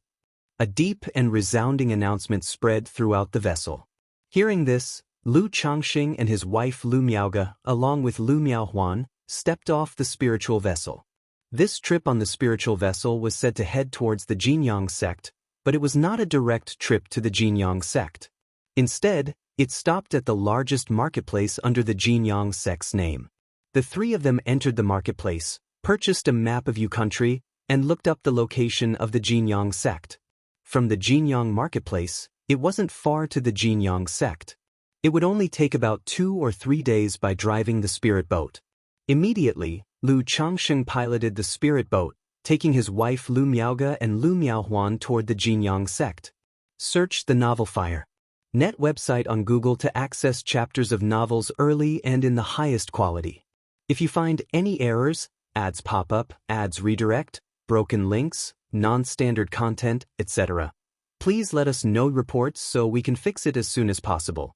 A deep and resounding announcement spread throughout the vessel. Hearing this, Lu Changxing and his wife Lu Miaoge, along with Lu Miaohuan, stepped off the spiritual vessel. This trip on the spiritual vessel was said to head towards the Jinyang sect, but it was not a direct trip to the Jinyang sect. Instead, it stopped at the largest marketplace under the Jinyang sect's name. The three of them entered the marketplace, purchased a map of Yu country, and looked up the location of the Jinyang sect. From the Jinyang marketplace, it wasn't far to the Jinyang sect. It would only take about 2 or 3 days by driving the spirit boat. Immediately, Lu Changxing piloted the spirit boat, taking his wife Lu Miaoge and Lu Miaohuan toward the Jinyang sect. Search the novel Fire. Net website on Google to access chapters of novels early and in the highest quality. If you find any errors, ads pop up, ads redirect, broken links, non-standard content, etc., please let us know reports so we can fix it as soon as possible.